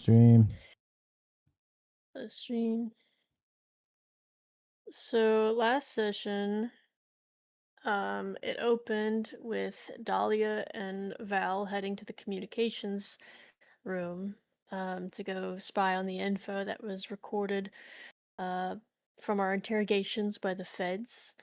stream. The stream. So last session, it opened with Dahlia and Val heading to the communications room, to go spy on the info that was recorded, uh, from our interrogations by the feds.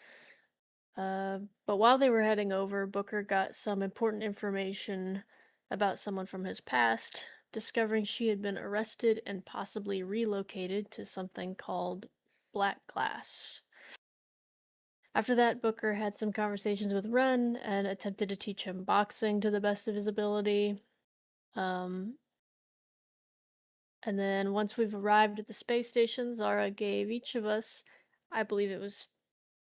But while they were heading over, Booker got some important information about someone from his past, discovering she had been arrested and possibly relocated to something called Black Glass. After that, Booker had some conversations with Ren and attempted to teach him boxing to the best of his ability. Um, and then once we've arrived at the space station, Zara gave each of us, I believe it was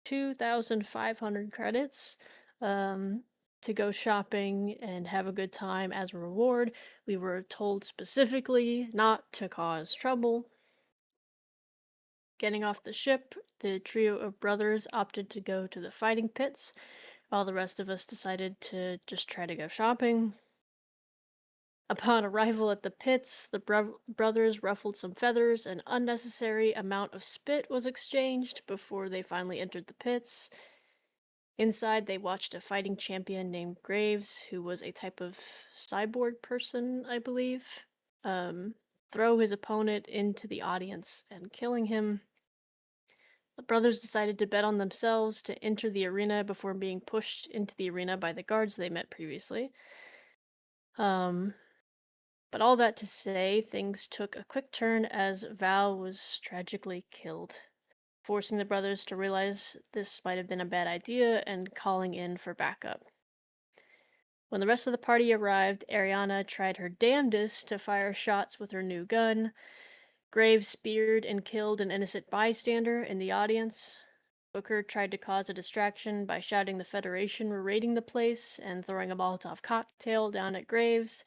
2,500 credits, um, to go shopping and have a good time as a reward. We were told specifically not to cause trouble. Getting off the ship, the trio of brothers opted to go to the fighting pits, while the rest of us decided to just try to go shopping. Upon arrival at the pits, the brothers ruffled some feathers. An unnecessary amount of spit was exchanged before they finally entered the pits. Inside, they watched a fighting champion named Graves, who was a type of cyborg person, I believe, throw his opponent into the audience and killing him. The brothers decided to bet on themselves to enter the arena before being pushed into the arena by the guards they met previously. Um, but all that to say, things took a quick turn as Val was tragically killed, forcing the brothers to realize this might have been a bad idea and calling in for backup. When the rest of the party arrived, Ariana tried her damnedest to fire shots with her new gun. Graves speared and killed an innocent bystander in the audience. Booker tried to cause a distraction by shouting the Federation were raiding the place and throwing a Molotov cocktail down at Graves.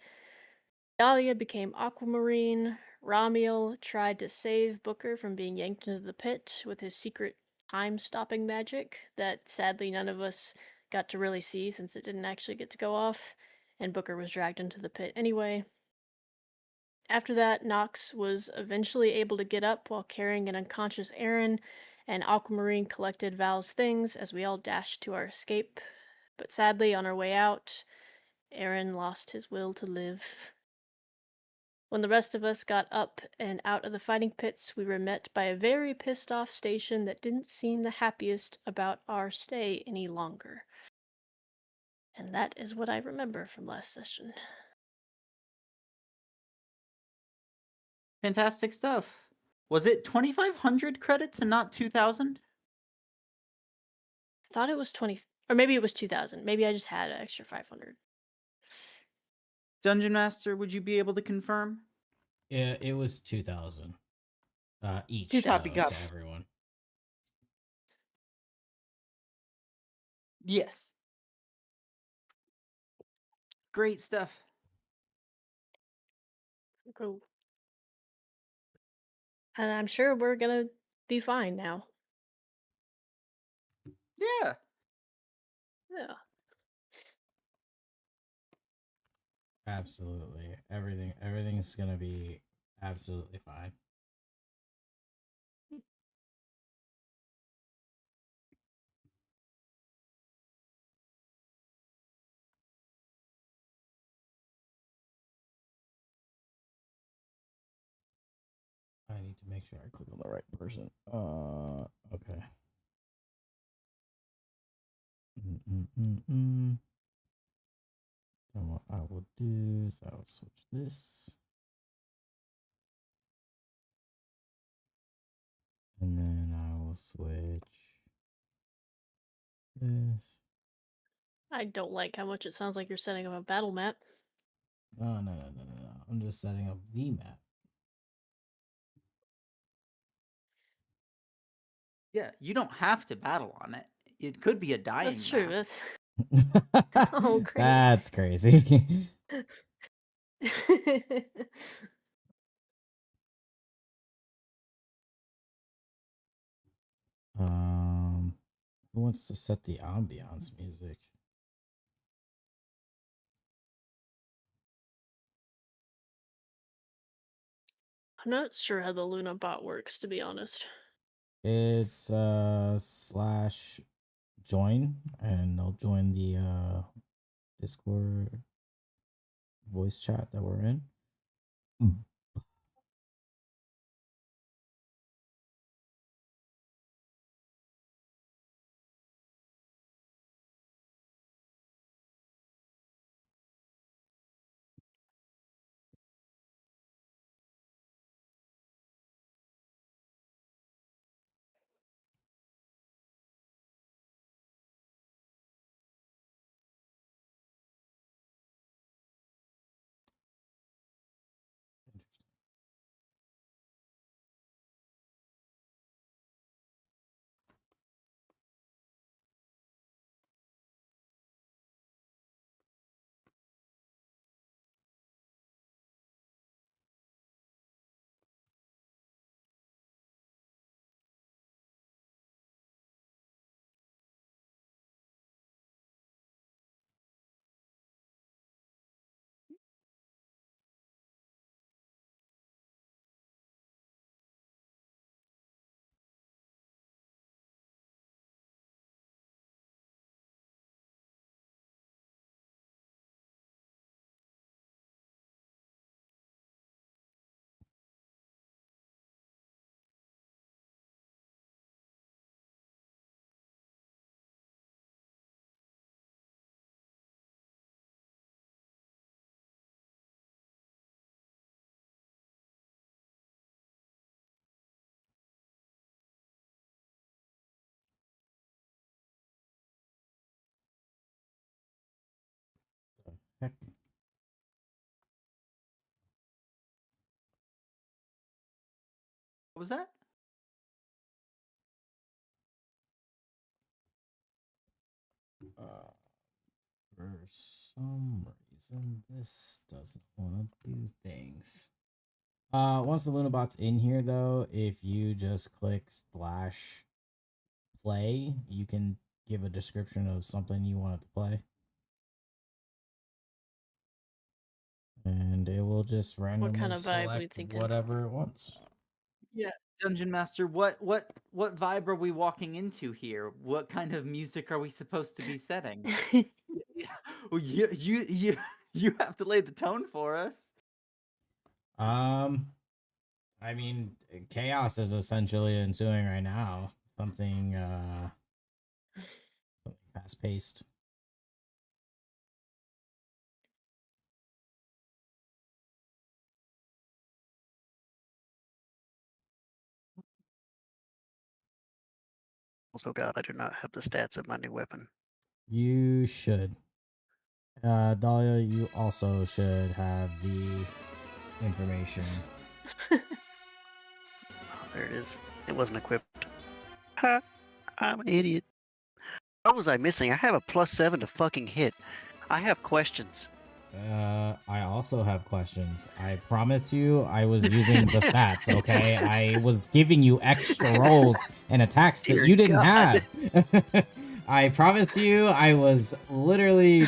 Dahlia became Aquamarine. Ramiel tried to save Booker from being yanked into the pit with his secret time-stopping magic that sadly none of us got to really see since it didn't actually get to go off, and Booker was dragged into the pit anyway. After that, Nox was eventually able to get up while carrying an unconscious Aaron, and Aquamarine collected Val's things as we all dashed to our escape. But sadly, on our way out, Aaron lost his will to live. When the rest of us got up and out of the fighting pits, we were met by a very pissed off station that didn't seem the happiest about our stay any longer. And that is what I remember from last session. Fantastic stuff. Was it 2,500 credits and not 2,000? I thought it was 20, or maybe it was 2,000. Maybe I just had an extra 500. Dungeon Master, would you be able to confirm? Yeah, it was 2,000. Each Two toppy cup. to everyone. Yes. Great stuff. Cool. And I'm sure we're gonna be fine now. Yeah. Yeah. Absolutely. Everything's gonna be absolutely fine. I need to make sure I click on the right person. Okay. And what I will do is I will switch this. And then I will switch this. I don't like how much it sounds like you're setting up a battle map. No. I'm just setting up the map. Yeah, you don't have to battle on it. It could be a dying That's true. map. That's oh great. That's crazy. Who wants to set the ambiance music? I'm not sure how the Luna bot works, to be honest. It's slash join, and they'll join the Discord voice chat that we're in. Heck. What was that? For some reason, this doesn't want to do things. Once the Lunabot's in here, though, if you just click slash play, you can give a description of something you want it to play. And it will just randomly kind of vibe are you select thinking? whatever it wants. Yeah, Dungeon Master, what vibe are we walking into here? What kind of music are we supposed to be setting? Well, you have to lay the tone for us. I mean, chaos is essentially ensuing right now. Something fast paced. Also, God, I do not have the stats of my new weapon. You should. Dahlia, you also should have the information. Oh, there it is. It wasn't equipped. Ha! I'm an idiot. What was I missing? I have a +7 to fucking hit. I have questions. I also have questions. I promised you I was using the stats, okay? I was giving you extra rolls and attacks that Dear you didn't God. have. I promised you I was literally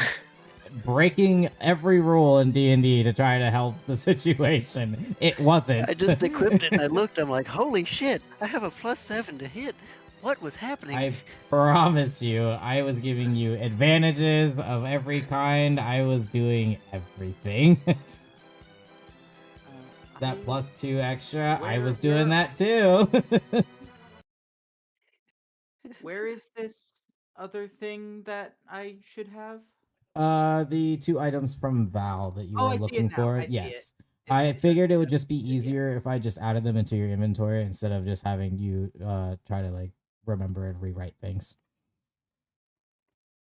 breaking every rule in D&D to try to help the situation. It wasn't. I just equipped it and I looked. I'm like, holy shit! I have a +7 to hit. What was happening? I promise you, I was giving you advantages of every kind. I was doing everything. That +2 extra, I was doing that too. Where is this other thing that I should have? The 2 items from Val that you Oh, were I see it looking now. for. I see it. Yes. It's I interesting. figured it would just be Yes. easier if I just added them into your inventory instead of just having you try to like remember and rewrite things.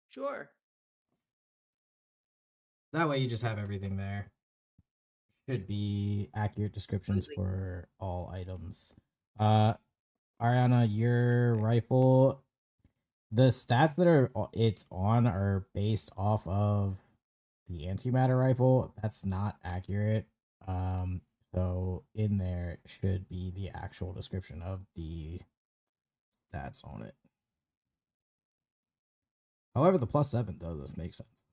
Sure. That way you just have everything there. Should be accurate descriptions for all items. Ariana, your rifle, the stats that are it's on are based off of the antimatter rifle. That's not accurate. So in there should be the actual description of the stats on it. However, the +7 does make sense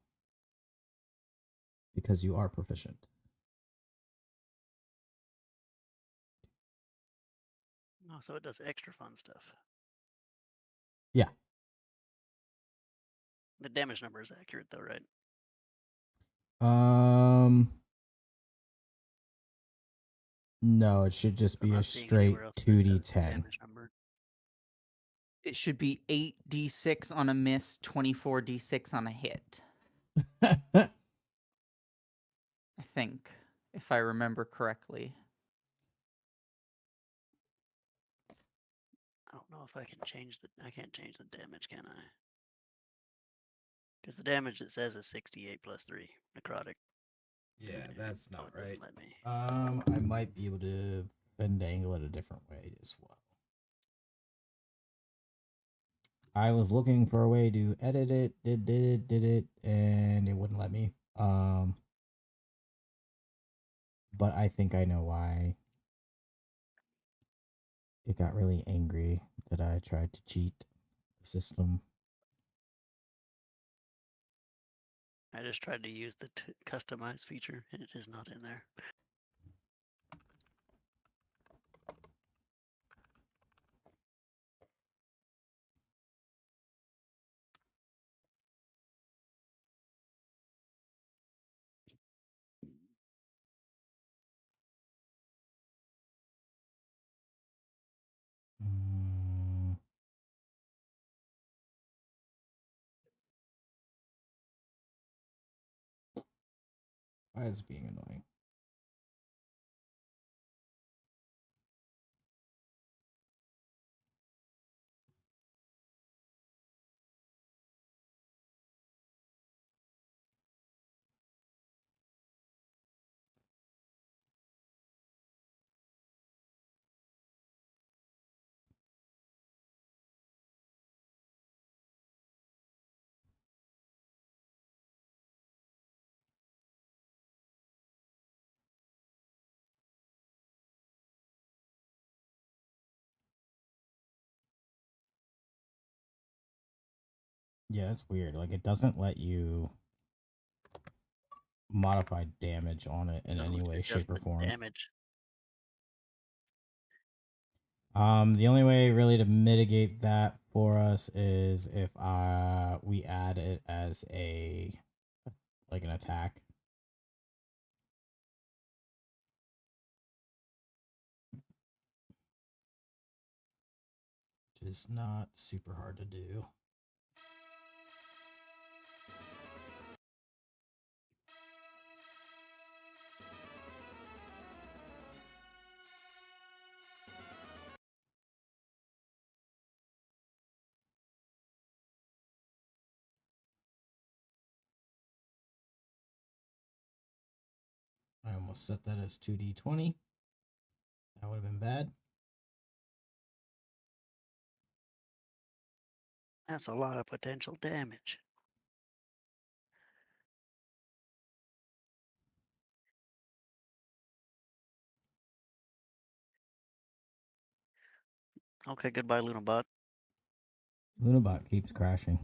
because you are proficient. Oh, so it does extra fun stuff. Yeah. The damage number is accurate though, right? No, it should just I'm be a not seeing straight anywhere else that it says 2d10. damage number. It should be 8d6 on a miss, 24d6 on a hit. I think, if I remember correctly. I don't know if I can change the. I can't change the damage, can I? Because the damage it says is 68 plus 3 necrotic. Yeah, that's Oh, not it doesn't right. let me. I might be able to finagle it a different way as well. I was looking for a way to edit it, did it, and it wouldn't let me. But I think I know why. It got really angry that I tried to cheat the system. I just tried to use the customize feature, and it is not in there. Mm, why is it being annoying? Yeah, it's weird. Like, it doesn't let you modify damage on it in any way, Adjust shape, or the form. damage. The only way really to mitigate that for us is if we add it as like an attack. Which is not super hard to do. I almost set that as 2d20. That would have been bad. That's a lot of potential damage. Okay, goodbye, Lunabot. Lunabot keeps crashing.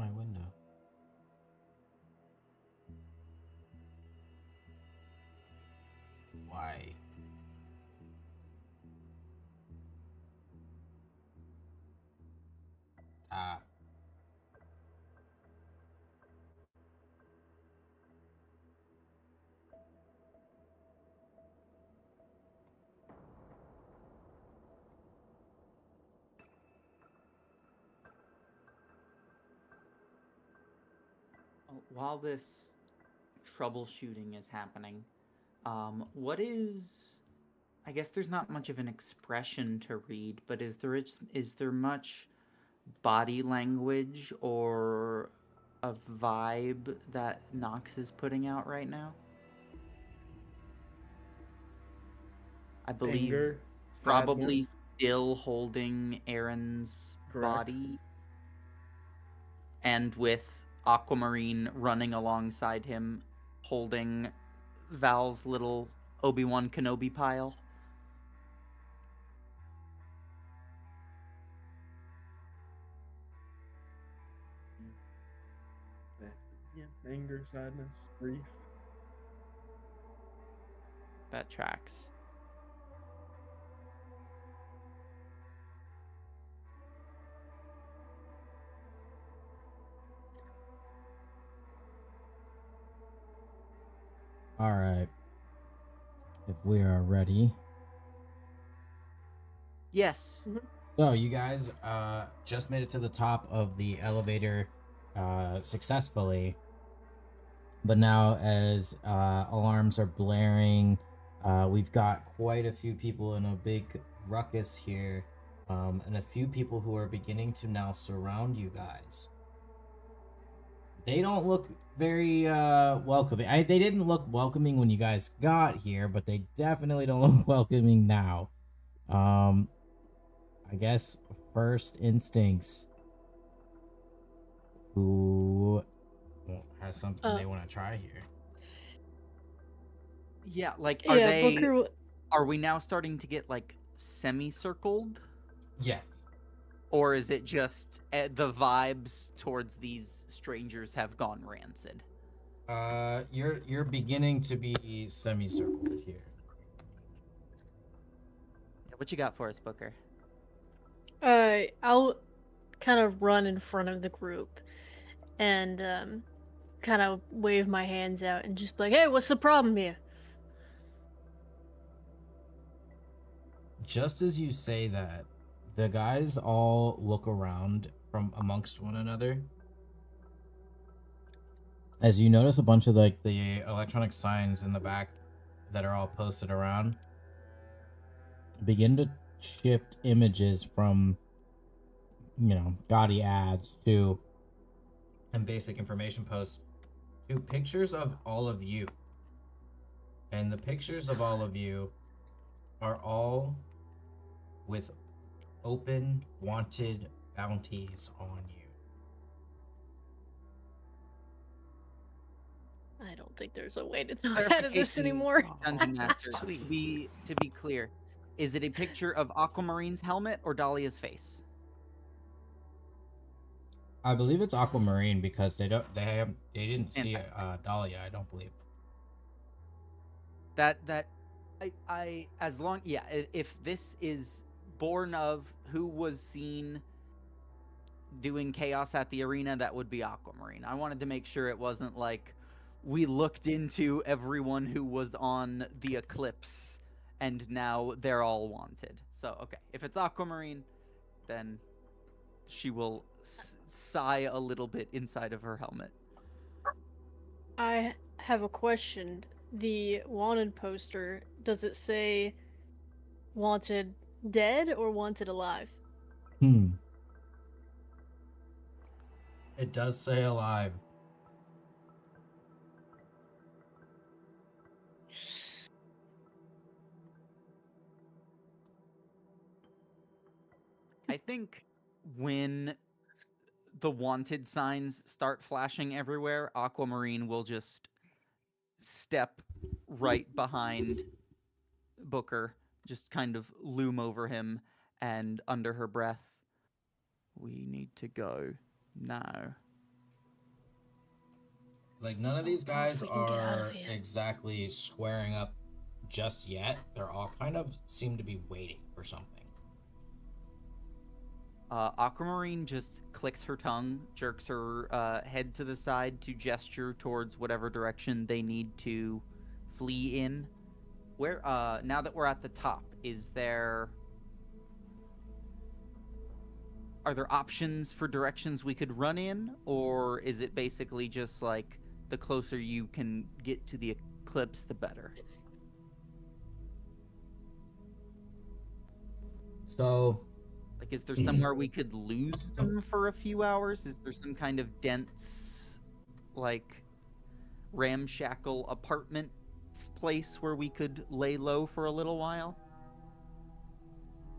my window? Why? Ah. While this troubleshooting is happening, what is? I guess there's not much of an expression to read, but is there much body language or a vibe that Nox is putting out right now? I believe Anger, probably sadness. still holding Aaron's Correct. body, and with Aquamarine running alongside him, holding Val's little Obi-Wan Kenobi pile. Yeah, anger, sadness, grief. That tracks. All right. If we are ready. Yes. So you guys just made it to the top of the elevator successfully. But now as alarms are blaring, we've got quite a few people in a big ruckus here. And a few people who are beginning to now surround you guys. They don't look very welcoming. They didn't look welcoming when you guys got here, but they definitely don't look welcoming now. I guess first instincts. Who has something they want to try here? Yeah, like Booker. Are we now starting to get like semicircled? Yes. Or is it just the vibes towards these strangers have gone rancid? You're beginning to be semicircled here. What you got for us, Booker? I'll kind of run in front of the group and kind of wave my hands out and just be like, "Hey, what's the problem here?" Just as you say that, the guys all look around from amongst one another. As you notice a bunch of like the electronic signs in the back that are all posted around begin to shift images from, gaudy ads to and basic information posts to pictures of all of you. And the pictures of all of you are all with open wanted bounties on you. I don't think there's a way to throw out of this anymore. Dungeon Master, That's sweet. to be clear, is it a picture of Aquamarine's helmet or Dahlia's face? I believe it's Aquamarine because they didn't see Dahlia, I don't believe. I as long if this is born of who was seen doing chaos at the arena, that would be Aquamarine. I wanted to make sure it wasn't like we looked into everyone who was on the Eclipse and now they're all wanted. So okay, if it's Aquamarine, then she will sigh a little bit inside of her helmet. I have a question. The wanted poster, does it say wanted dead or wanted alive? It does say alive. I think when the wanted signs start flashing everywhere, Aquamarine will just step right behind Booker, just kind of loom over him, and under her breath, "We need to go now." It's like none of these Oh, if guys we can get out of are here. exactly squaring up just yet. They're all kind of seem to be waiting for something. Aquamarine just clicks her tongue, jerks her head to the side to gesture towards whatever direction they need to flee in. Where now that we're at the top, are there options for directions we could run in, or is it basically just like the closer you can get to the eclipse, the better? So, Like, is there somewhere we could lose them for a few hours? Is there some kind of dense, like, ramshackle apartment place where we could lay low for a little while?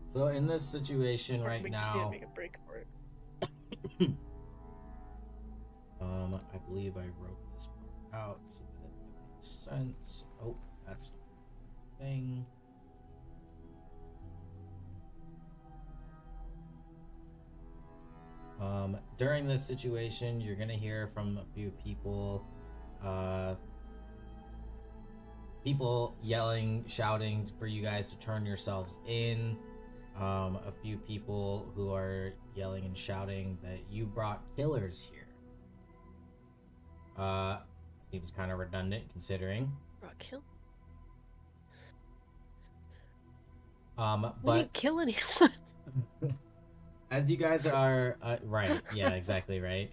so in this situation Or right we just need to now, make a break for it. I believe I wrote this part out so that it makes sense. Oh, that's not the thing. During this situation, you're gonna hear from a few people, people yelling, shouting for you guys to turn yourselves in. A few people who are yelling and shouting that you brought killers here. Seems kind of redundant considering. Brought kill? We But didn't kill anyone. as you guys are right, yeah, exactly right.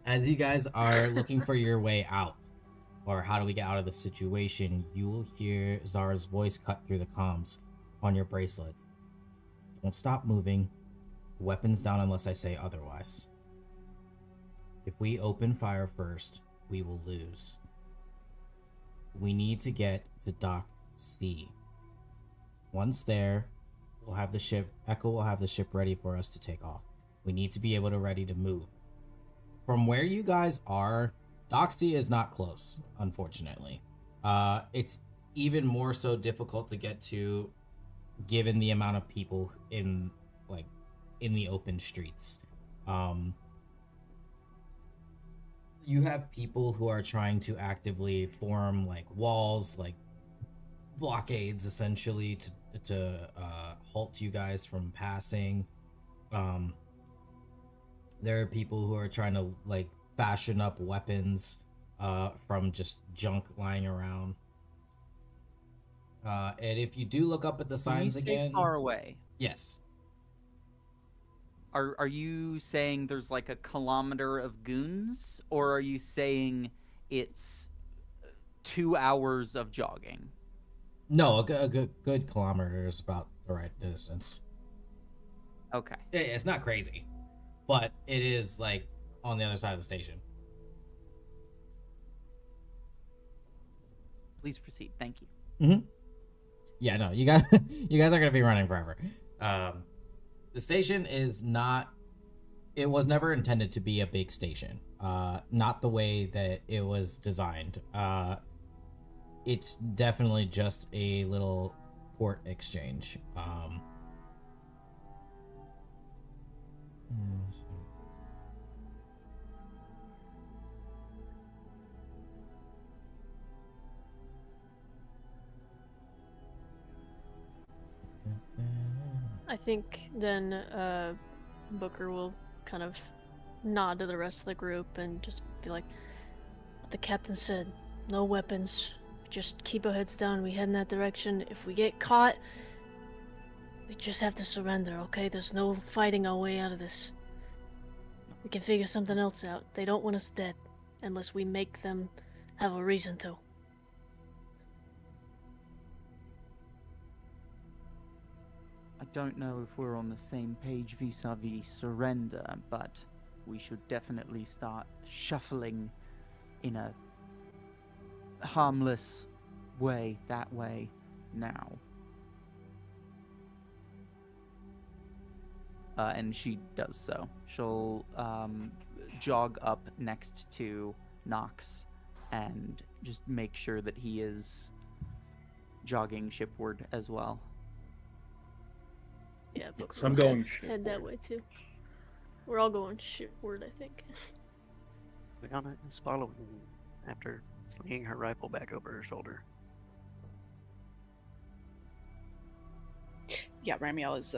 As you guys are looking for your way out, or how do we get out of the situation, you will hear Zara's voice cut through the comms on your bracelets. Don't stop moving. Weapons down unless I say otherwise. If we open fire first, we will lose. We need to get to Dock C. Once there, we'll have the ship. Echo will have the ship ready for us to take off. We need to be able to ready to move. From where you guys are, Dock C is not close, unfortunately. It's even more so difficult to get to, given the amount of people in the open streets. You have people who are trying to actively form like walls, like blockades, essentially to halt you guys from passing. There are people who are trying to like fashion up weapons from just junk lying around. And if you do look up at the signs When you say again, far away, yes. Are you saying there's like a kilometer of goons, or are you saying it's 2 hours of jogging? No, a good kilometer is about the right distance. Okay. It's not crazy, but it is like on the other side of the station. Please proceed. Thank you. Mm-hmm. Yeah, no, you guys are gonna be running forever. The station is not. It was never intended to be a big station. Not the way that it was designed. It's definitely just a little port exchange. I think then Booker will kind of nod to the rest of the group and just be like, what the captain said, no weapons, just keep our heads down, we head in that direction. If we get caught, we just have to surrender, okay? There's no fighting our way out of this. We can figure something else out. They don't want us dead unless we make them have a reason to. I don't know if we're on the same page vis-a-vis surrender, but we should definitely start shuffling in a harmless way, that way, now. And she does so. She'll jog up next to Nox and just make sure that he is jogging shipward as well. Yeah, Booker So I'm will going head that way too. We're all going shipward, I think. Rihanna is following after slinging her rifle back over her shoulder. Yeah, Ramiel is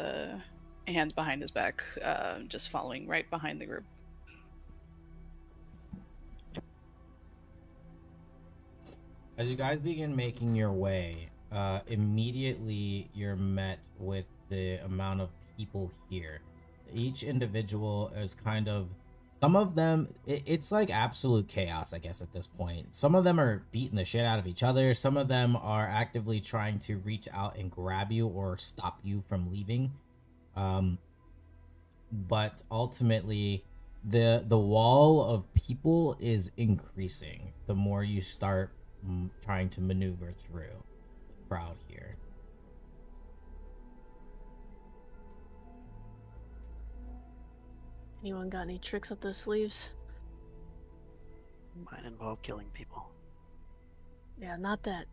hands behind his back, just following right behind the group. As you guys begin making your way, immediately you're met with the amount of people here. Each individual is kind of, some of them, it's like absolute chaos, I guess, at this point. Some of them are beating the shit out of each other. Some of them are actively trying to reach out and grab you or stop you from leaving. But ultimately, the wall of people is increasing the more you start trying to maneuver through the crowd here. Anyone got any tricks up their sleeves? Might involve killing people. Yeah, not that.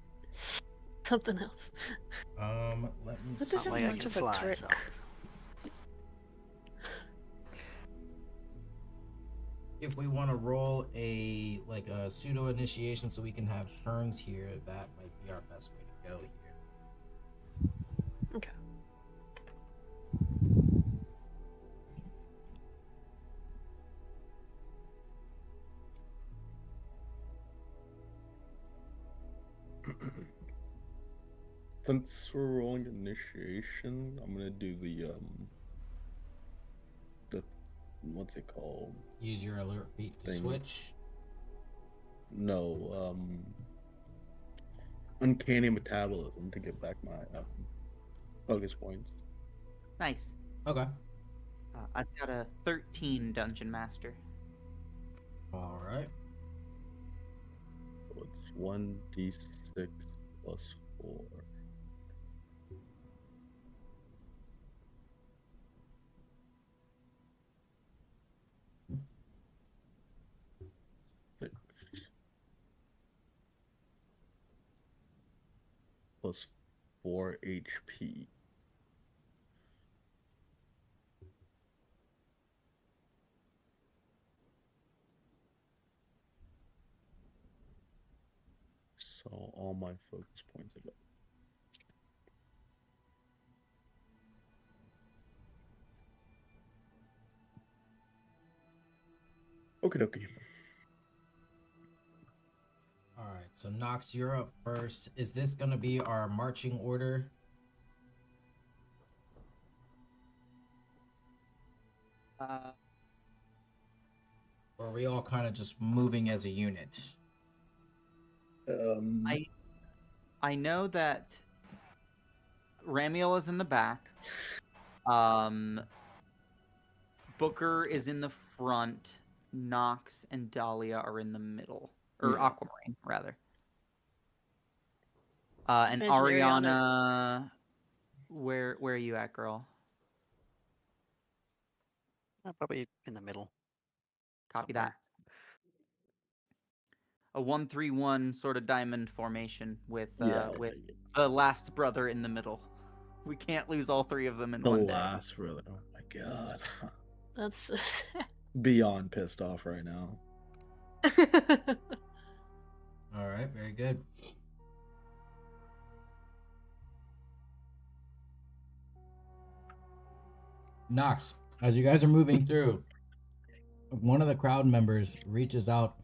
Something else. Let me What Not does see. that like I much get of a flies trick? off. If we want to roll a pseudo initiation so we can have turns here, that might be our best way to go here. Okay. Since we're rolling initiation, I'm gonna do the what's it called? Use your alert feat to Thing. switch. No, uncanny metabolism to get back my focus points. Nice. Okay. I've got a 13 Dungeon Master. All right. So it's 1d6 plus 4. Plus 4 HP. So all my focus points are gone. Okie dokie. All right. So Nox, you're up first. Is this gonna be our marching order? Or are we all kind of just moving as a unit? I know that Ramiel is in the back. Booker is in the front. Nox and Dahlia are in the middle, or Yeah. Aquamarine rather. And Imagine Ariana, where are you at, girl? Probably in the middle. Copy somewhere. that. A 1-3-1 sort of diamond formation with Yeah. the last brother in the middle. We can't lose all three of them in The one day. last, really. Oh my god. That's. Beyond pissed off right now. All right. Very good. Nox, as you guys are moving through, one of the crowd members reaches out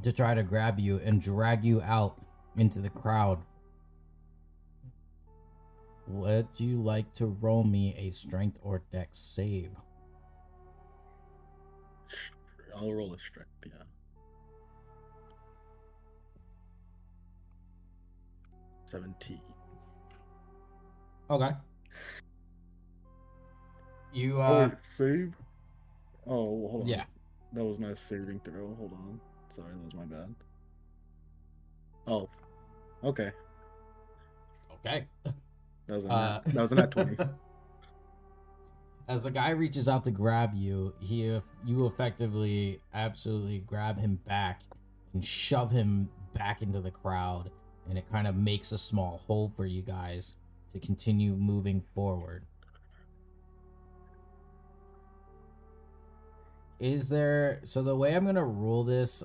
to try to grab you and drag you out into the crowd. Would you like to roll me a strength or dex save? I'll roll a strength, yeah. 17. Okay. You Oh, wait, save? Oh, hold on. yeah. That was not a saving throw. Hold on. Sorry, that was my bad. Oh, okay. Okay. That was a nat 20. As the guy reaches out to grab you, you effectively absolutely grab him back and shove him back into the crowd, and it kind of makes a small hole for you guys to continue moving forward. is there, so the way I'm gonna rule this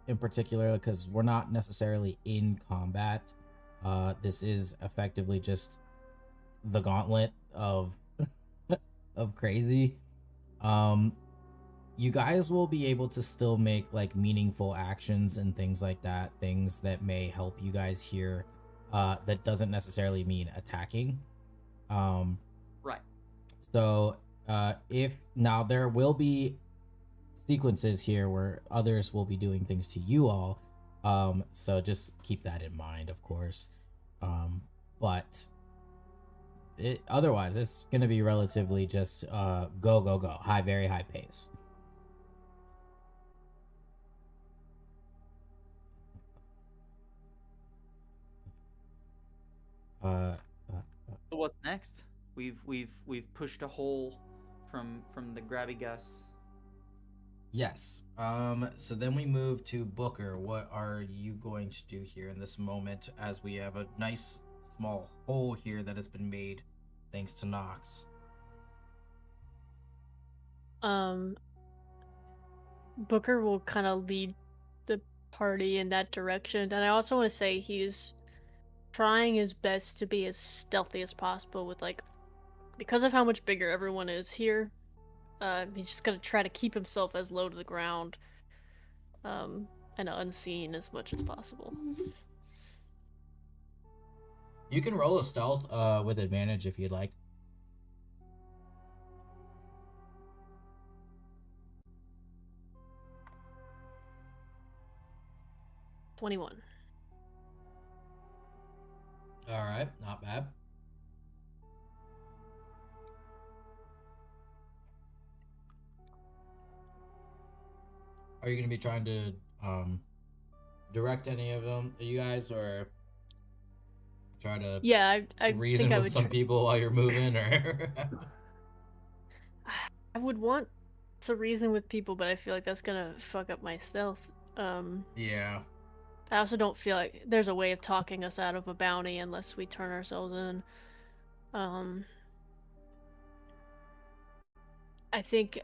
in particular, because we're not necessarily in combat, this is effectively just the gauntlet of of crazy. You guys will be able to still make like meaningful actions and things like that, things that may help you guys here, that doesn't necessarily mean attacking. Right. So if now there will be sequences here where others will be doing things to you all, so just keep that in mind, of course. But otherwise it's gonna be relatively just go go go, very high pace. So what's next? We've pushed a hole from the grabby Gus. Yes. So then we move to Booker. What are you going to do here in this moment, as we have a nice small hole here that has been made thanks to Nox? Booker will kind of lead the party in that direction, and I also want to say he's trying his best to be as stealthy as possible with, like, because of how much bigger everyone is here, he's just gonna try to keep himself as low to the ground, and unseen as much as possible. You can roll a stealth with advantage if you'd like. $21. All right, not bad. Are you going to be trying to direct any of them, you guys, or try to Yeah, I reason think I with would some people while you're moving, or? I would want to reason with people, but I feel like that's gonna fuck up my stealth. Yeah. I also don't feel like there's a way of talking us out of a bounty unless we turn ourselves in. I think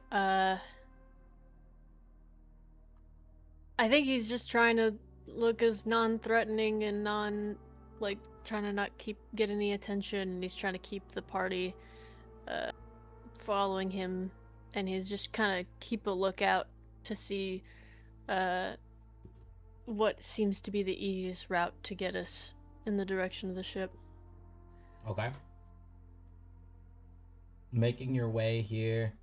he's just trying to look as non-threatening and like trying to not get any attention, and he's trying to keep the party following him, and he's just kind of keep a lookout to see what seems to be the easiest route to get us in the direction of the ship. Okay. Making your way here.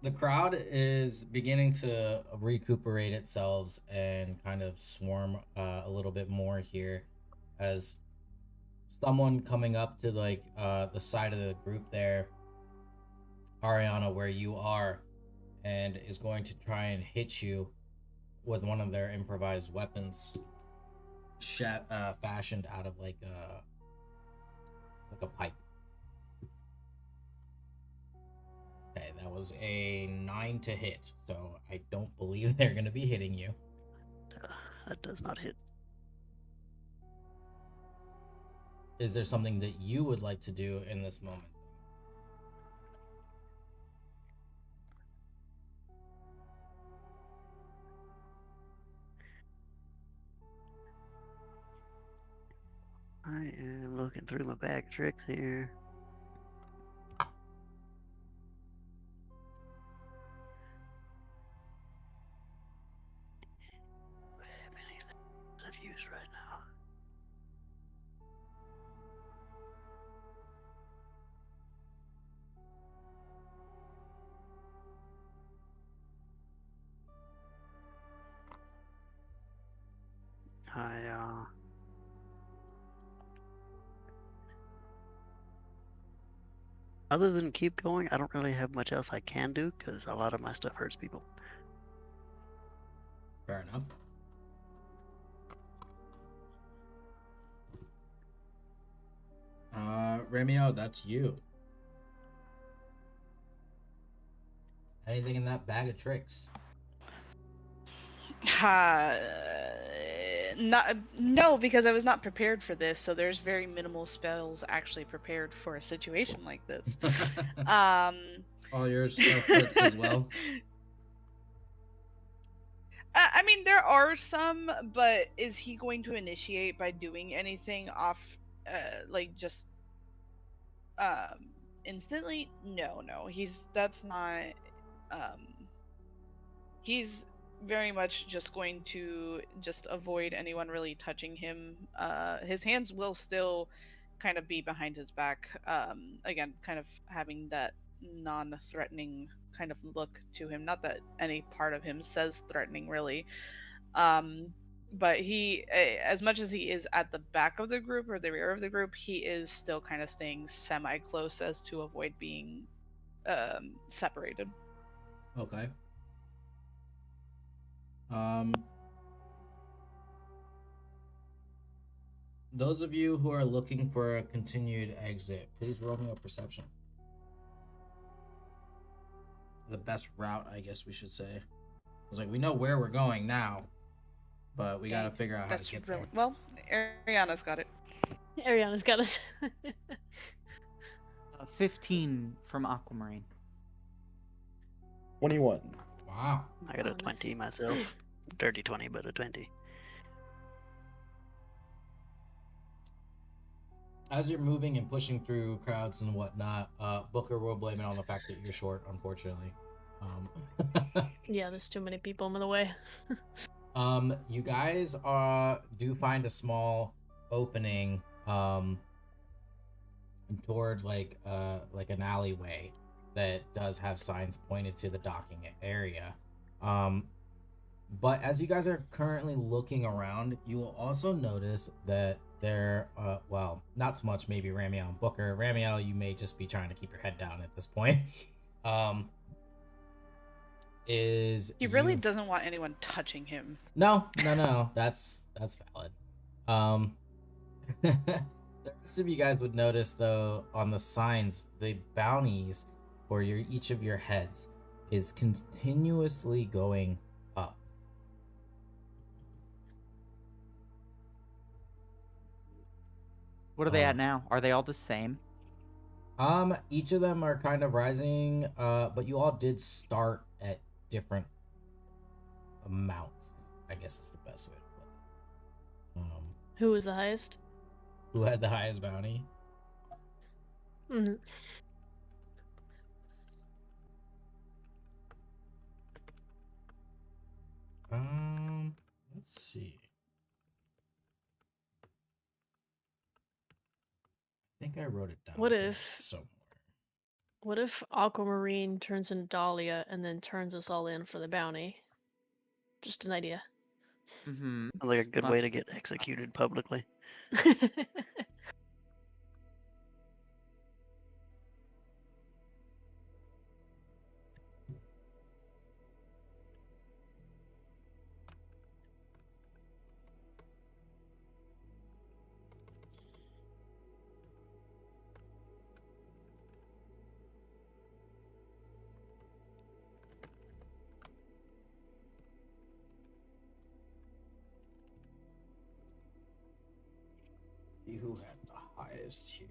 The crowd is beginning to recuperate itself and kind of swarm a little bit more here, as someone coming up to like the side of the group there, Ariana, where you are, and is going to try and hit you with one of their improvised weapons, fashioned out of like a pipe. Okay, that was a 9 to hit, so I don't believe they're going to be hitting you. That does not hit. Is there something that you would like to do in this moment? I am looking through my bag of tricks here. Do I have anything I've used right now? Other than keep going, I don't really have much else I can do because a lot of my stuff hurts people. Fair enough. Romeo, that's you. Anything in that bag of tricks? No, because I was not prepared for this, so there's very minimal spells actually prepared for a situation like this. All your stuff hurts as well. I mean, there are some, but is he going to initiate by doing anything off, like just instantly? No, that's not. He's very much just going to just avoid anyone really touching him. His hands will still kind of be behind his back. Again, kind of having that non-threatening kind of look to him. Not that any part of him says threatening, really. But he, as much as he is at the back of the group or the rear of the group, he is still kind of staying semi-close as to avoid being separated. Okay. Those of you who are looking for a continued exit, please roll me a perception. The best route, I guess we should say. It's like we know where we're going now, but we gotta figure out how to get there. Well, Ariana's got it. Ariana's got us. 15 from Aquamarine. 21. Wow. I got a 20 myself. Dirty 20, but a 20. As you're moving and pushing through crowds and whatnot, Booker will blame it on the fact that you're short, unfortunately. Yeah, there's too many people in the way. You guys do find a small opening toward like an alleyway that does have signs pointed to the docking area. But as you guys are currently looking around, you will also notice that there, well, not so much maybe Ramiel and Booker. Ramiel, you may just be trying to keep your head down at this point. He really doesn't want anyone touching him. No, that's valid. The rest of you guys would notice, though, on the signs, the bounties for each of your heads is continuously going up. What are they at now? Are they all the same? Each of them are kind of rising, but you all did start at different amounts, I guess is the best way to put it. Who was the highest? Who had the highest bounty? Mm-hmm. Let's see. I think I wrote it down. What here if- somewhere. What if Aquamarine turns into Dahlia and then turns us all in for the bounty? Just an idea. Mm-hmm. Sounds like a good way to get executed publicly. See who had the highest here.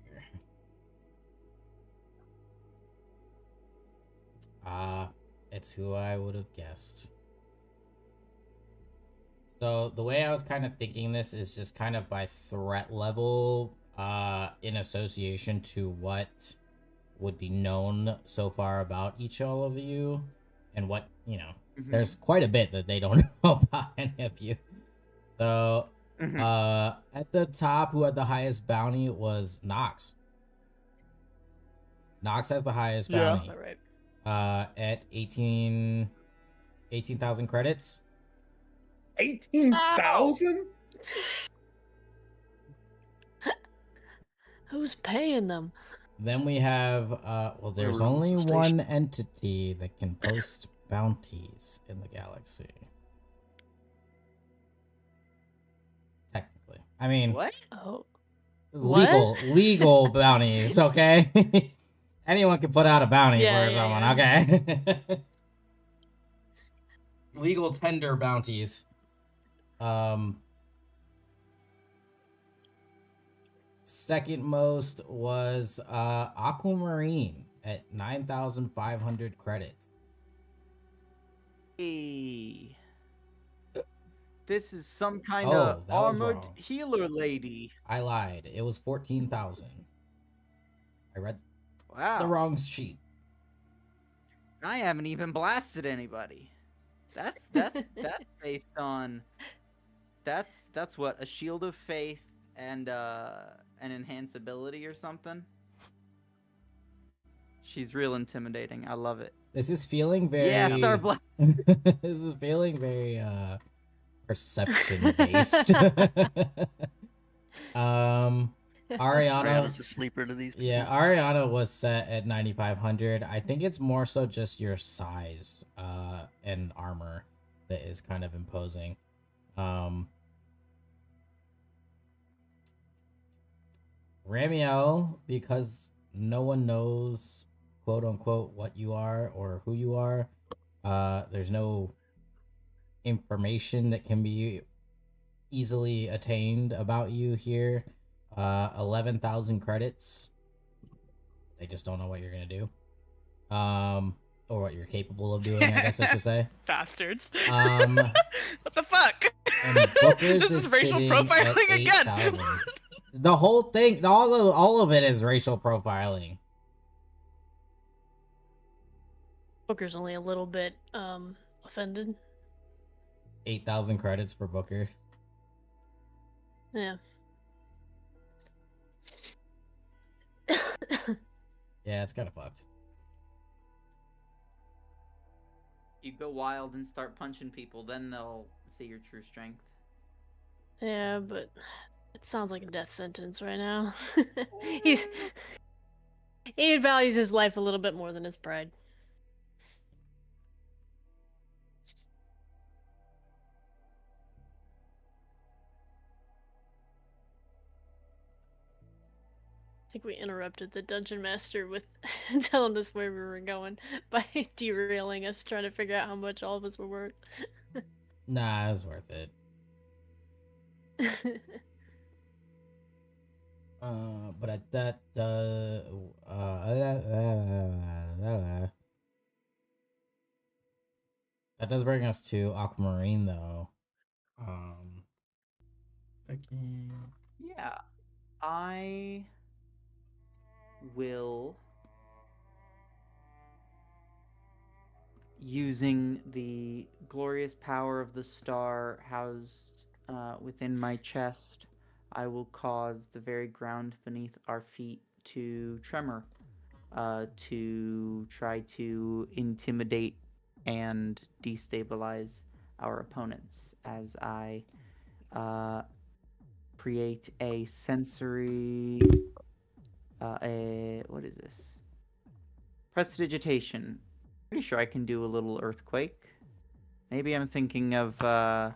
It's who I would have guessed. So the way I was kind of thinking this is just kind of by threat level, in association to what would be known so far about all of you, and what, you know, there's quite a bit that they don't know about any of you. So, at the top, who had the highest bounty was Nox. Nox has the highest bounty. All right. At 18,000 credits. 18,000? Who's paying them? Then we have, well, there's rules only the station. one entity that can post bounties in the galaxy. Technically. I mean, What? Oh. legal bounties, okay? Anyone can put out a bounty Yeah, for yeah, someone, yeah. okay? Legal tender bounties. second most was Aquamarine at 9,500 credits. Hey. This is some kind Oh, of that was armored wrong. healer lady. I lied. It was 14,000. I read Wow. the wrong sheet. I haven't even blasted anybody. That's based on that's what, a shield of faith and an enhanceability or something. She's real intimidating. I love it. This is feeling very Yeah, Star Black. This is feeling very perception based. Ariana, Ariana's a sleeper to these. yeah, Ariana was set at 9,500. I think it's more so just your size and armor that is kind of imposing. Ramiel, because no one knows, quote unquote, what you are or who you are, there's no information that can be easily attained about you here. 11,000 credits. They just don't know what you're gonna do, or what you're capable of doing, I guess I should say. Bastards. What the fuck? And Booker's This is is racial sitting at profiling again. 8,000. The whole thing, all of it is racial profiling. Booker's only a little bit offended. 8,000 credits for Booker. Yeah. Yeah, it's kind of fucked. You go wild and start punching people, then they'll see your true strength. Yeah, but it sounds like a death sentence right now. He values his life a little bit more than his pride. I think we interrupted the dungeon master with telling us where we were going by derailing us, trying to figure out how much all of us were worth. Nah, it's worth it. But at that, that does bring us to Aquamarine, though. Second. Yeah, I will, using the glorious power of the star housed within my chest, I will cause the very ground beneath our feet to tremor, to try to intimidate and destabilize our opponents as I create a sensory what is this? Prestidigitation. Pretty sure I can do a little earthquake. Maybe I'm thinking of Thaumaturgy.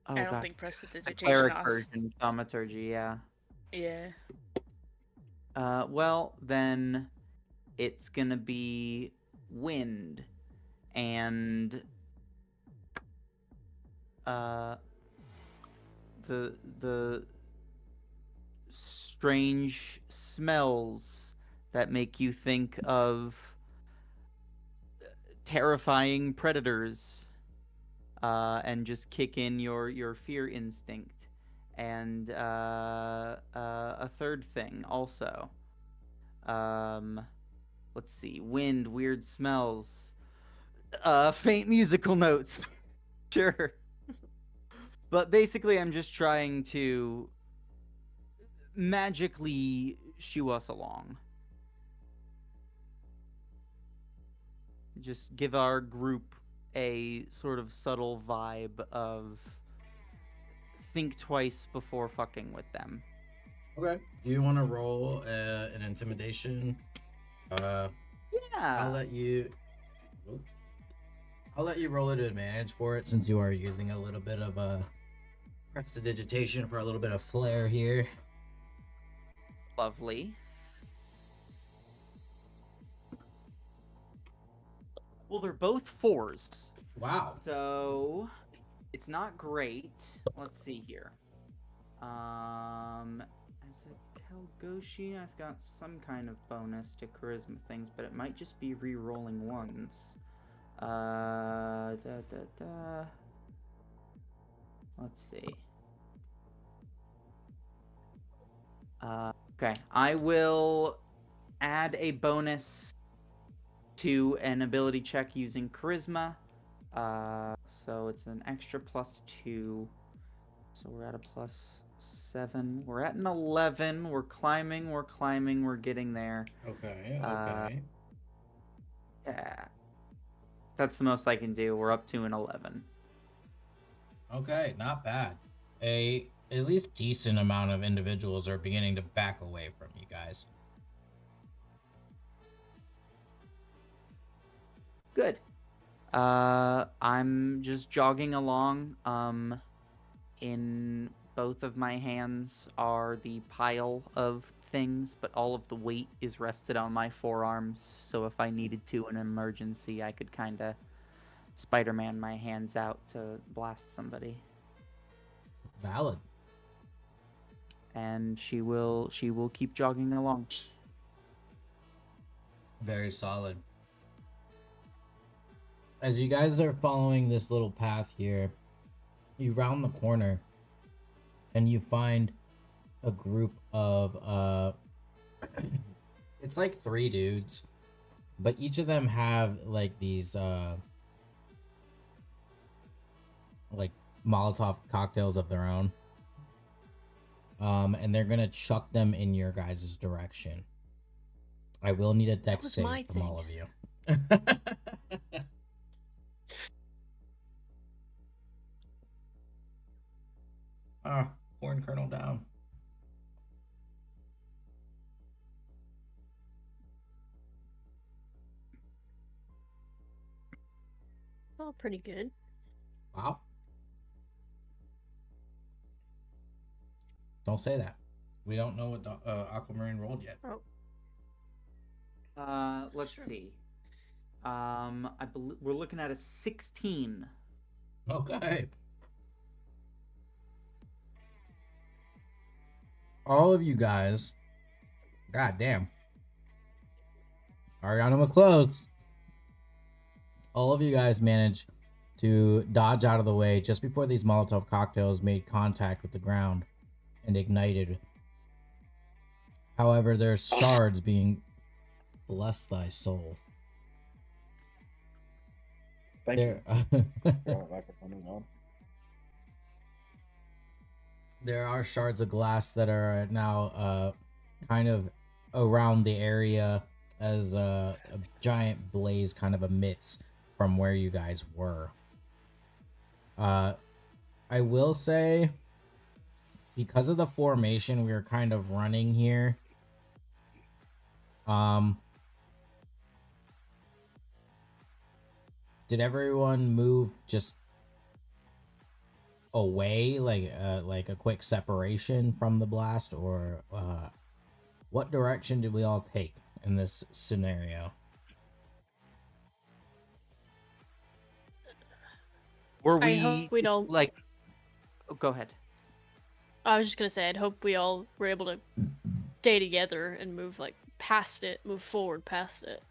oh I don't god, think a prestidigitation. cleric version, thaumaturgy, yeah. Yeah. Well, then it's gonna be wind and the strange smells that make you think of terrifying predators, and just kick in your fear instinct. And a third thing also. Let's see, wind, weird smells, faint musical notes. Sure. But basically, I'm just trying to magically shoo us along. Just give our group a sort of subtle vibe of think twice before fucking with them. Okay. Do you want to roll an intimidation? Yeah. I'll let you roll an advantage for it, since you are using a little bit of prestidigitation for a little bit of flair here. Lovely. Well, they're both 4s. Wow. So it's not great. Let's see here. Is it Kalgoshi? I've got some kind of bonus to charisma things, but it might just be re-rolling ones. Let's see. Okay, I will add a bonus to an ability check using charisma. So it's an extra +2. So we're at a +7. We're at an 11. We're climbing. We're getting there. Okay. Yeah. That's the most I can do. We're up to an 11. Okay, not bad. At least decent amount of individuals are beginning to back away from you guys. Good. I'm just jogging along. In both of my hands are the pile of things, but all of the weight is rested on my forearms. So if I needed to in an emergency, I could kind of Spider-Man my hands out to blast somebody. Valid. And she will keep jogging along. Very solid. As you guys are following this little path here, you round the corner and you find a group of it's like 3 dudes, but each of them have like these like Molotov cocktails of their own. And they're gonna chuck them in your guys' direction. I will need a dex save from all of you. Corn kernel down. Oh, pretty good. Wow. Don't say that. We don't know what the Aquamarine rolled yet. Oh. Let's see. I believe we're looking at a 16. Okay. All of you guys. God damn. Ariana was close. All of you guys managed to dodge out of the way just before these Molotov cocktails made contact with the ground and ignited. However, there's shards being... Bless thy soul. Thank you. There are shards of glass that are now kind of around the area as a giant blaze kind of emits from where you guys were. I will say, because of the formation we are kind of running here, did everyone move just away, like a quick separation from the blast, or what direction did we all take in this scenario? Were I we hope we don't- like? Oh, go ahead. I was just gonna say, I'd hope we all were able to stay together and move move forward past it.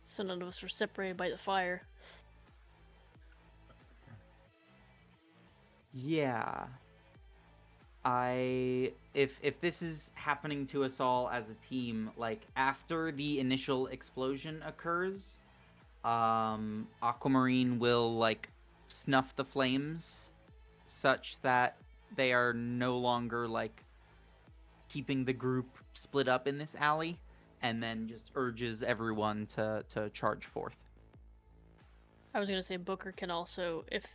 So none of us were separated by the fire. Yeah. If this is happening to us all as a team, like after the initial explosion occurs, Aquamarine will like snuff the flames such that they are no longer like keeping the group split up in this alley, and then just urges everyone to charge forth. I was gonna say Booker can also, if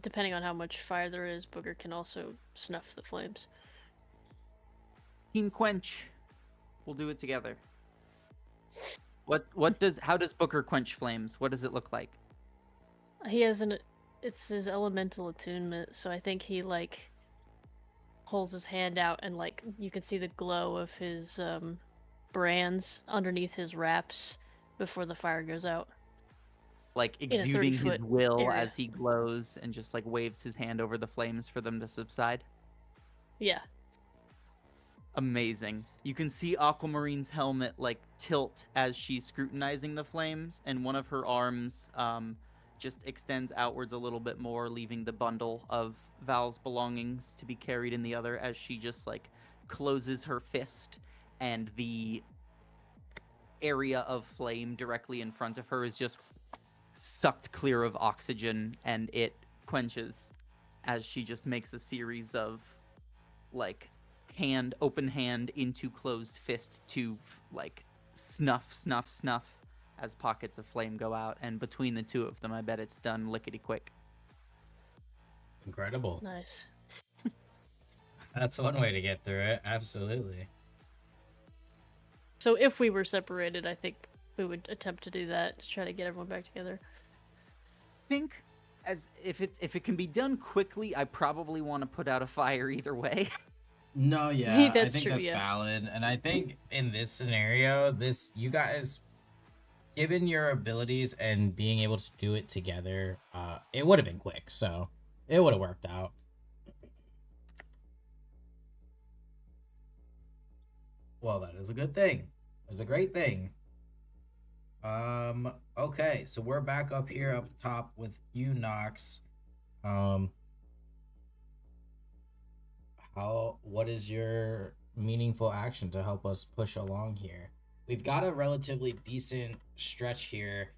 depending on how much fire there is, Booker can also snuff the flames. Team Quench, we'll do it together. How does Booker quench flames? What does it look like? He has it's his elemental attunement, so I think he holds his hand out and you can see the glow of his brands underneath his wraps before the fire goes out. Like exuding his will area. as he glows and just like waves his hand over the flames for them to subside. Yeah. Amazing. You can see Aquamarine's helmet like tilt as she's scrutinizing the flames, and one of her arms just extends outwards a little bit more, leaving the bundle of Val's belongings to be carried in the other as she just like closes her fist, and the area of flame directly in front of her is just sucked clear of oxygen, and it quenches as she just makes a series of like open hand into closed fist to like snuff as pockets of flame go out, and between the two of them I bet it's done lickety quick. Incredible. Nice. That's one way to get through it. Absolutely. So if we were separated, I think we would attempt to do that to try to get everyone back together. Think as if it can be done quickly, I probably want to put out a fire either way. No, yeah, I That's think true, that's yeah. valid, and I think in this scenario, you guys, given your abilities and being able to do it together, it would have been quick, so it would have worked out. Well, that is a good thing. That's a great thing. Okay, so we're back up here up top with you, Nox. What is your meaningful action to help us push along here? We've got a relatively decent stretch here,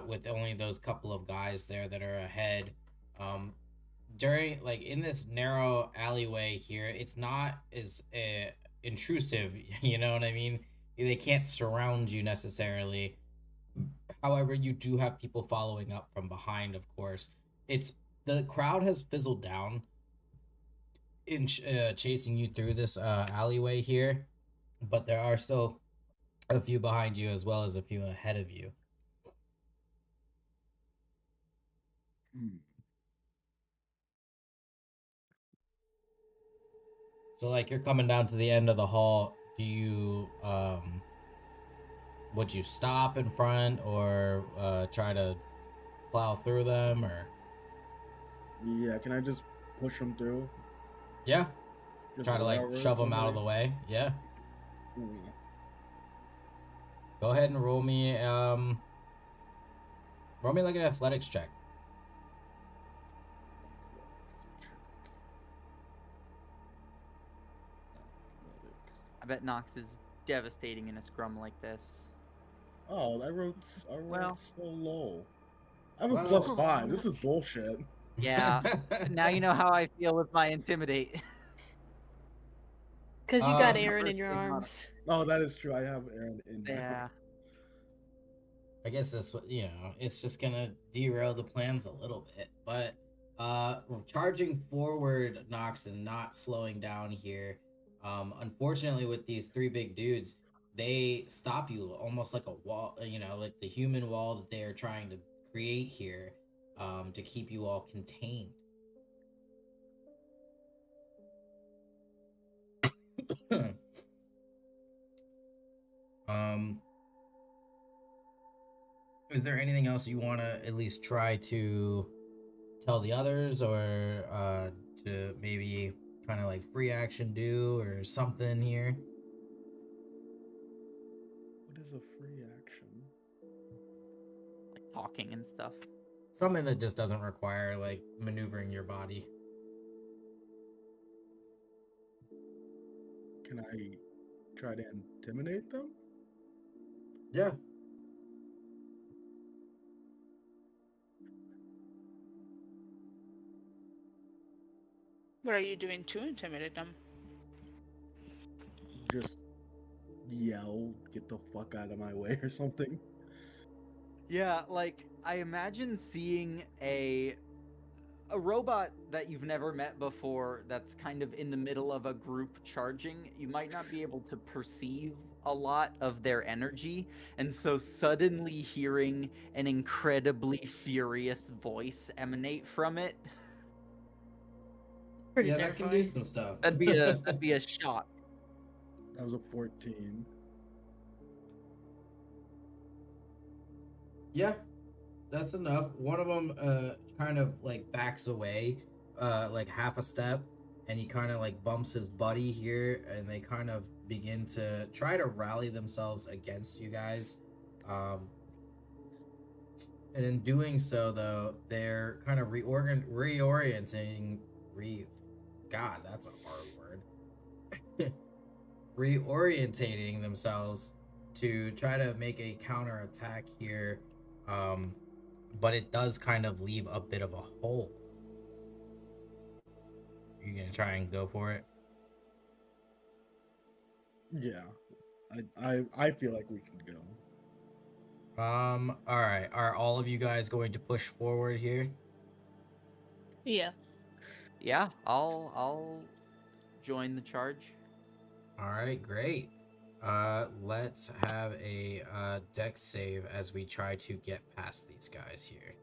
with only those couple of guys there that are ahead. During like in this narrow alleyway here, it's not as intrusive, you know what I mean? They can't surround you necessarily. However, you do have people following up from behind, of course. The crowd has fizzled down in chasing you through this alleyway here, but there are still a few behind you as well as a few ahead of you. So like you're coming down to the end of the hall. Do you would you stop in front or try to plow through them, or Yeah, can I just push them through? yeah, Just try to like railroad shove them out of the somebody? way? Yeah. Mm. Go ahead and roll me like an athletics check. I bet Nox is devastating in a scrum like this. Oh, I wrote Well- so low. I have a Well- +5. This is bullshit. Yeah. Now you know how I feel with my intimidate. Because you got Um, Aaron in your First thing on- arms. Oh, that is true. I have Aaron in there. Yeah. I guess this, it's just gonna derail the plans a little bit. But charging forward, Nox, and not slowing down here. Unfortunately, with these three big dudes, they stop you almost like a wall. Like the human wall that they are trying to create here, to keep you all contained. Is there anything else you want to at least try to tell the others, or to maybe kind of like free action do or something here? What is a free action? Like talking and stuff. Something that just doesn't require like maneuvering your body. Can I try to intimidate them? Yeah. What are you doing to intimidate them? Just yell, get the fuck out of my way or something. Yeah, like I imagine seeing a robot that you've never met before that's kind of in the middle of a group charging. You might not be able to perceive a lot of their energy, and so suddenly hearing an incredibly furious voice emanate from it, Pretty Yeah, that can do terrifying. some stuff. that'd be a shock. That was a 14. Yeah, that's enough. One of them kind of like backs away, like half a step, and he kind of like bumps his buddy here, and they kind of begin to try to rally themselves against you guys. And in doing so, though, they're kind of reorienting. God, that's a hard word. Reorientating themselves to try to make a counter attack here, but it does kind of leave a bit of a hole. You gonna try and go for it? Yeah, I feel like we can go. All right. Are all of you guys going to push forward here? Yeah. Yeah, I'll join the charge. All right, great. Let's have a dex save as we try to get past these guys here.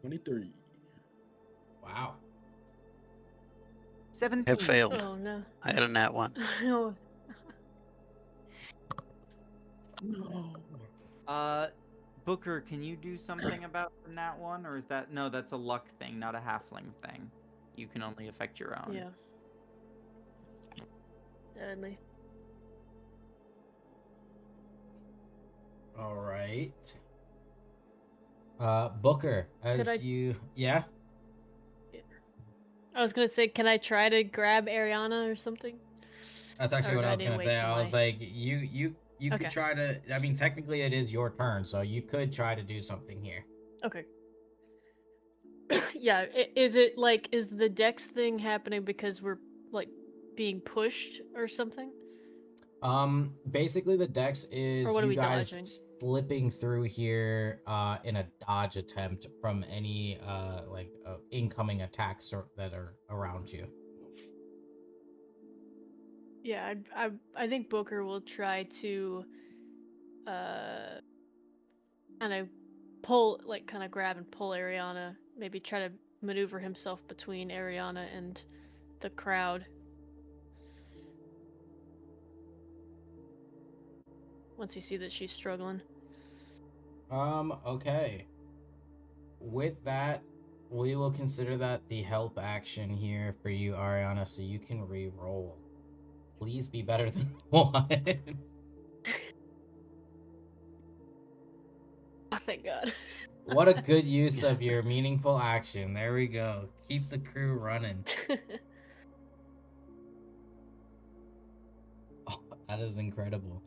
$23. Wow. 17. Have failed. Oh no. I had a nat one. Oh, No. Booker, can you do something about the nat one, or is that no? That's a luck thing, not a halfling thing. You can only affect your own. yeah. Deadly. All right. Booker, as yeah. I was gonna say, can I try to grab Ariana or something? That's actually Or what do I I was need to gonna wait say. till I was my- like, you could Okay. try to. I mean, technically, it is your turn, so you could try to do something here. Okay. Yeah. Is it like, is the dex thing happening because we're like being pushed or something? Basically, the dex is Or what are you we guys dodging? slipping through here, in a dodge attempt from any incoming attacks that are around you. Yeah, I think Booker will try to kind of kind of grab and pull Ariana, maybe try to maneuver himself between Ariana and the crowd. Once you see that she's struggling. Okay. With that, we will consider that the help action here for you, Ariana, so you can re-roll. Please be better than 1. Oh, thank God. What a good use of your meaningful action. There we go. Keep the crew running. Oh, that is incredible.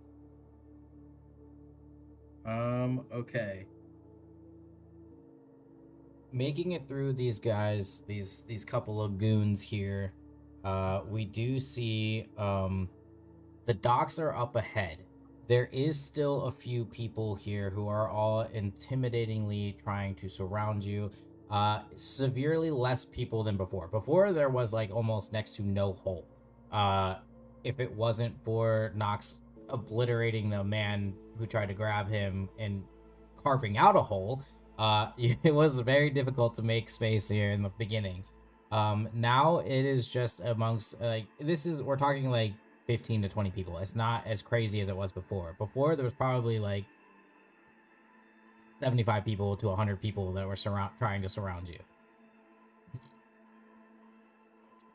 Okay. Making it through these guys, these couple of goons here, we do see the docks are up ahead. There is still a few people here who are all intimidatingly trying to surround you. Severely less people than before. Before there was like almost next to no hole. If it wasn't for Nox obliterating the man who tried to grab him and carving out a hole, it was very difficult to make space here in the beginning. Now it is just amongst we're talking like 15 to 20 people. It's not as crazy as it was before. Before there was probably like 75 people to 100 people that were trying to surround you.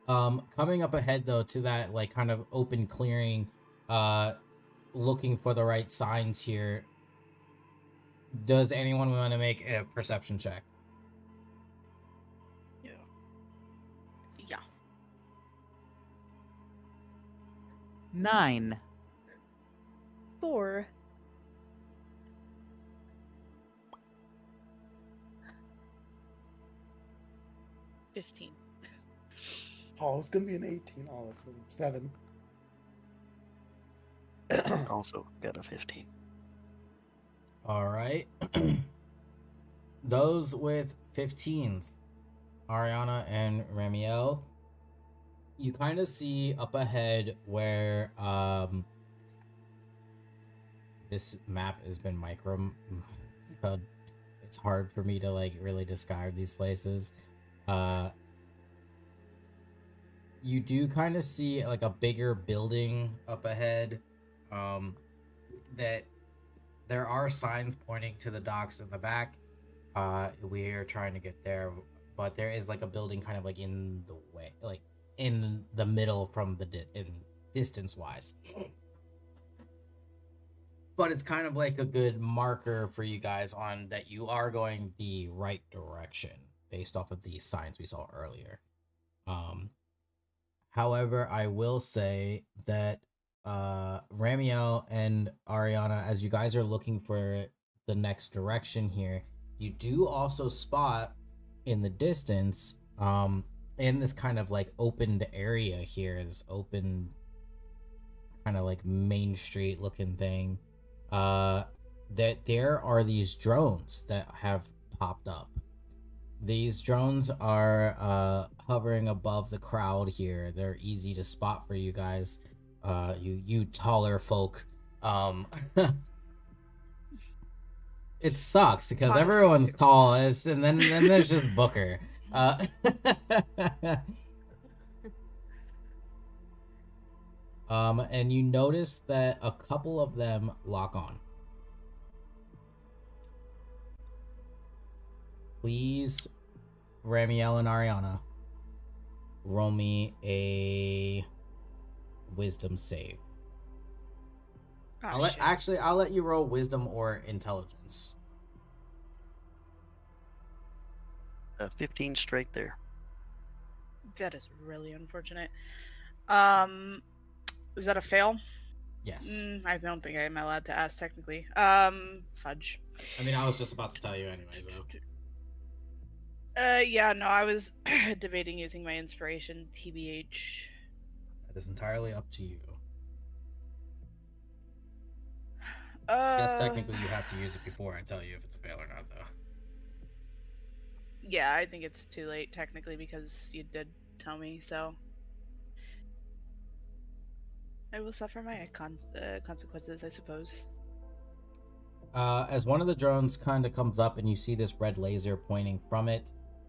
Coming up ahead though to that like kind of open clearing, looking for the right signs here. Does anyone want to make a perception check? Yeah. 9. 4. $15. Oh, it's gonna be an 18. Oh, it's a 7. Also got a 15. All right. Those with 15s, Ariana and Ramiel, you kind of see up ahead where this map has been so it's hard for me to like really describe these places. You do kind of see like a bigger building up ahead, that there are signs pointing to the docks in the back. we're trying to get there, but there is like a building kind of like in the way, like in the middle from the in distance wise. But it's kind of like a good marker for you guys on that you are going the right direction based off of the signs we saw earlier. However, I will say that Ramiel and Ariana, as you guys are looking for the next direction here, you do also spot in the distance, in this kind of like opened area here, this open kind of like main street looking thing, that there are these drones that have popped up. These drones are hovering above the crowd here. They're easy to spot for you guys, you taller folk. It sucks because Modesty everyone's too. tall, and then there's just Booker. And you notice that a couple of them lock on. Please, Ramiel and Ariana, roll me a wisdom save. Oh, shit. I'll let you roll wisdom or intelligence. 15 straight there. That is really unfortunate. Is that a fail? Yes. I don't think I'm allowed to ask technically. Fudge. I mean, I was just about to tell you anyway, so. Yeah, no, I was debating using my inspiration, TBH. That is entirely up to you. Uh, Yes, technically you have to use it before I tell you if it's a fail or not, though. Yeah, I think it's too late technically because you did tell me, so I will suffer my consequences, I suppose. As one of the drones kind of comes up and you see this red laser pointing from it,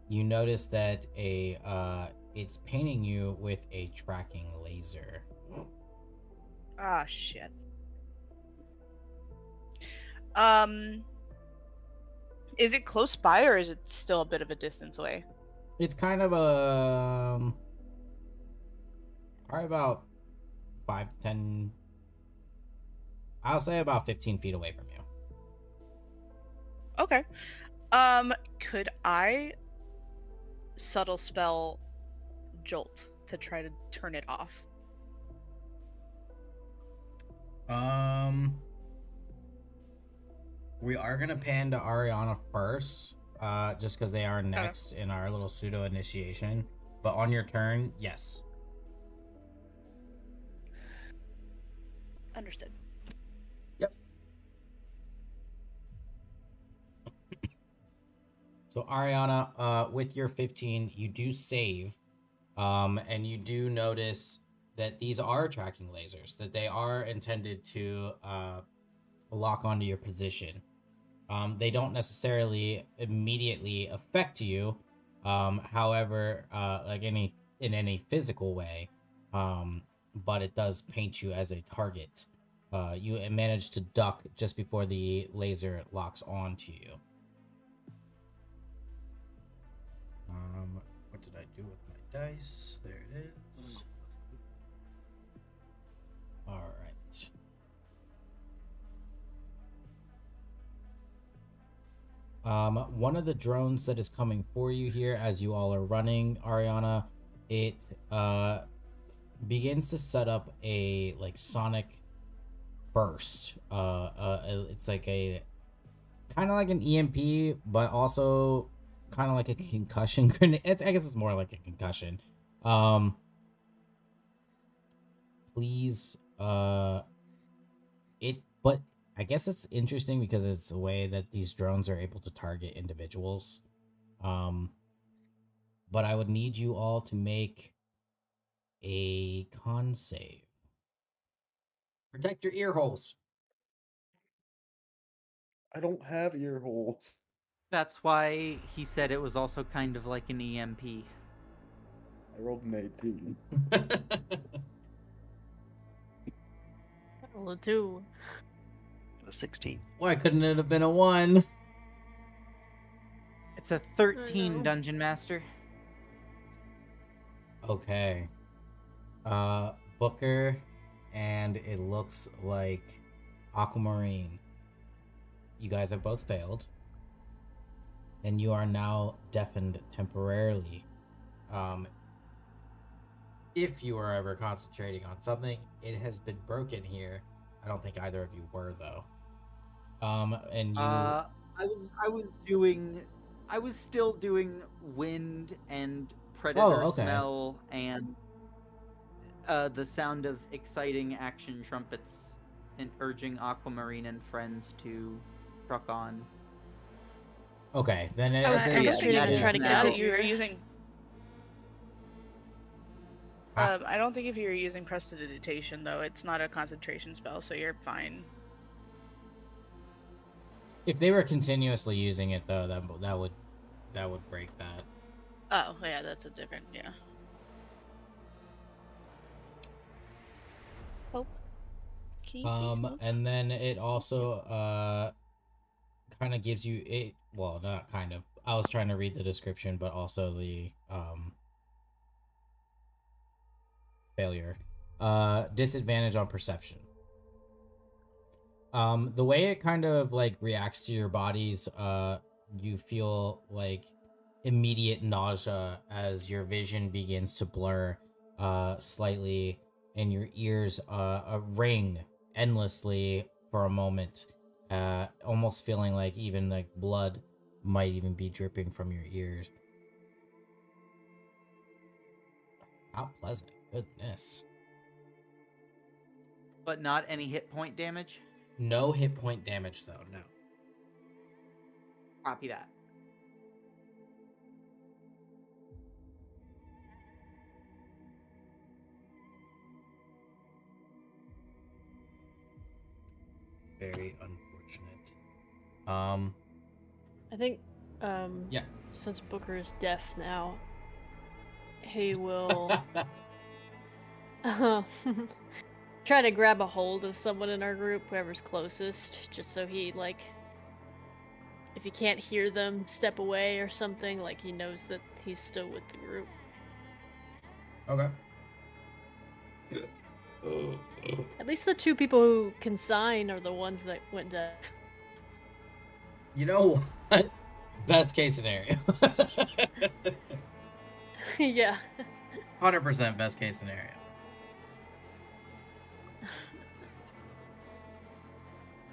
you notice that it's painting you with a tracking laser. Ah, shit. Is it close by or is it still a bit of a distance away? It's kind of probably about 5 to 10. I'll say about 15 feet away from you. Okay. Could I subtle spell Jolt to try to turn it off? We are gonna pan to Ariana first, just because they are next in our little pseudo initiation. But on your turn, yes. Understood. Yep. So Ariana, with your 15, you do save, and you do notice that these are tracking lasers, that they are intended to lock onto your position. They don't necessarily immediately affect you, however, like in any physical way, but it does paint you as a target. You manage to duck just before the laser locks onto you. What did I do with my dice? There it is. All right. One of the drones that is coming for you here as you all are running, Ariana, it begins to set up a like sonic burst. It's like a kind of like an EMP, but also kind of like a concussion grenade. I guess it's more like a concussion. Please, but I guess it's interesting because it's a way that these drones are able to target individuals. But I would need you all to make a con save. Protect your ear holes. I don't have ear holes. That's why he said it was also kind of like an EMP. I rolled an 18. Roll a 2. A 16. Why couldn't it have been a 1? It's a 13, know. Dungeon Master. Okay. Booker, and it looks like Aquamarine. You guys have both failed, and you are now deafened temporarily. If you were ever concentrating on something, it has been broken here. I don't think either of you were though. And you. I was still doing wind and predator okay. smell and the sound of exciting action trumpets and urging Aquamarine and friends to truck on. Okay, then I was it- kinda yeah, straight yeah, up yeah. trying to get out of you were here. using. I don't think if you're using prestidigitation though, it's not a concentration spell, so you're fine. If they were continuously using it though, that would break that. Oh yeah, that's a different Oh, can you please move? And then it also kind of gives you it. Well, not kind of. I was trying to read the description, but also the failure. Disadvantage on perception. The way it kind of like reacts to your bodies, you feel like immediate nausea as your vision begins to blur slightly, and your ears ring endlessly for a moment, almost feeling like even like blood might even be dripping from your ears. How pleasant. Goodness. But not any hit point damage? No hit point damage though, no. Copy that. Very unfortunate. I think Yeah. since Booker is deaf now, he will try to grab a hold of someone in our group, whoever's closest, just so he like, if he can't hear them, step away or something, like he knows that he's still with the group. Okay. At least the two people who can sign are the ones that went deaf. You know what? Best case scenario. Yeah. 100% best case scenario.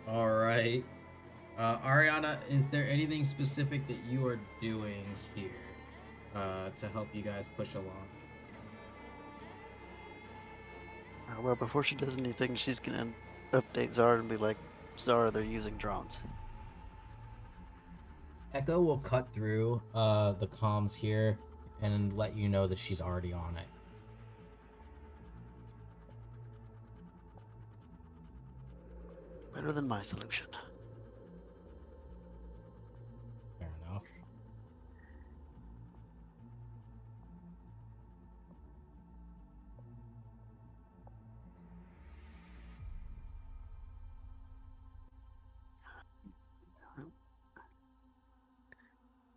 All right. Ariana, is there anything specific that you are doing here to help you guys push along? Well, before she does anything, she's gonna update Zara and be like, Zara, they're using drones. Echo will cut through the comms here and let you know that she's already on it. Better than my solution. Fair enough.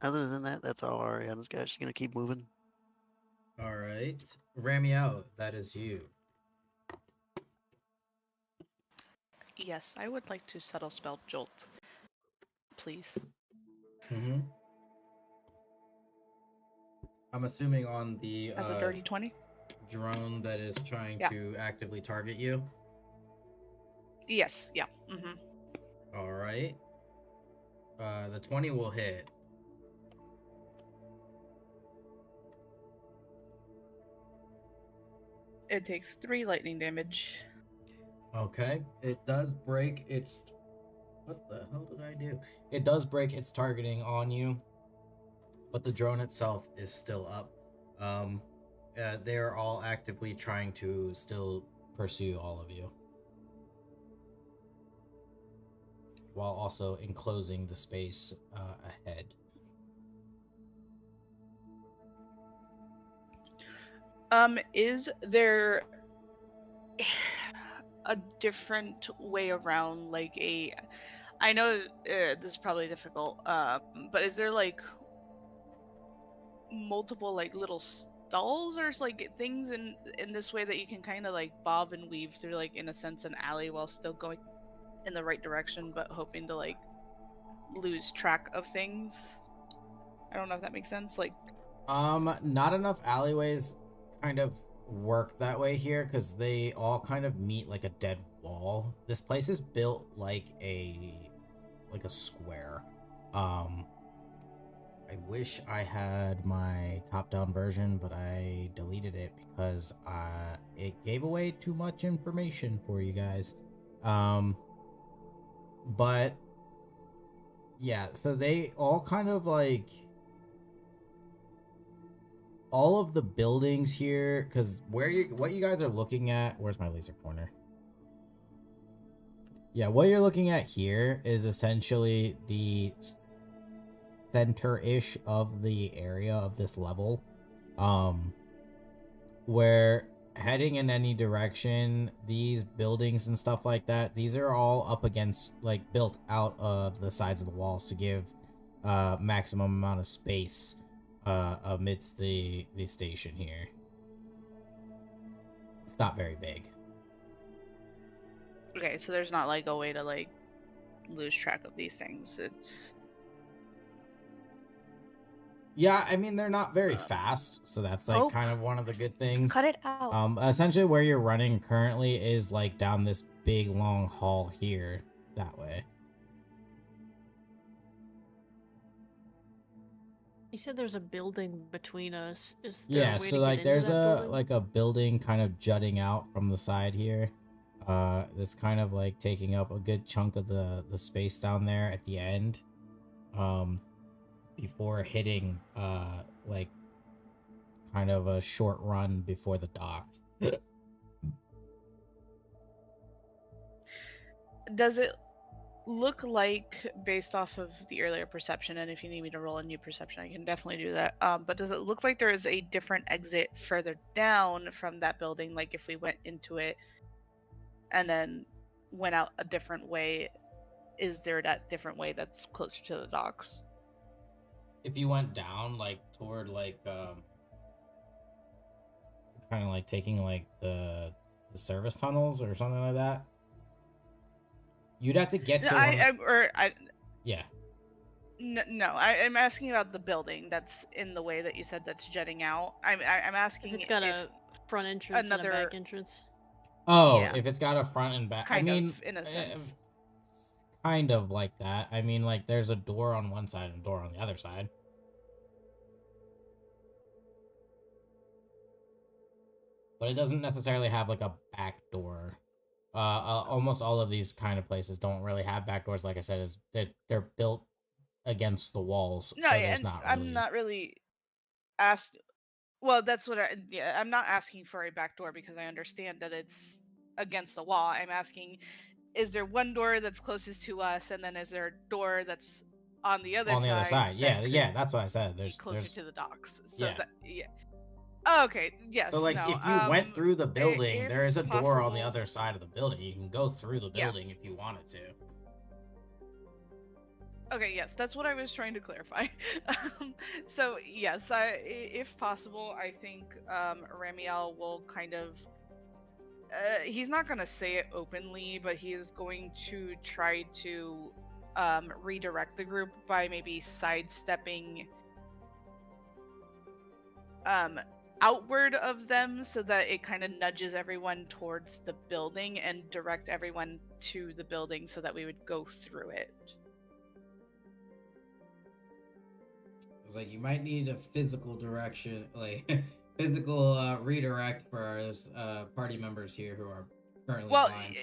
Other than that, that's all Ariana's got. She's gonna keep moving. All right. Ramiel, that is you. Yes, I would like to subtle spell Jolt, please. Mm-hmm. I'm assuming on the As a dirty 20? drone that is trying to actively target you. Yes, yeah. Mm-hmm. All right. The 20 will hit. It takes 3 lightning damage. Okay. It does break its... What the hell did I do? It does break its targeting on you, but the drone itself is still up. They're all actively trying to still pursue all of you, while also enclosing the space ahead. Is there a different way around, like I know this is probably difficult, but is there like multiple like little stalls or like things in this way that you can kind of like bob and weave through, like in a sense an alley while still going in the right direction but hoping to like lose track of things? I don't know if that makes sense. Like, not enough alleyways kind of work that way here because they all kind of meet like a dead wall. This place is built like a square. I wish I had my top-down version, but I deleted it because it gave away too much information for you guys. But yeah, so they all kind of like all of the buildings here, because what you guys are looking at, where's my laser pointer? Yeah, what you're looking at here is essentially the center-ish of the area of this level, where heading in any direction, these buildings and stuff like that, these are all up against, like, built out of the sides of the walls to give maximum amount of space amidst the station here. It's not very big. okay, so there's not like a way to like lose track of these things. It's Yeah, I mean, they're not very fast, so that's like oh, kind of one of the good things. cut it out. Essentially where you're running currently is like down this big long hall here, that way. You said there's a building between us. Is there Yeah, a way so to like get into there's that a building? like a building kind of jutting out from the side here. That's kind of like taking up a good chunk of the space down there at the end. Before hitting like kind of a short run before the docks. Does it look like, based off of the earlier perception, and if you need me to roll a new perception, I can definitely do that. But does it look like there is a different exit further down from that building? Like if we went into it and then went out a different way, is there that different way that's closer to the docks? If you went down like toward like kind of like taking like the service tunnels or something like that, you'd have to get to yeah. No, I'm asking about the building that's in the way that you said that's jutting out. I'm asking If it's got a front entrance and a back entrance. Oh, Yeah. if it's got a front and back. Kind I mean, of, in a sense. Kind of like that. I mean, like there's a door on one side and a door on the other side. But it doesn't necessarily have like a back door. Almost all of these kind of places don't really have back doors. Like I said, is they're built against the walls, No, so yeah, there's and not really. I'm not really asking. Well, that's what I'm not asking for a back door because I understand that it's against the wall. I'm asking, is there one door that's closest to us, and then is there a door that's on the other side? Yeah, that's what I said. There's closer to the docks. So yeah. yeah. Oh, okay. Yes. So like no, if you went through the building, there is a door on the possible- other side of the building. You can go through the Yeah. building if you wanted to. Okay, yes, that's what I was trying to clarify. So yes, if possible, I think Ramiel will kind of. He's not gonna say it openly, but he is going to try to redirect the group by maybe sidestepping outward of them so that it kind of nudges everyone towards the building and direct everyone to the building so that we would go through it. It's like you might need a physical direction, like physical redirect for our party members here who are currently blind.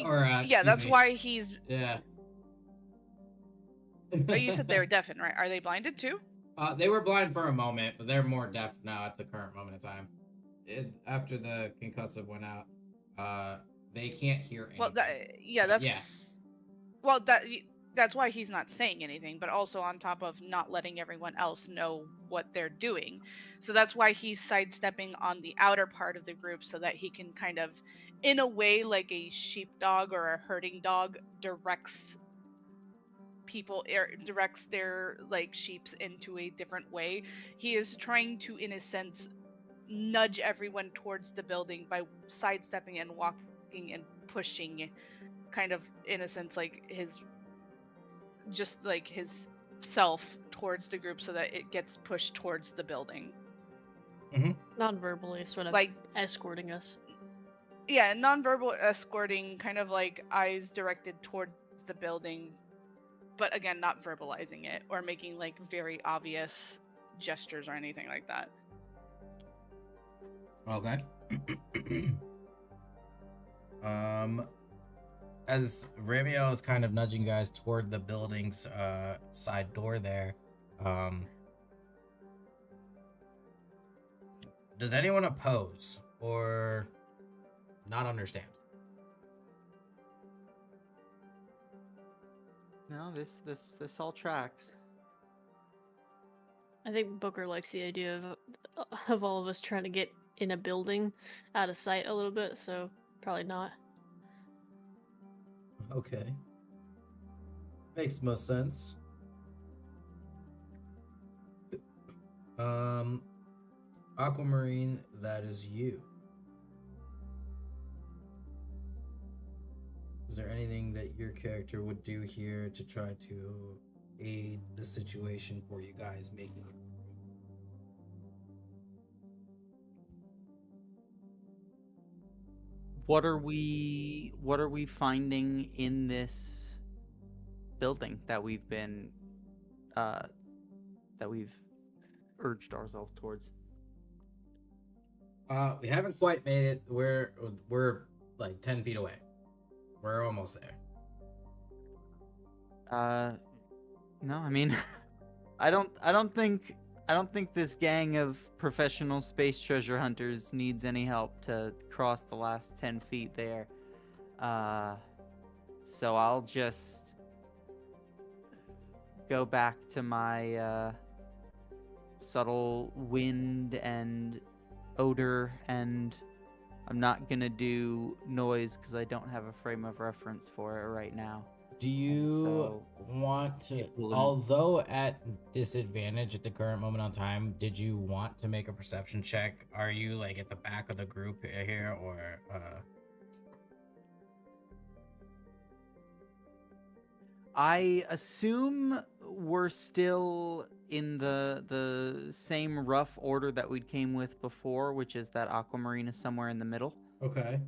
Or, yeah, that's why he's. Yeah. Oh, you said they were deaf, right? Are they blinded too? They were blind for a moment, but they're more deaf now at the current moment in time. After the concussive went out, they can't hear anything. Well, that's why he's not saying anything, but also on top of not letting everyone else know what they're doing. So that's why he's sidestepping on the outer part of the group so that he can kind of, in a way like a sheepdog or a herding dog, directs people, directs their like sheeps into a different way. He is trying to, in a sense, nudge everyone towards the building by sidestepping and walking and pushing, kind of in a sense like his self towards the group so that it gets pushed towards the building. Non-verbally, sort of Like, escorting us. yeah, nonverbal escorting, kind of like eyes directed towards the building, but again, not verbalizing it or making like very obvious gestures or anything like that. Okay. As Ramiel is kind of nudging you guys toward the building's side door there, does anyone oppose or not understand? No, this all tracks. I think Booker likes the idea of all of us trying to get in a building out of sight a little bit, so probably not. Okay. Makes most sense. Aquamarine, that is you. Is there anything that your character would do here to try to aid the situation for you guys making it? What are we finding in this building that we've been that we've urged ourselves towards? We haven't quite made it. We're like 10 feet away. We're almost there. No, I mean, I don't think this gang of professional space treasure hunters needs any help to cross the last 10 feet there. So I'll just go back to my subtle wind and odor, and I'm not gonna do noise because I don't have a frame of reference for it right now. Do you want to, although at disadvantage at the current moment on time, did you want to make a perception check? Are you like at the back of the group here, or I assume we're still in the same rough order that we came with before, which is that Aquamarine is somewhere in the middle. Okay.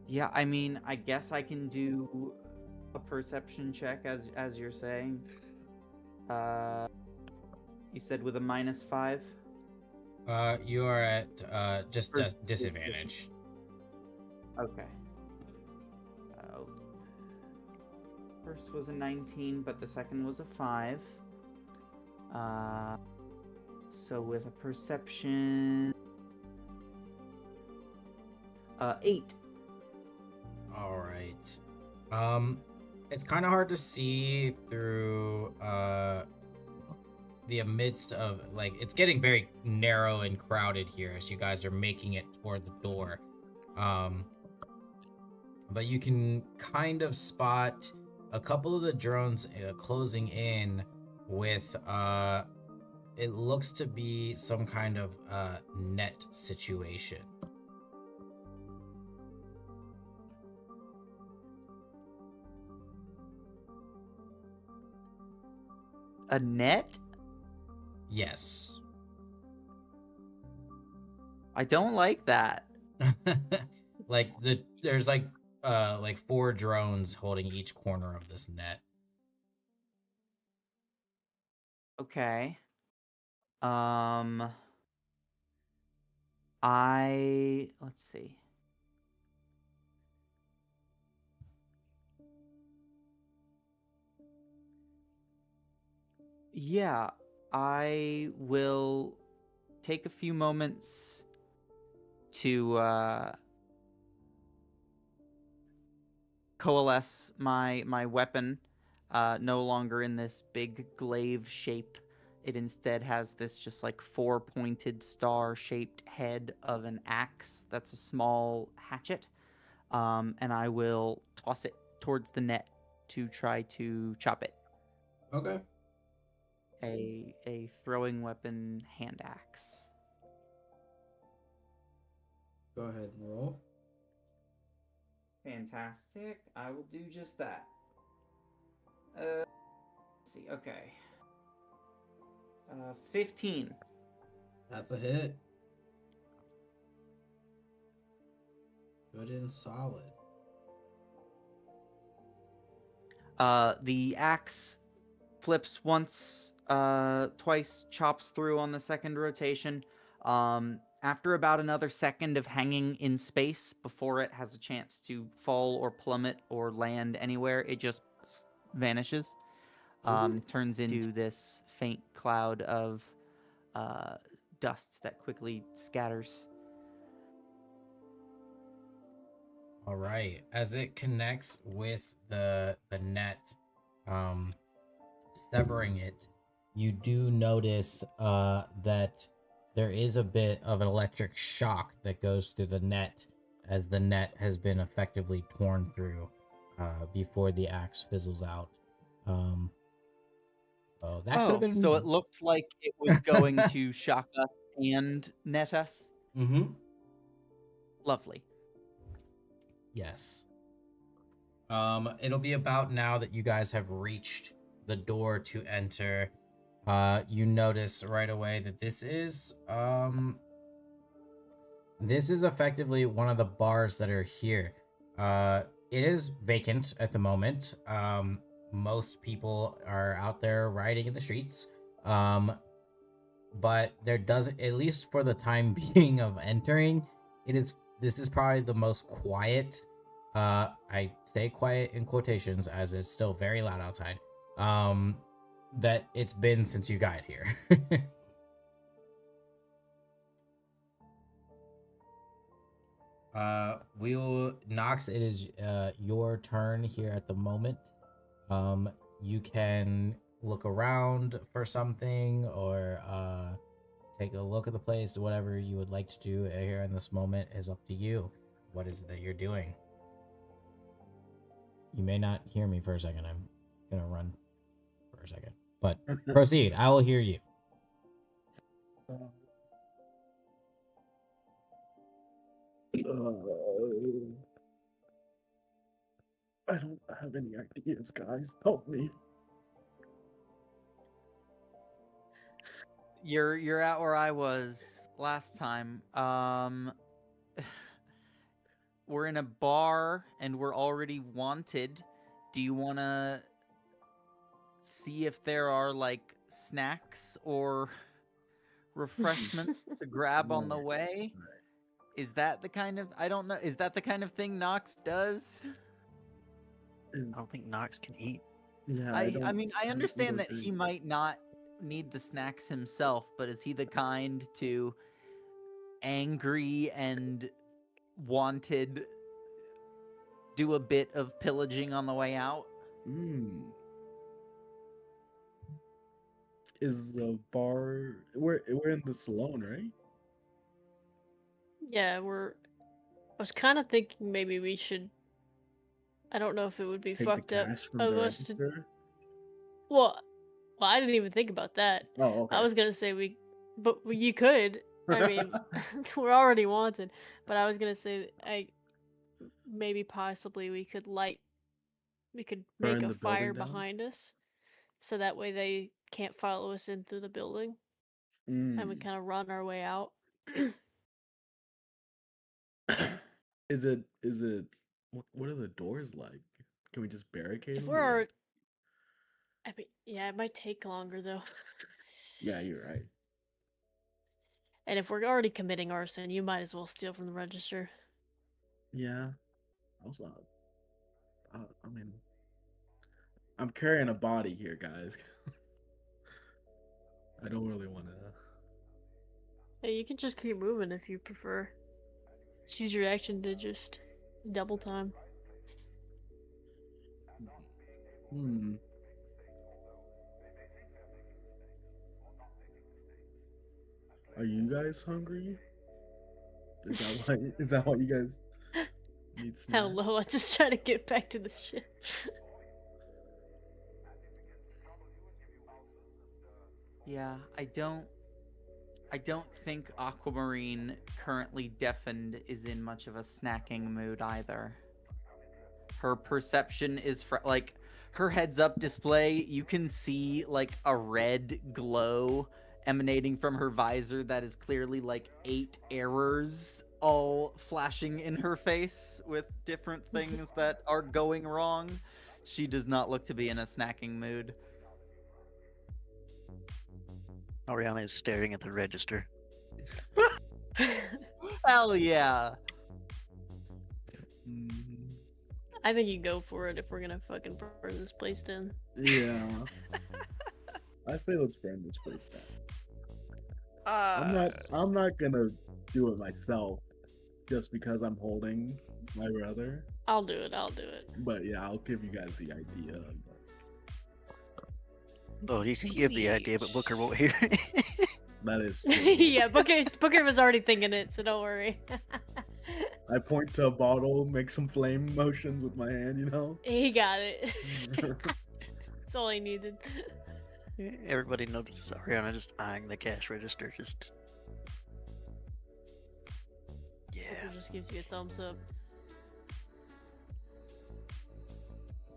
Yeah, I mean, I guess I can do a perception check as you're saying. You said with a -5? You are at just disadvantage. Okay. First was a 19, but the second was a 5. So with a perception, 8. All right. It's kind of hard to see through the amidst of, like, it's getting very narrow and crowded here as you guys are making it toward the door. But you can kind of spot a couple of the drones closing in with it looks to be some kind of net situation. A net? Yes. I don't like that. Like there's like 4 drones holding each corner of this net. Okay. Let's see. Yeah, I will take a few moments to coalesce my weapon, no longer in this big glaive shape. It instead has this just like 4-pointed star-shaped head of an axe that's a small hatchet. And I will toss it towards the net to try to chop it. Okay. A throwing weapon hand axe. Go ahead and roll. Fantastic. I will do just that. Let's see. Okay. 15. That's a hit. Good and solid. The axe flips once, twice, chops through on the second rotation. After about another second of hanging in space before it has a chance to fall or plummet or land anywhere, it just vanishes. Turns into this faint cloud of dust that quickly scatters. All right. As it connects with the net, severing it, you do notice that there is a bit of an electric shock that goes through the net as the net has been effectively torn through before the axe fizzles out. So that could have been. So it looked like it was going to shock us and net us. Mm-hmm. Lovely. Yes. It'll be about now that you guys have reached the door to enter. You notice right away that this is effectively one of the bars that are here. It is vacant at the moment. Most people are out there riding in the streets. But there doesn't, at least for the time being of entering, this is probably the most quiet. I say quiet in quotations as it's still very loud outside. That it's been since you got here. Nox, it is your turn here at the moment. You can look around for something or take a look at the place. Whatever you would like to do here in this moment is up to you. What is it that you're doing? You may not hear me for a second. I'm gonna run for a second, but proceed. I will hear you. I don't have any ideas, guys. Help me. You're at where I was last time. We're in a bar and we're already wanted. Do you want to see if there are like snacks or refreshments to grab on the way? Is that the kind of, I don't know, is that the kind of thing Nox does? I don't think Nox can eat. Yeah, I mean, I understand that he might not need the snacks himself, but is he the kind to angry and wanted do a bit of pillaging on the way out? Is the bar? We're in the salon, right? Yeah, I was kind of thinking maybe we should. I don't know if it would be Take fucked the up cash from of the us to. register. Well, I didn't even think about that. Oh, okay. I was gonna say but you could. I mean, we're already wanted. But I was gonna say, maybe possibly we could make Burn a the fire building down? behind us, so that way they can't follow us in through the building, and we kind of run our way out. Is it? What are the doors like? Can we just barricade If them? we're, I mean, yeah, it might take longer though. Yeah, you're right. And if we're already committing arson, you might as well steal from the register. Yeah. Also, I mean, I'm carrying a body here, guys. I don't really want to. Hey, you can just keep moving if you prefer. Just use your action to just double time. Are you guys hungry? Is that why you guys need snacks? Hell no, I just try to get back to the ship. Yeah, I don't think Aquamarine, currently deafened, is in much of a snacking mood either. Her perception is like her heads up display, you can see like a red glow emanating from her visor that is clearly like 8 errors all flashing in her face with different things that are going wrong. She does not look to be in a snacking mood. Ariana is staring at the register. Hell yeah. I think you go for it if we're gonna fucking burn this place down. Yeah. I say let's burn this place down. Uh, I'm not gonna do it myself just because I'm holding my brother. I'll do it. I'll do it. But yeah, I'll give you guys the idea. Oh, you can give the idea, but Booker won't hear it. That is true. Yeah, Booker was already thinking it, so don't worry. I point to a bottle, make some flame motions with my hand, you know? He got it. That's all he needed. Everybody notices Ariana just eyeing the cash register, just... Yeah. Booker just gives you a thumbs up.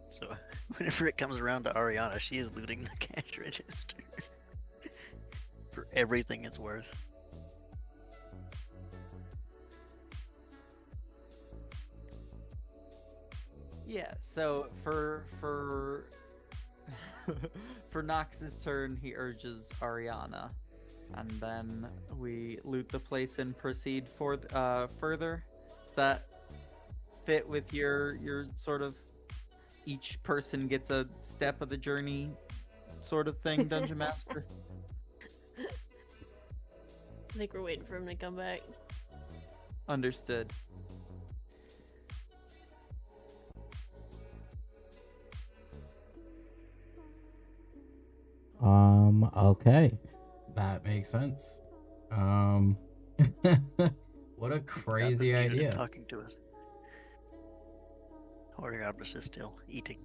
So, whenever it comes around to Ariana, she is looting the cash register. For everything it's worth. Yeah, so for for Nox's turn, he urges Ariana, and then we loot the place and proceed for further. Does that fit with your sort of each person gets a step of the journey sort of thing, Dungeon Master? I think we're waiting for him to come back. Understood. Okay. That makes sense. What a crazy Gabra's muted and idea. talking to us. Or Gabra's is still eating.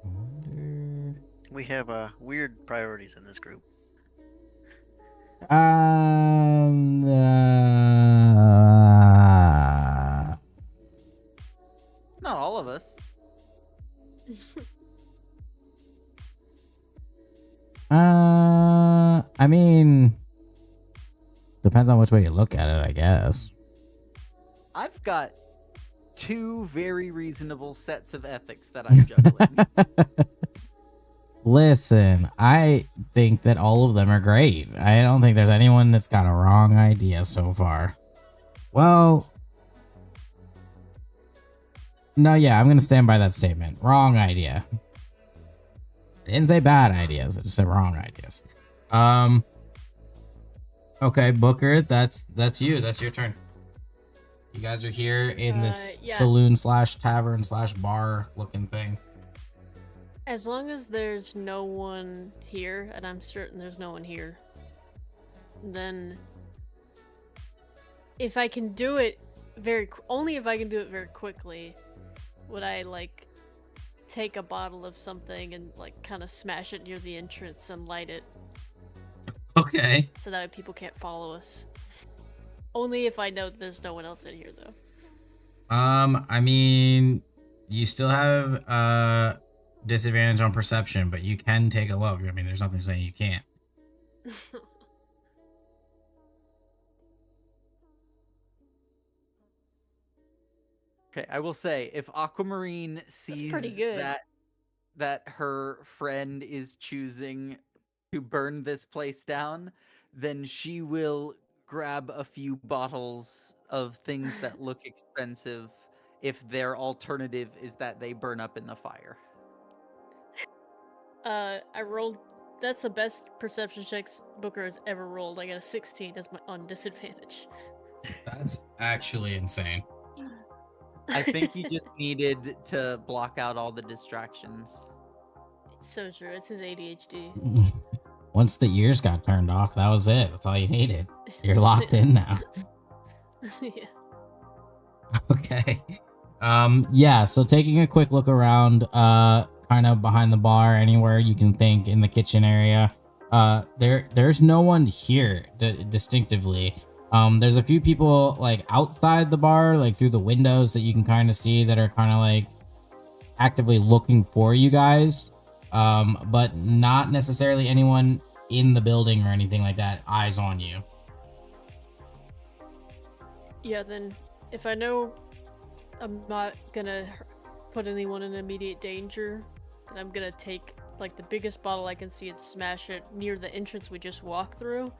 I wonder... We have weird priorities in this group. Not all of us. I mean, depends on which way you look at it, I guess. I've got 2 very reasonable sets of ethics that I'm juggling. Listen, I think that all of them are great. I don't think there's anyone that's got a wrong idea so far. Well, no, yeah, I'm going to stand by that statement. Wrong idea. I didn't say bad ideas. I just said wrong ideas. Okay, Booker, that's you. That's your turn. You guys are here in this Yeah. saloon / tavern / bar looking thing. As long as there's no one here, and I'm certain there's no one here, then if I can do it only if I can do it very quickly, would I like take a bottle of something and like kind of smash it near the entrance and light it Okay. so that way people can't follow us. Only if I know there's no one else in here though. I mean, you still have disadvantage on perception, but you can take a look. I mean, there's nothing saying you can't. Okay, I will say, if Aquamarine sees pretty good. that her friend is choosing to burn this place down, then she will grab a few bottles of things that look expensive if their alternative is that they burn up in the fire. I rolled. That's the best perception checks Booker has ever rolled. I got a 16 as my on disadvantage. That's actually insane. I think you just needed to block out all the distractions. So true. It's his ADHD. Once the ears got turned off, that was it. That's all you needed. You're locked in now. Yeah. Okay. Yeah, so taking a quick look around, kind of behind the bar, anywhere you can think in the kitchen area. There's no one here distinctively. There's a few people like outside the bar, like through the windows that you can kind of see that are kind of like actively looking for you guys. But not necessarily anyone in the building or anything like that. Eyes on you. Yeah, then if I know I'm not gonna put anyone in immediate danger, then I'm gonna take like the biggest bottle I can see and smash it near the entrance we just walked through,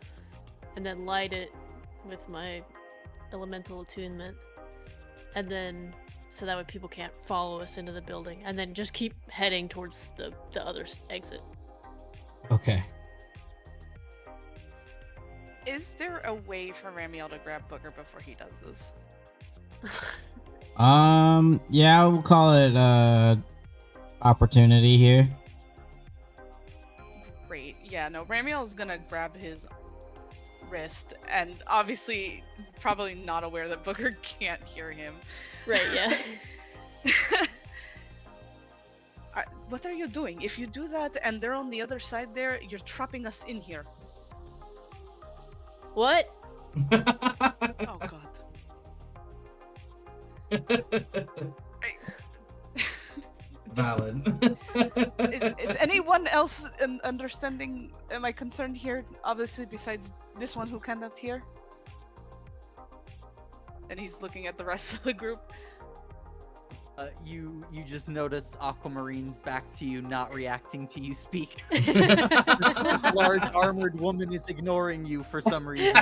and then light it with my elemental attunement, and then so that way people can't follow us into the building, and then just keep heading towards the other exit. Okay. Is there a way for Ramiel to grab Booker before he does this? Yeah, we'll call it opportunity here. Great. Yeah, no, Ramiel's gonna grab his wrist, and obviously probably not aware that Booker can't hear him. Right, yeah. What are you doing? If you do that and they're on the other side there, you're trapping us in here. What? Oh god. Valid. Is anyone else understanding? Am I concerned here? Obviously, besides this one who cannot hear. And he's looking at the rest of the group. You just notice Aquamarine's back to you, not reacting to you speak. This large armored woman is ignoring you for some reason.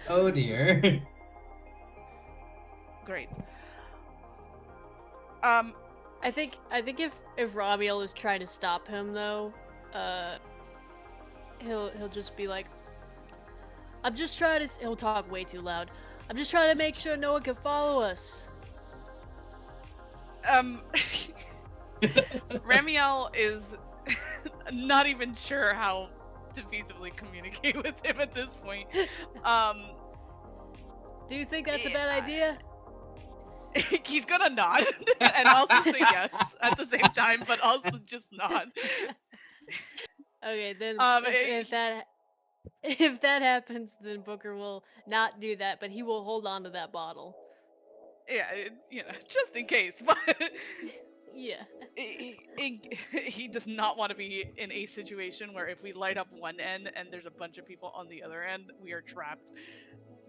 Oh dear. Great. I think if Ramiel is trying to stop him though, he'll just be like, I'm just trying to. He'll talk way too loud. I'm just trying to make sure no one can follow us. Ramiel is not even sure how to feasibly communicate with him at this point. Do you think that's a bad idea? He's gonna nod and also say yes at the same time, but also just nod. Okay, then if that happens, then Booker will not do that, but he will hold on to that bottle. Yeah, just in case. But yeah, he does not want to be in a situation where if we light up one end and there's a bunch of people on the other end, we are trapped.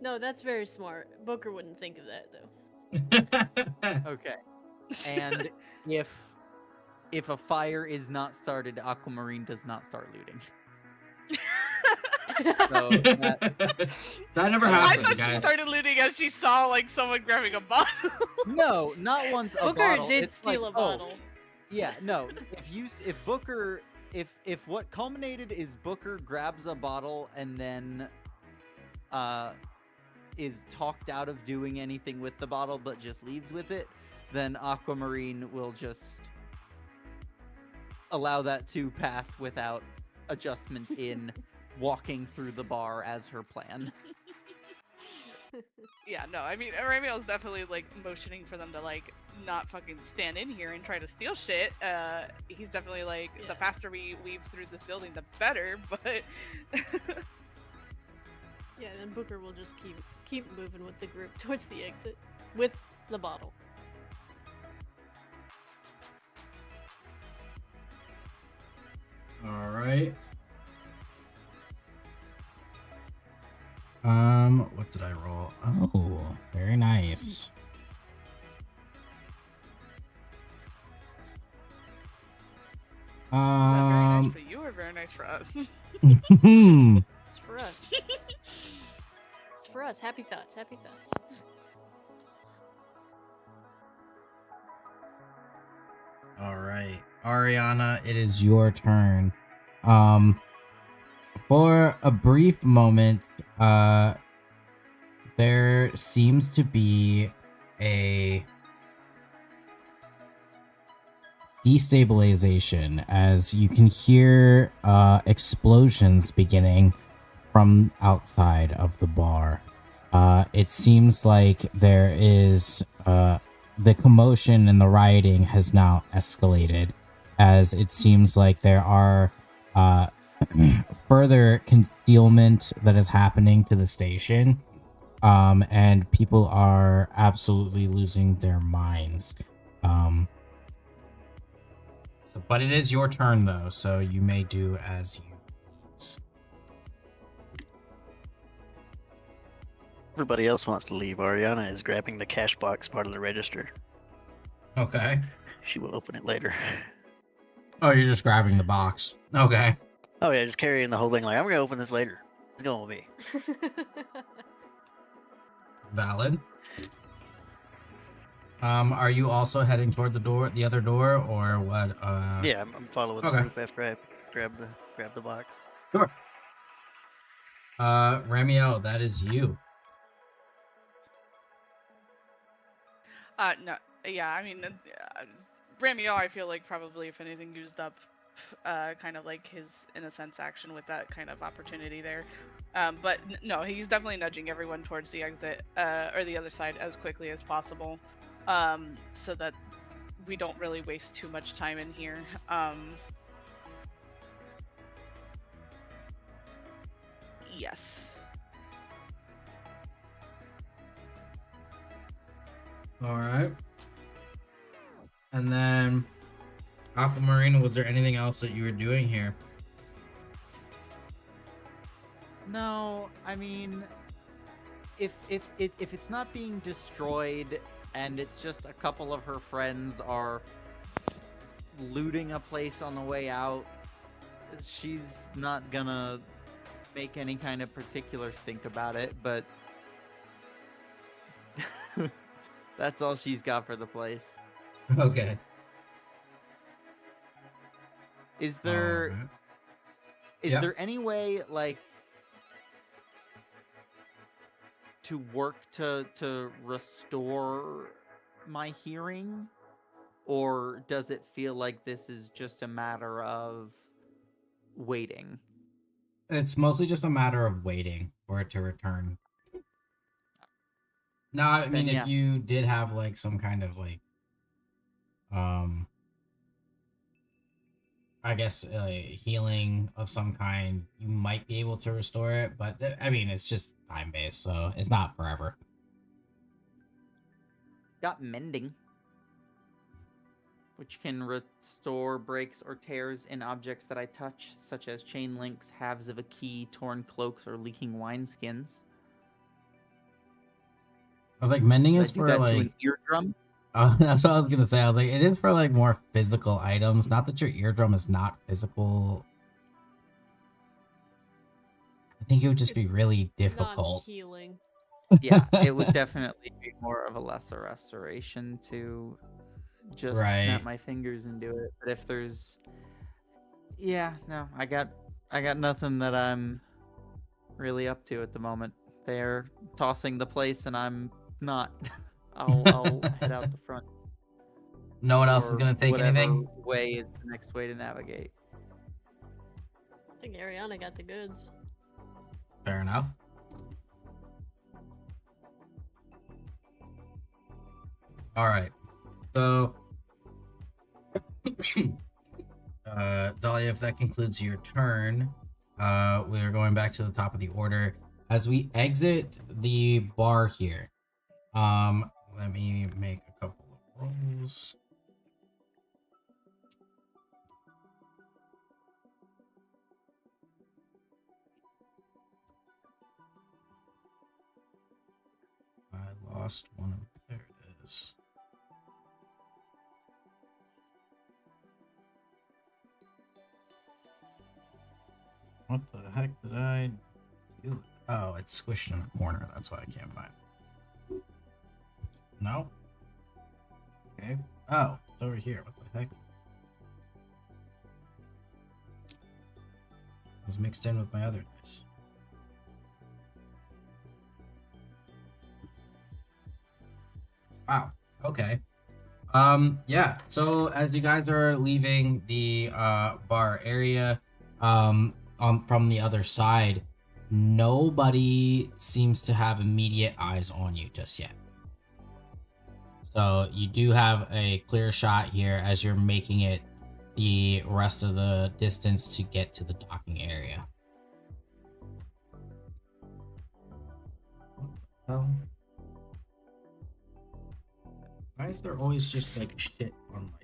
No, that's very smart. Booker wouldn't think of that though. Okay. And if a fire is not started, Aquamarine does not start looting. So that never I happened, thought guys. she started looting as she saw like someone grabbing a bottle. No, not once a Booker bottle. did It's steal like, a bottle. Yeah, no. If what culminated is Booker grabs a bottle and then is talked out of doing anything with the bottle but just leaves with it, then Aquamarine will just allow that to pass without adjustment in walking through the bar as her plan. Yeah, no, I mean, Ramiel's definitely like motioning for them to like not fucking stand in here and try to steal shit. He's definitely like, the faster we weave through this building, the better. But yeah, then Booker will just keep moving with the group towards the exit with the bottle. All right. What did I roll? Oh, very nice. very nice for you or very nice for us? It's for us. It's for us. Happy thoughts. Happy thoughts. All right, Ariana, it is your turn. For a brief moment, there seems to be a destabilization as you can hear explosions beginning from outside of the bar. It seems like there is the commotion and the rioting has now escalated, as it seems like there are further concealment that is happening to the station, and people are absolutely losing their minds. But it is your turn though, so you may do as you please. Everybody else wants to leave. Ariana is grabbing the cash box part of the register. Okay. She will open it later. Oh, you're just grabbing the box. Okay. Oh yeah, just carrying the whole thing. Like, I'm gonna open this later. It's going with me. Valid. Are you also heading toward the other door, or what? Yeah, I'm following okay. the group after I grab the box. Sure. Ramiel, that is you. No, yeah, I mean, Ramio, I feel like probably, if anything, used up kind of like his, in a sense, action with that kind of opportunity there. But no, he's definitely nudging everyone towards the exit, or the other side as quickly as possible, so that we don't really waste too much time in here. Yes. All right. And then, Aquamarina, was there anything else that you were doing here? No, I mean, if it's not being destroyed and it's just a couple of her friends are looting a place on the way out, she's not gonna make any kind of particular stink about it, but that's all she's got for the place. Okay. Is there Alright. is Yeah. there any way, like, to work to restore my hearing, or does it feel like this is just a matter of waiting? It's mostly just a matter of waiting for it to return. No, I mean, Then, if yeah. you did have like some kind of like, I guess healing of some kind, you might be able to restore it. But I mean, it's just time based, so it's not forever. Got mending, which can restore breaks or tears in objects that I touch, such as chain links, halves of a key, torn cloaks, or leaking wineskins. I was like, mending Did I is do for that to like. an eardrum? That's what I was gonna say. I was like, it is for like more physical items. Not that your eardrum is not physical. I think it would just be It's really difficult. non-healing. Yeah, it would definitely be more of a lesser restoration to just Right. snap my fingers and do it. But if there's, yeah, no, I got nothing that I'm really up to at the moment. They're tossing the place, and I'm not. I'll head out the front. No one else is or gonna take whatever anything. way is the next way to navigate. I think Ariana got the goods. Fair enough. All right. So, Dahlia, if that concludes your turn, we are going back to the top of the order as we exit the bar here. Let me make a couple of rolls. I lost one of there it is. What the heck did I do? Oh, it's squished in a corner. That's why I can't find it. No. Okay. Oh, it's over here. What the heck? It was mixed in with my other dice. Wow. Okay. Yeah. So as you guys are leaving the bar area, from the other side, nobody seems to have immediate eyes on you just yet. So you do have a clear shot here as you're making it the rest of the distance to get to the docking area. Well, why is there always just like shit on my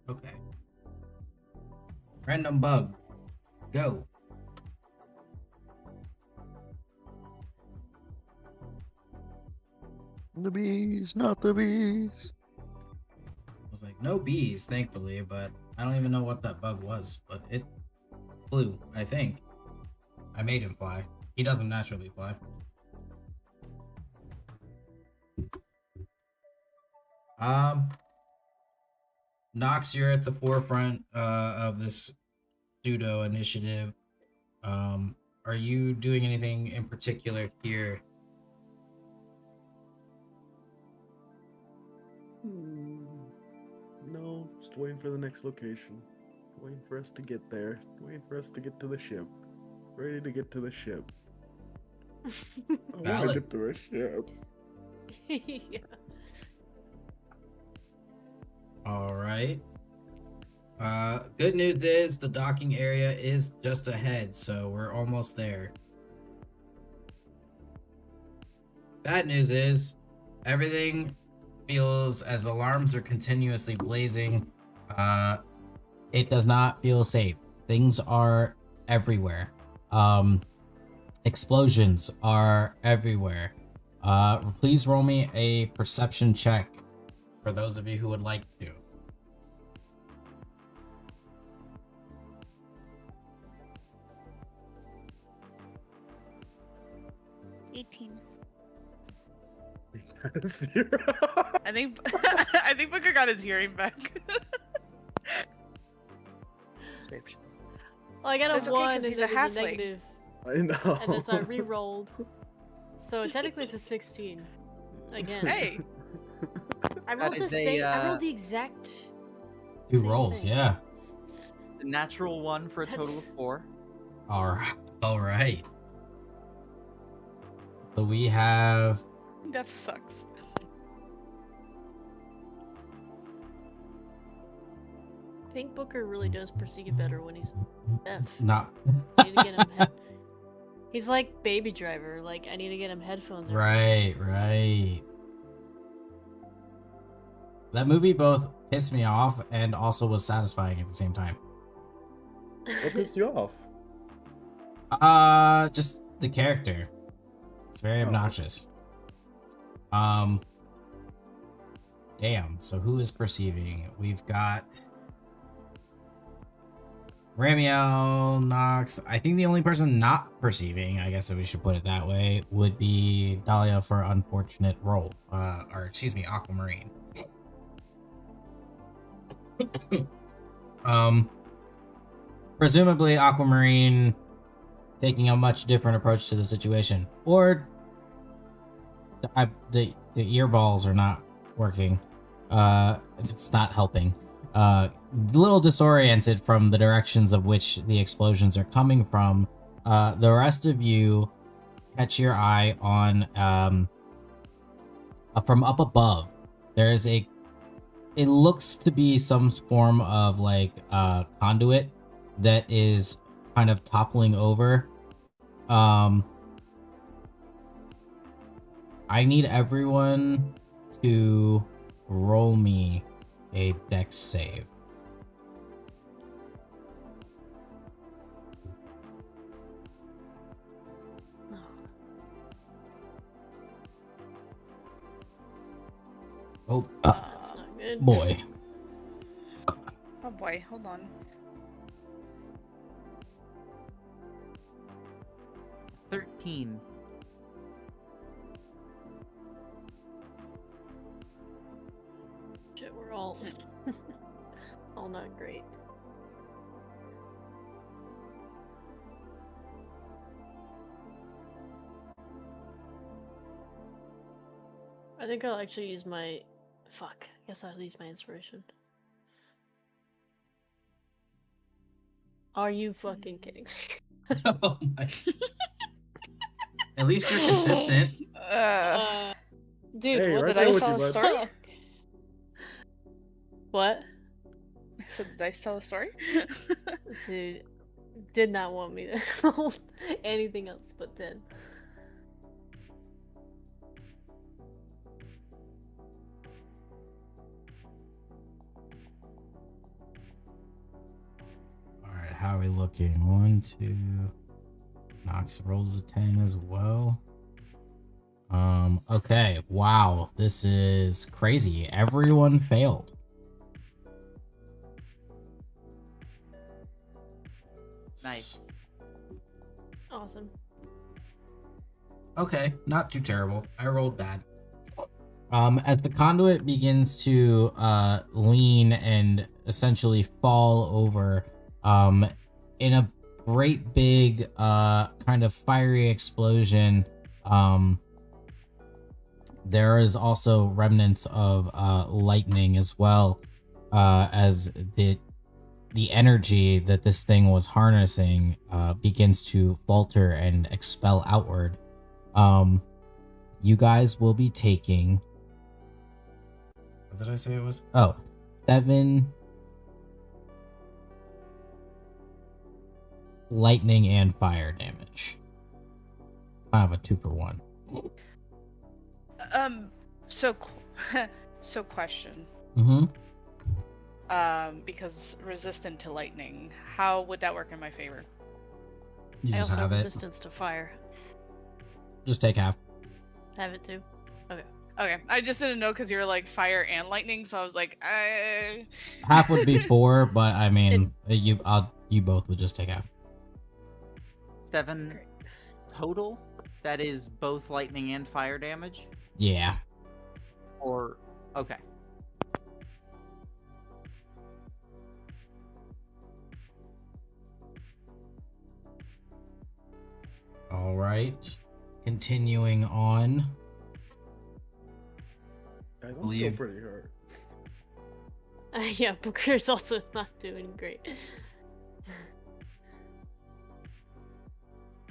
Okay. Random bug. Go. The bees, not the bees. I was like, no bees, thankfully, but I don't even know what that bug was, but it flew, I think. I made him fly. He doesn't naturally fly. Nox, you're at the forefront of this pseudo initiative. Are you doing anything in particular here? No, just waiting for the next location. Waiting for us to get there. Waiting for us to get to the ship. Ready to get to the ship. I want to Valid. get to a ship. Yeah. All right. Good news is the docking area is just ahead, so we're almost there. Bad news is everything feels, as alarms are continuously blazing, it does not feel safe. Things are everywhere. Explosions are everywhere. Please roll me a perception check for those of you who would like to. 18. Zero. I think I think Booker got his hearing back. Well, I got That's a okay, 1 'cause and he's then a there's a halfling. negative, I know. and then so I re-rolled. So technically it's a 16. Again. Hey, I rolled is the a, same. I rolled the exact. Two same rolls, thing. yeah. Natural 1 for a total of That's- 4. All right. So we have that sucks. I think Booker really does perceive better when he's deaf. not I need to get him He's like Baby Driver. Like I need to get him headphones. right. That movie both pissed me off and also was satisfying at the same time. What pissed you off? Just the character. It's very Oh. obnoxious. Damn. So who is perceiving? We've got Ramiel, Nox. I think the only person not perceiving, I guess we should put it that way, would be Dahlia for unfortunate roll. Or excuse me, Aquamarine. Presumably Aquamarine taking a much different approach to the situation, or the earballs are not working. It's not helping. A little disoriented from the directions of which the explosions are coming from. The rest of you catch your eye on from up above. There's it looks to be some form of like conduit that is kind of toppling over. I need everyone to roll me a dex save. Oh, That's not good. boy. Oh boy, hold on. 13. Shit, we're all all not great. I think I'll actually use my. Fuck. I guess I'll use my inspiration. Are you fucking kidding me? Oh my. At least you're consistent. Dude, Hey, what right did I there with tell you, a bud. story? What? So did I tell a story? Dude, did not want me to hold anything else but 10. Alright, how are we looking? 1, 2. Nox rolls a 10 as well. Okay. Wow, this is crazy. Everyone failed. Nice. Awesome. Okay, not too terrible. I rolled bad. As the conduit begins to lean and essentially fall over, in a great big kind of fiery explosion, there is also remnants of lightning as well, as the energy that this thing was harnessing begins to falter and expel outward. You guys will be taking. What did I say it was? Oh, 7 lightning and fire damage. Kind of a 2-for-1. So question. Mm-hmm. Because resistant to lightning, how would that work in my favor? You I just also have have it. resistance to fire. Just take half. Have it too. Okay, I just didn't know because you're like fire and lightning, so I was like, Half would be 4, but I mean, you both would just take half. 7 Great. total? That is both lightning and fire damage? Yeah. Or, okay. All right. Continuing on. Guys, I'm still Believe- pretty hurt. Yeah, Booker's also not doing great.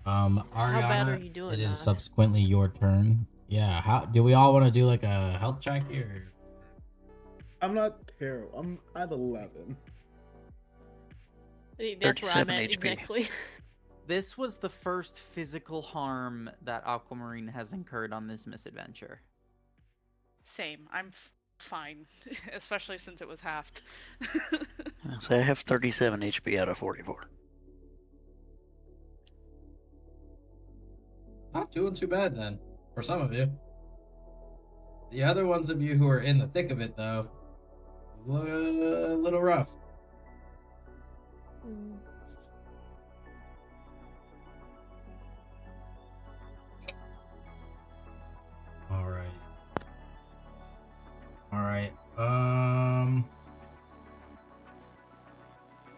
Ariana, How bad are you doing, it is Nox? subsequently your turn. Yeah, how do we all want to do like a health check here? I'm not terrible. I'm at 11. That's where I'm 37 at HP. exactly. This was the first physical harm that Aquamarine has incurred on this misadventure. same. I'm fine, especially since it was halved. So I have 37 HP out of 44. Not doing too bad then, for some of you. The other ones of you who are in the thick of it, though, a little rough. Mm. All right.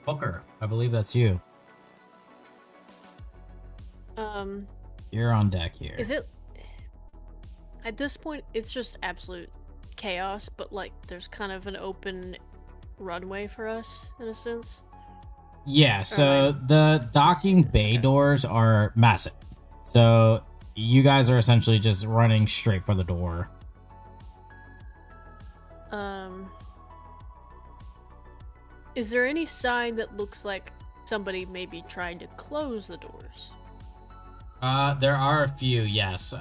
Booker, I believe that's you. You're on deck here. Is it at this point it's just absolute chaos, but like there's kind of an open runway for us in a sense? Yeah, so the docking bay doors are massive. So you guys are essentially just running straight for the door. Is there any sign that looks like somebody may be trying to close the doors? There are a few, yes.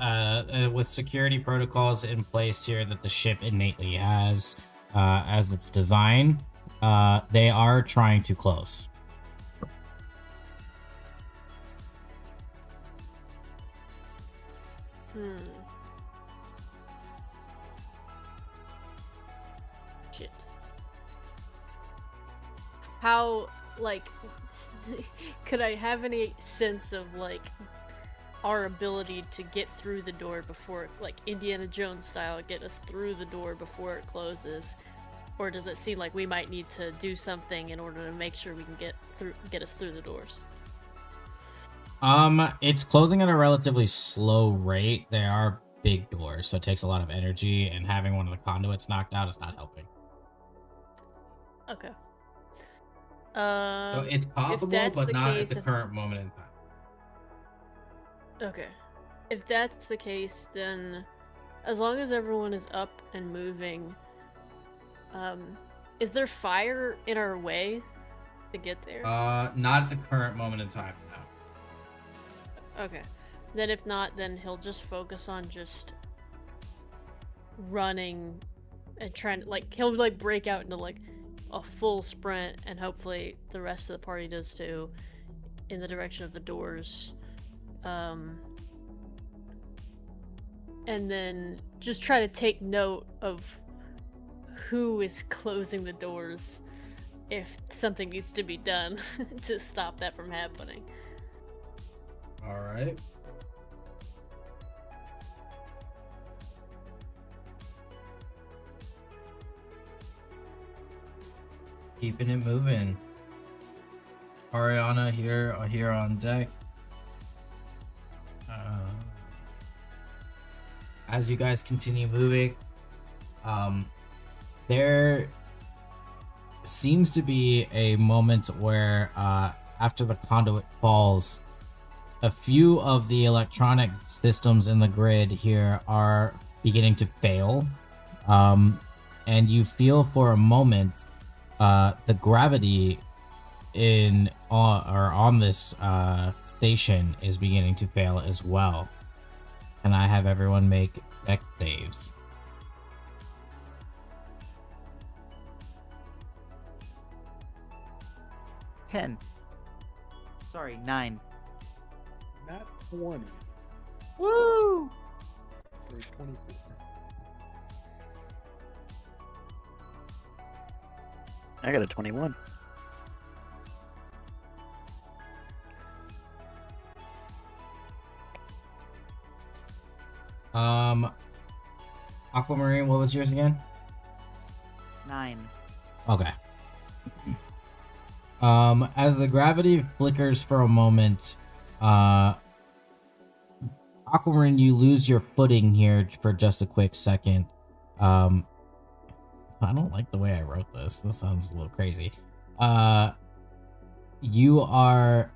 With security protocols in place here that the ship innately has, as its design, they are trying to close. Shit. How, like, could I have any sense of, like, our ability to get through the door before, like, Indiana Jones style, get us through the door before it closes? Or does it seem like we might need to do something in order to make sure we can get us through the doors? It's closing at a relatively slow rate. They are big doors, so it takes a lot of energy, and having one of the conduits knocked out is not helping. Okay. So it's possible, that's but the not at case, the if- current moment in time. Okay. If that's the case, then as long as everyone is up and moving, is there fire in our way to get there? Not at the current moment in time, no. Okay. Then if not, then he'll just focus on just running and trying to, like, he'll like break out into like a full sprint, and hopefully the rest of the party does too, in the direction of the doors. And then just try to take note of who is closing the doors if something needs to be done to stop that from happening. All right. Keeping it moving. Ariana here on deck. As you guys continue moving, there seems to be a moment where after the conduit falls, a few of the electronic systems in the grid here are beginning to fail, and you feel for a moment the gravity on this station is beginning to fail as well. And I have everyone make dex saves. Ten. Sorry, 9. Not 20. Woo! Or 24. I got a 21. Aquamarine, what was yours again? 9. Okay. As the gravity flickers for a moment, Aquamarine, you lose your footing here for just a quick second. I don't like the way I wrote this. This sounds a little crazy. You are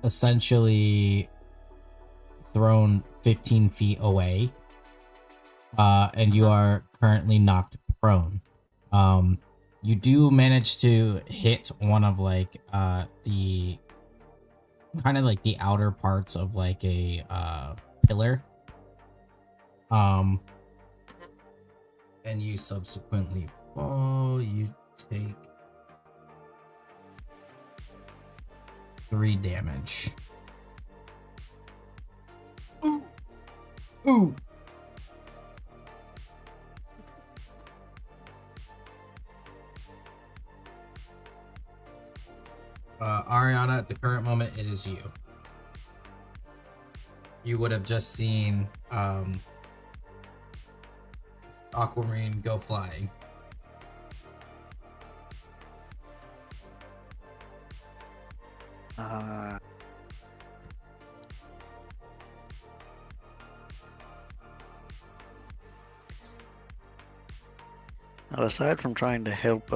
essentially thrown 15 feet away, and you are currently knocked prone. You do manage to hit one of like the kind of like the outer parts of like a pillar, and you subsequently fall. You take 3 damage. Ooh. Ariana, at the current moment, it is you. You would have just seen Aquamarine go flying. Well, aside from trying to help,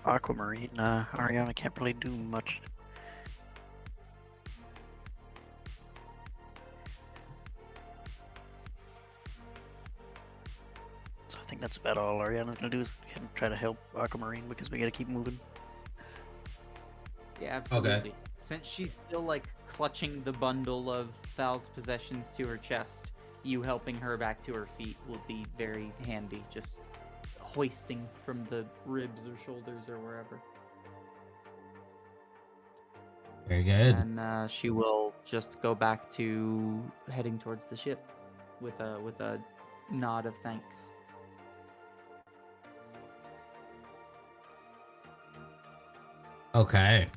Aquamarine, Ariana can't really do much. So I think that's about all Ariana's gonna do is try to help Aquamarine because we gotta keep moving. Yeah, absolutely. Since she's still like clutching the bundle of Val's possessions to her chest, you helping her back to her feet will be very handy. Just hoisting from the ribs or shoulders or wherever. Very good. And she will just go back to heading towards the ship with a nod of thanks. Okay.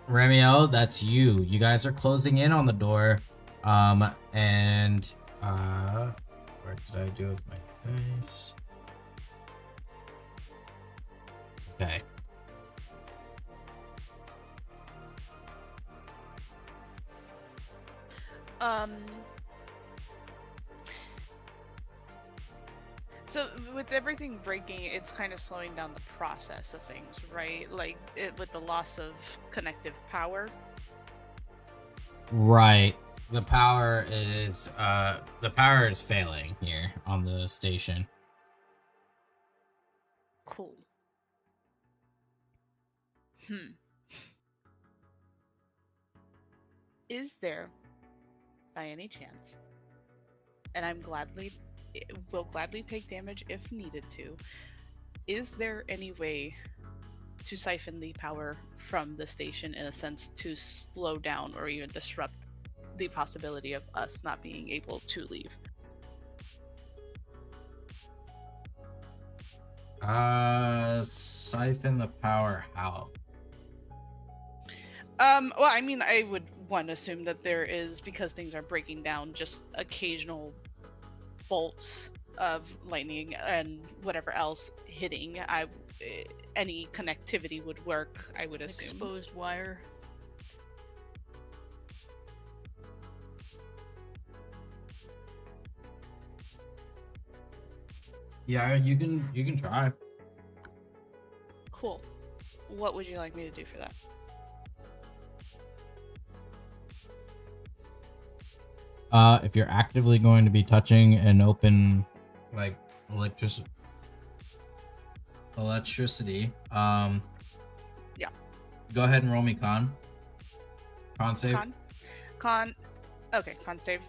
Remiel, that's you. You guys are closing in on the door. And where did I do with my dice? Okay. So with everything breaking, it's kind of slowing down the process of things, right? Like with the loss of connective power. Right. The power is failing here on the station. Cool. Is there, by any chance, and will gladly take damage if needed to, is there any way to siphon the power from the station in a sense to slow down or even disrupt the possibility of us not being able to leave? Siphon the power how? Well, I mean, I would one assume that there is, because things are breaking down, just occasional bolts of lightning and whatever else hitting. Any connectivity would work, I would assume. Exposed wire. Yeah, you can try. Cool. What would you like me to do for that? If you're actively going to be touching an open, like, electricity, Yeah. Go ahead and roll me con save. Okay, con save.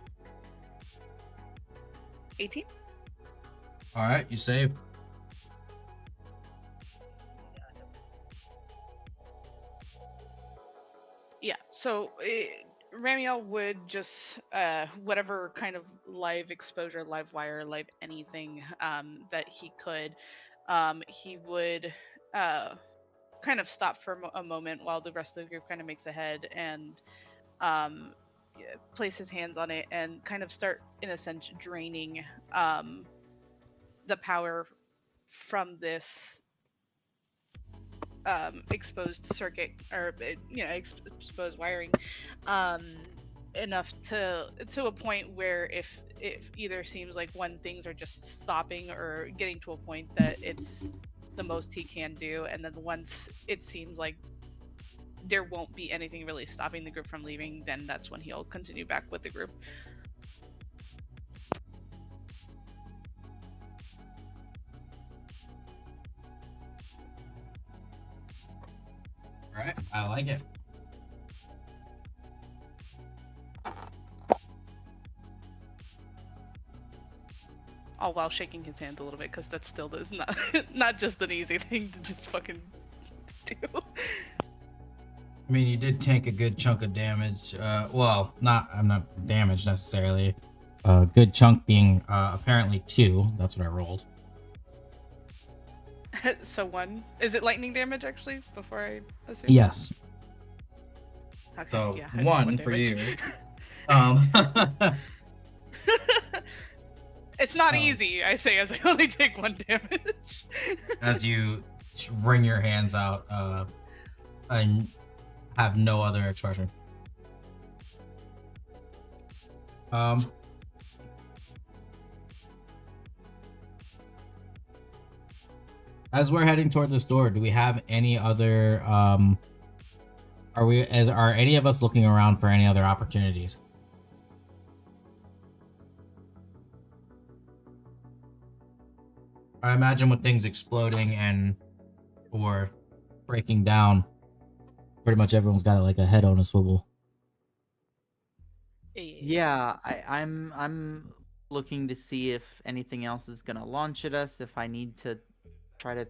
18. All right, you save. Yeah, so Ramiel would just whatever kind of live exposure, live wire, live anything that he could, he would kind of stop for a moment while the rest of the group kind of makes a head and place his hands on it and kind of start, in a sense, draining the power from this exposed circuit, or exposed wiring, enough to a point where if it either seems like when things are just stopping or getting to a point that it's the most he can do, and then once it seems like there won't be anything really stopping the group from leaving, then that's when he'll continue back with the group. All right, I like it. All while shaking his hand a little bit, because that still is not not just an easy thing to just fucking do. I mean, you did tank a good chunk of damage. Well, I'm not damaged necessarily. A good chunk being apparently 2. That's what I rolled. So 1. Is it lightning damage, actually, before I assume? Yes. Okay, So yeah, I took 1 for damage. you. It's not easy, I say, as I only take 1 damage. As you wring your hands out and have no other expression. As we're heading toward this door, do we have any other are any of us looking around for any other opportunities? I imagine with things exploding or breaking down, pretty much everyone's got like a head on a swivel. Yeah, I'm looking to see if anything else is gonna launch at us, if I need to try to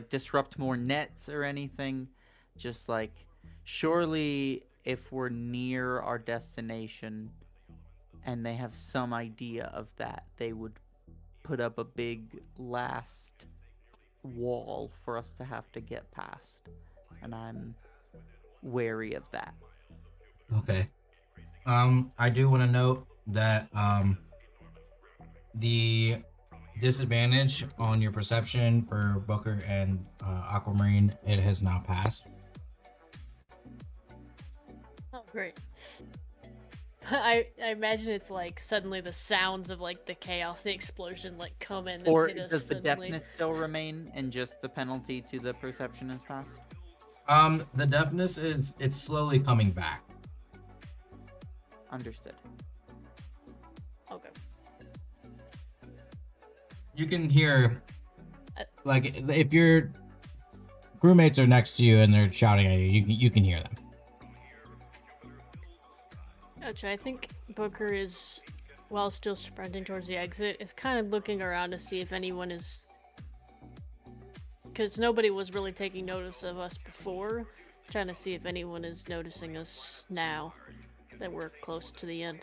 disrupt more nets or anything. Just like, surely if we're near our destination and they have some idea of that, they would put up a big last wall for us to have to get past, and I'm wary of that. Okay. I do want to note that the disadvantage on your perception for Booker and Aquamarine, it has not passed. Oh, great. I imagine it's like suddenly the sounds of like the chaos, the explosion, like come in and Or hit us does the suddenly. deafness still remain, and just the penalty to the perception is passed? The deafness it's slowly coming back. Understood. Okay. You can hear, Uh, like, if your crewmates are next to you and they're shouting at you can hear them. Gotcha. I think Booker is, while still sprinting towards the exit, is kind of looking around to see if anyone is, because nobody was really taking notice of us before. Trying to see if anyone is noticing us now that we're close to the end.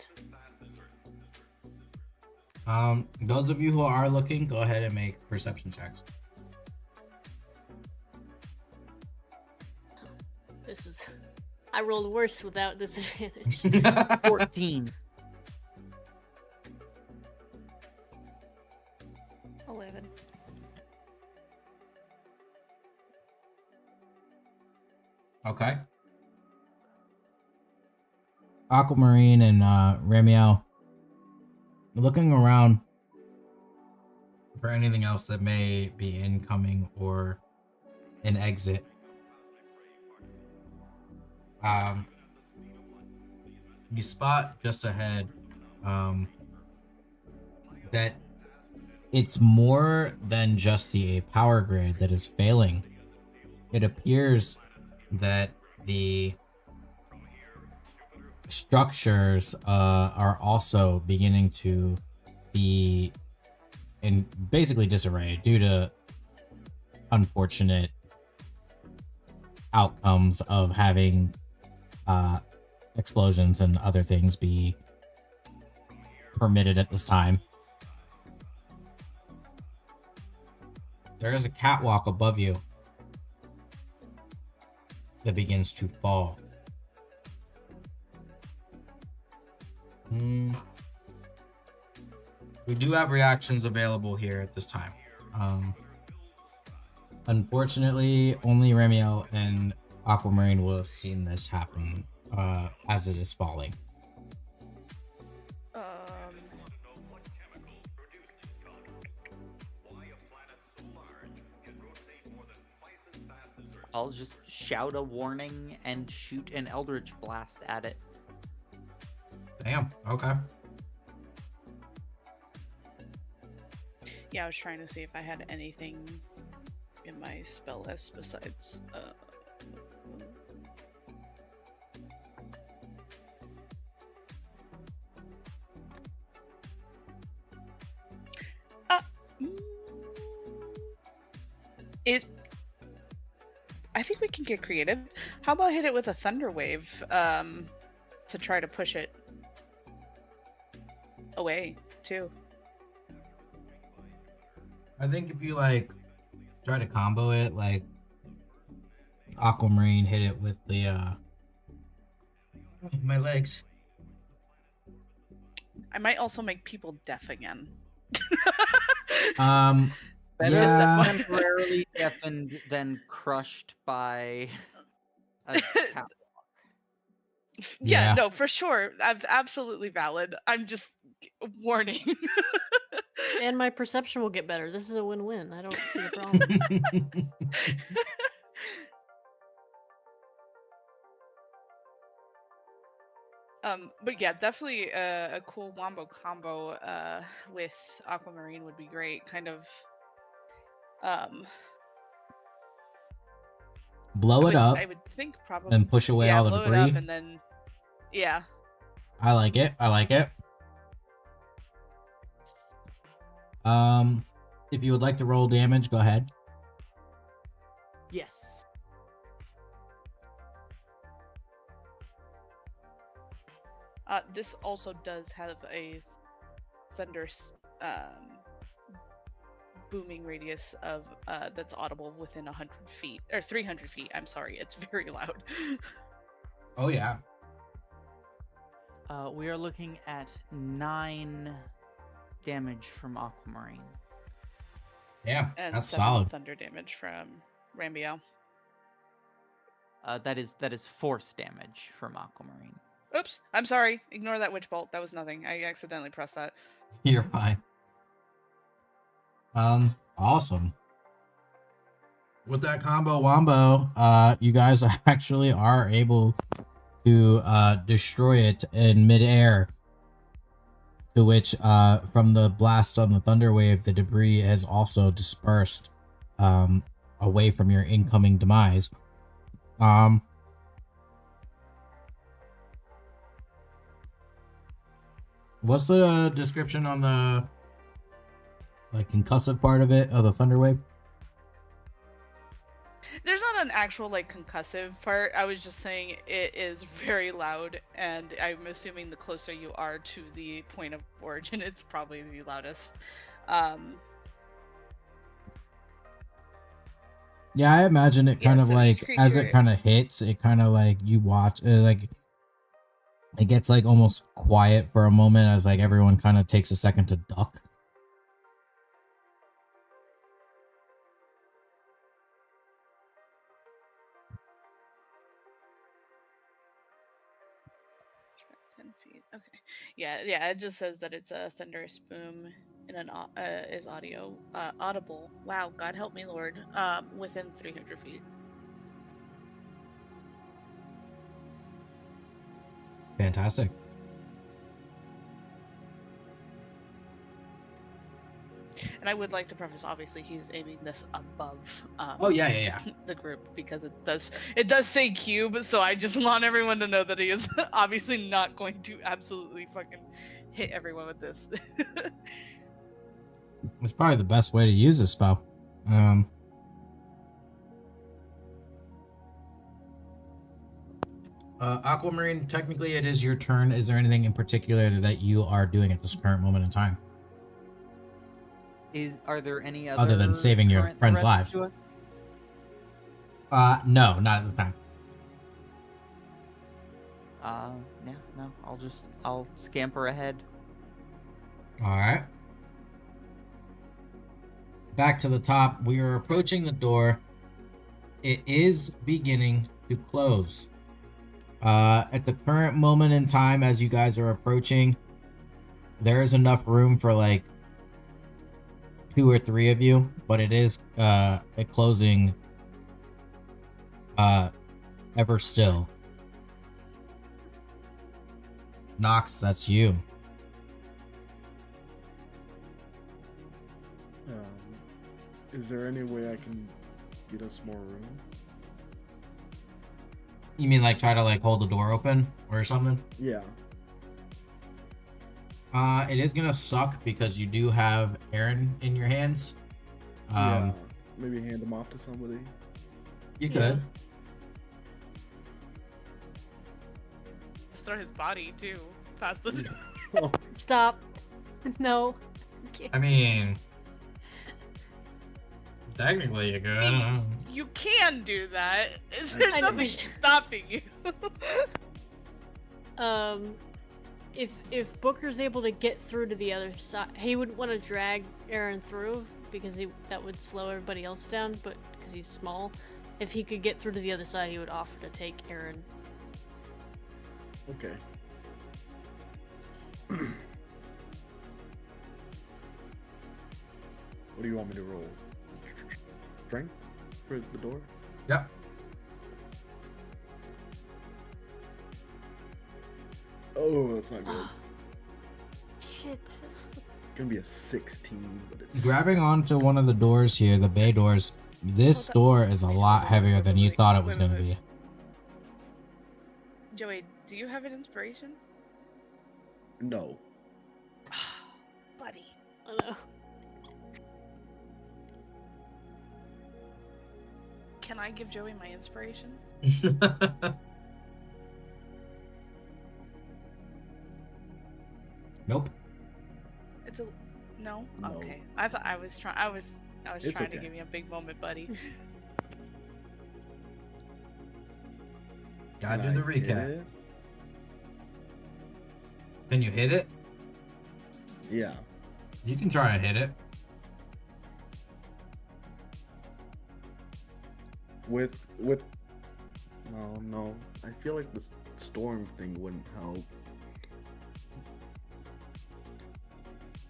Those of you who are looking, go ahead and make perception checks. This is. I rolled worse without disadvantage. 14. 11. Okay. Aquamarine and Ramiel, looking around for anything else that may be incoming or an exit. You spot just ahead that it's more than just the power grid that is failing. It appears that the structures are also beginning to be in basically disarray due to unfortunate outcomes of having explosions and other things be permitted at this time. There is a catwalk above you that begins to fall. We do have reactions available here at this time. Unfortunately, only Ramiel and Aquamarine will have seen this happen as it is falling. I'll just shout a warning and shoot an Eldritch Blast at it. Damn, okay. Yeah, I was trying to see if I had anything in my spell list besides. I think we can get creative. How about hit it with a thunder wave to try to push it away too? I think if you like try to combo it, like Aquamarine hit it with the my legs. I might also make people deaf again. Better Yeah. temporarily deafened than crushed by a catwalk. Yeah, Yeah. no, for sure. Absolutely valid. I'm just warning. And my perception will get better. This is a win-win. I don't see a problem. But yeah, definitely a cool wombo combo with Aquamarine would be great. Kind of Blow it up I would think probably and push away all the blow debris. it up and then yeah. I like it. I like it. If you would like to roll damage, go ahead. Yes. This also does have a thunder booming radius of that's audible within 100 feet or 300 feet. I'm sorry, it's very loud. Oh yeah. We are looking at 9 damage from Aquamarine. Yeah, And that's 7 solid. thunder damage from Rambiel. That is force damage from Aquamarine. Oops, I'm sorry. Ignore that witch bolt. That was nothing. I accidentally pressed that. You're fine. Awesome. With that combo wombo, you guys actually are able to destroy it in midair. To which, from the blast on the thunder wave, the debris has also dispersed away from your incoming demise. What's the description on the like concussive part of it, of the thunder wave? There's not an actual like concussive part. I was just saying it is very loud, and I'm assuming the closer you are to the point of origin, it's probably the loudest. Yeah, I imagine it kind of so like creature- as it kind of hits, it kind of like you watch like it gets like almost quiet for a moment as like everyone kind of takes a second to duck. Okay. Yeah. It just says that it's a thunderous boom in an is audible. Wow, God help me, Lord. Within 300 feet. Fantastic. And I would like to preface, obviously, he's aiming this above. Oh yeah. The group, because it does say cube, so I just want everyone to know that he is obviously not going to absolutely fucking hit everyone with this. It's probably the best way to use this spell. Aquamarine, technically it is your turn. Is there anything in particular that you are doing at this current moment in time? Are there any other than saving your current friends' threats lives? to us? No, not at this time. Yeah, no. I'll scamper ahead. All right. Back to the top. We are approaching the door. It is beginning to close. At the current moment in time, as you guys are approaching, there is enough room for like 2 or 3 of you, but it is closing ever still. Nox, that's you. Is there any way I can get us more room? You mean like try to like hold the door open or something? Yeah. It is gonna suck because you do have Aaron in your hands. Yeah. Maybe hand him off to somebody. You could. Just throw his body too past the. Stop. No. I mean, technically you could. You can do that. There's nothing stopping you. If Booker's able to get through to the other side, he would want to drag Aaron through because that would slow everybody else down. But because he's small, if he could get through to the other side, he would offer to take Aaron. Okay. What do you want me to roll? Strength for the door? Yep. Oh, that's not good. Shit. It's gonna be a 16, but it's Grabbing onto one of the doors here, the bay doors, this door is a lot heavier than you thought it was going to be. Joey, do you have an inspiration? No. Buddy. I know. Can I give Joey my inspiration? Nope. It's a no. No. Okay. I thought I was trying. I was It's trying to okay. give you a big moment, buddy. Gotta Can do the I hit recap. it? Can you hit it? Yeah. You can try and hit it. With No. I feel like the storm thing wouldn't help.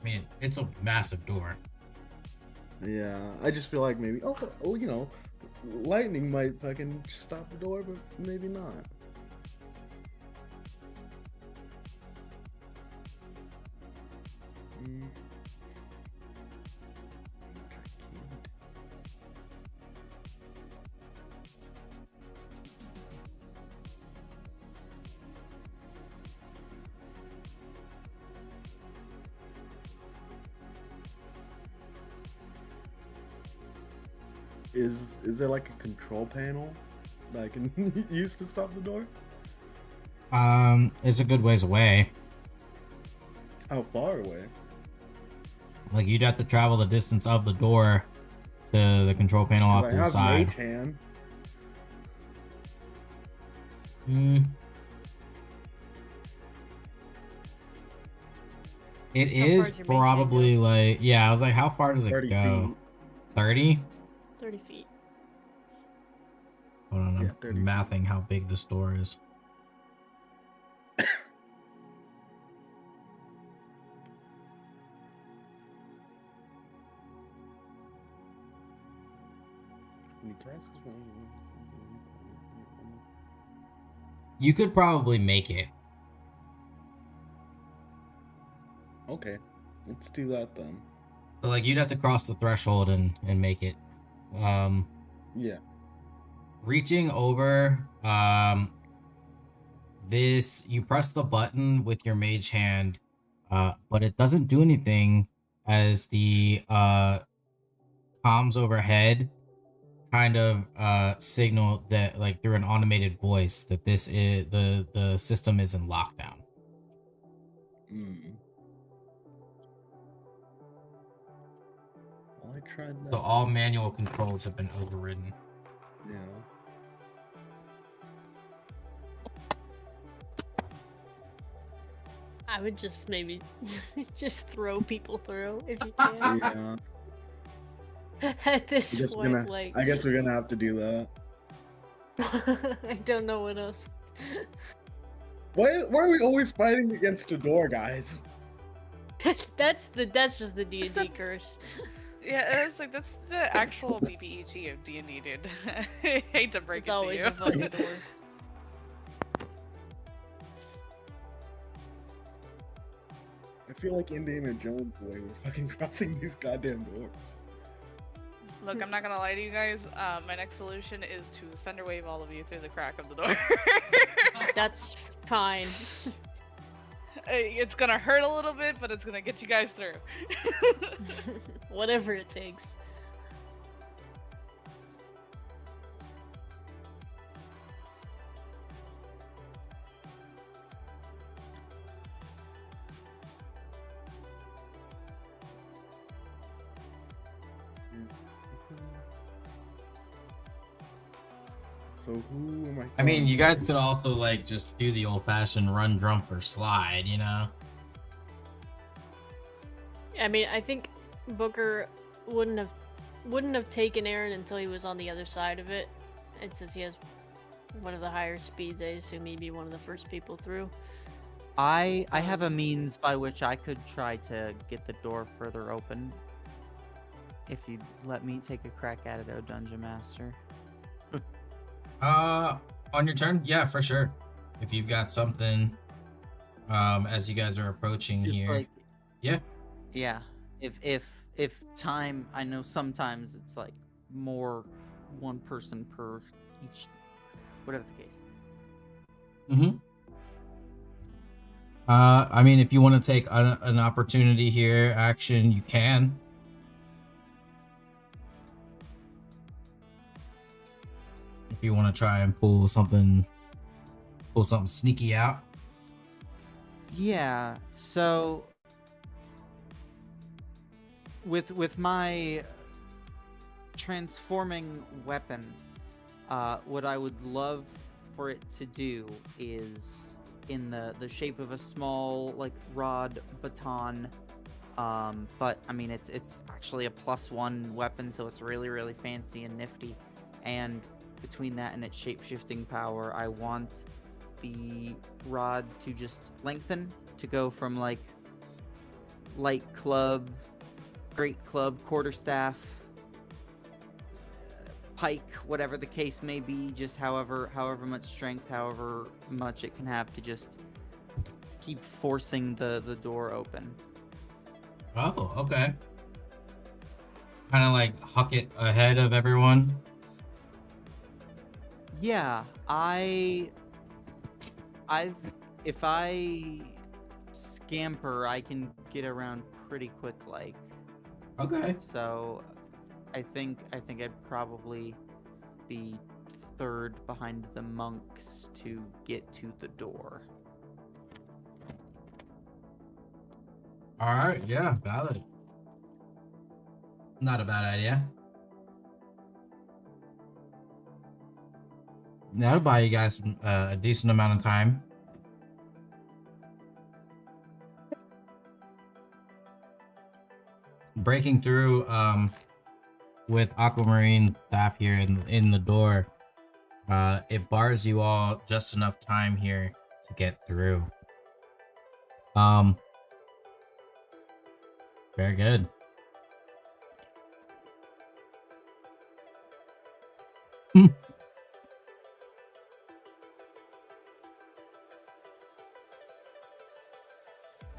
I mean, it's a massive door. Yeah, I just feel like maybe, lightning might fucking stop the door, but maybe not. Mm. Is there like a control panel that I can use to stop the door? It's a good ways away. How far away? Like, you'd have to travel the distance of the door to the control panel 'Cause off I to the have side. Mage Hand. It How is far does your mage hand probably like, yeah, I was like, how far does it 30 go? feet. 30? 30 feet. Hold on, Yeah, I'm 30 feet. mathing how big this door is. You could probably make it. Okay, let's do that then. So like, you'd have to cross the threshold and make it. Yeah. Reaching over, this, you press the button with your mage hand, but it doesn't do anything as the comms overhead kind of signal that, like, through an automated voice, that this is the system is in lockdown. Well, I tried that. So all manual controls have been overridden. Yeah. I would just maybe just throw people through if you can. Yeah. At this I guess point, like I guess we're gonna have to do that. I don't know what else. Why are we always fighting against a door, guys? That's just the D&D curse. Yeah, it's like that's the actual BBEG of D&D, dude. I hate to break It's it to always you. a fucking door. I feel like Indiana Jones way we're fucking crossing these goddamn doors. Look, I'm not gonna lie to you guys. My next solution is to thunderwave all of you through the crack of the door. That's fine. It's gonna hurt a little bit, but it's gonna get you guys through. Whatever it takes. So who am I? I mean, you guys calling could also like just do the old-fashioned run, jump, or slide, you know? I mean, I think Booker wouldn't have taken Aaron until he was on the other side of it, and since he has one of the higher speeds, I assume he'd be one of the first people through. I have a means by which I could try to get the door further open. If you'd let me take a crack at it, oh Dungeon Master. On your turn, yeah, for sure. If you've got something, as you guys are approaching Just here, like, yeah. yeah. If time, I know sometimes it's like more one person per each, whatever the case. Mm-hmm. I mean, if you want to take an opportunity here, action, you can. If you want to try and pull something sneaky out. Yeah. So with my transforming weapon, what I would love for it to do is in the shape of a small like rod baton, but I mean it's actually a +1 weapon, so it's really fancy and nifty, and between that and its shape-shifting power, I want the rod to just lengthen, to go from like light club, great club, quarterstaff, pike, whatever the case may be, just however much strength, however much it can have to just keep forcing the door open. Oh, okay. Kind of like huck it ahead of everyone. Yeah, if I scamper, I can get around pretty quick, like. Okay. So, I think I'd probably be third behind the monks to get to the door. All right. Yeah, valid. Not a bad idea. That'll buy you guys a decent amount of time. Breaking through with Aquamarine staff here in the door, it bars you all just enough time here to get through. Very good.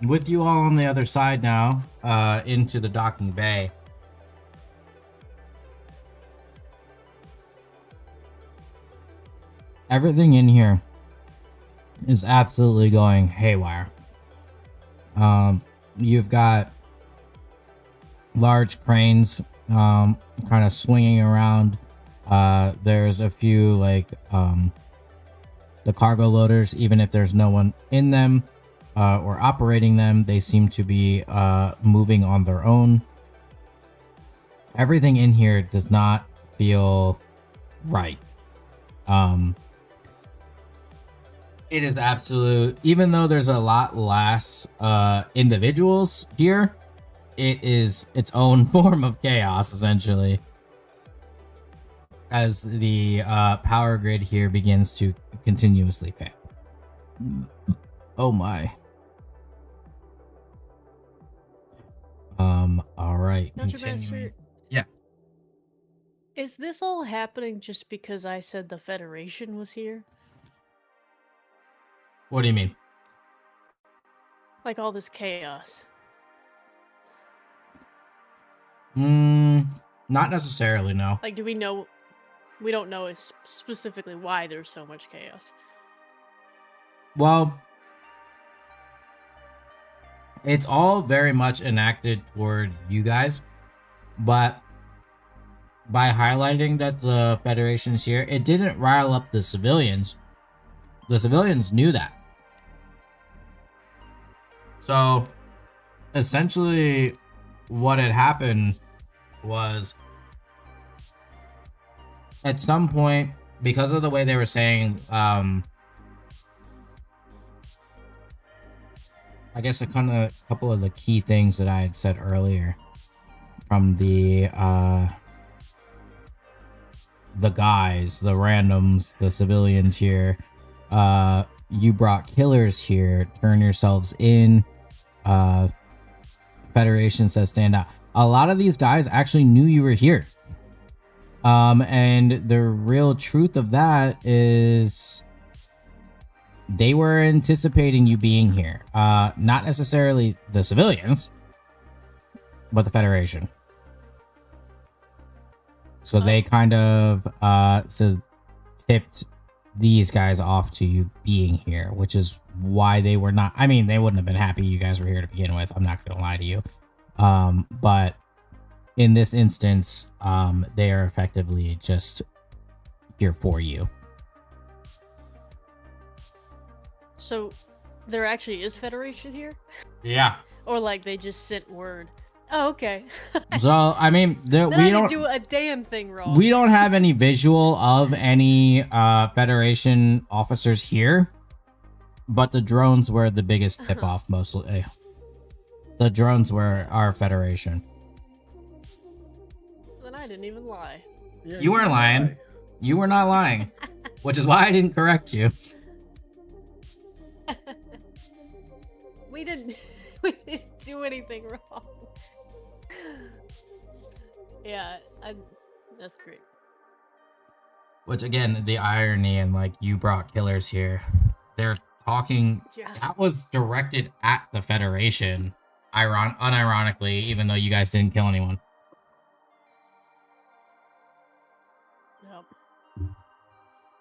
With you all on the other side now, into the docking bay. Everything in here is absolutely going haywire. You've got large cranes kind of swinging around. There's a few like the cargo loaders, even if there's no one in them or operating them, they seem to be moving on their own. Everything in here does not feel right. It is absolute, even though there's a lot less individuals here, it is its own form of chaos, essentially. As the power grid here begins to continuously fail. Oh my. All right. Dungeon Continuing. Master, Yeah. is this all happening just because I said the Federation was here? What do you mean? Like all this chaos. Not necessarily, no. Like, do we know? We don't know specifically why there's so much chaos. Well, it's all very much enacted toward you guys, but by highlighting that the Federation's here, it didn't rile up the civilians. The civilians knew that. So, essentially, what had happened was, at some point, because of the way they were saying, I guess a couple of the key things that I had said earlier from the guys, the randoms, the civilians here. You brought killers here. Turn yourselves in. Federation says stand out. A lot of these guys actually knew you were here. And the real truth of that is they were anticipating you being here. Not necessarily the civilians, but the Federation. So they kind of tipped these guys off to you being here, which is why they were not. I mean, they wouldn't have been happy you guys were here to begin with. I'm not going to lie to you. But in this instance, they are effectively just here for you. So, there actually is Federation here? Yeah. Or like they just sent word? Oh, okay. So, I mean, Then I we didn't don't do a damn thing wrong. we don't have any visual of any Federation officers here, but the drones were the biggest tip off mostly. The drones were our Federation. Then I didn't even lie. Yeah, You weren't lying. You were not lying, which is why I didn't correct you. We didn't do anything wrong. Yeah, that's great. Which again, the irony and like you brought killers here. They're talking. Yeah. That was directed at the Federation, unironically, even though you guys didn't kill anyone. Yep.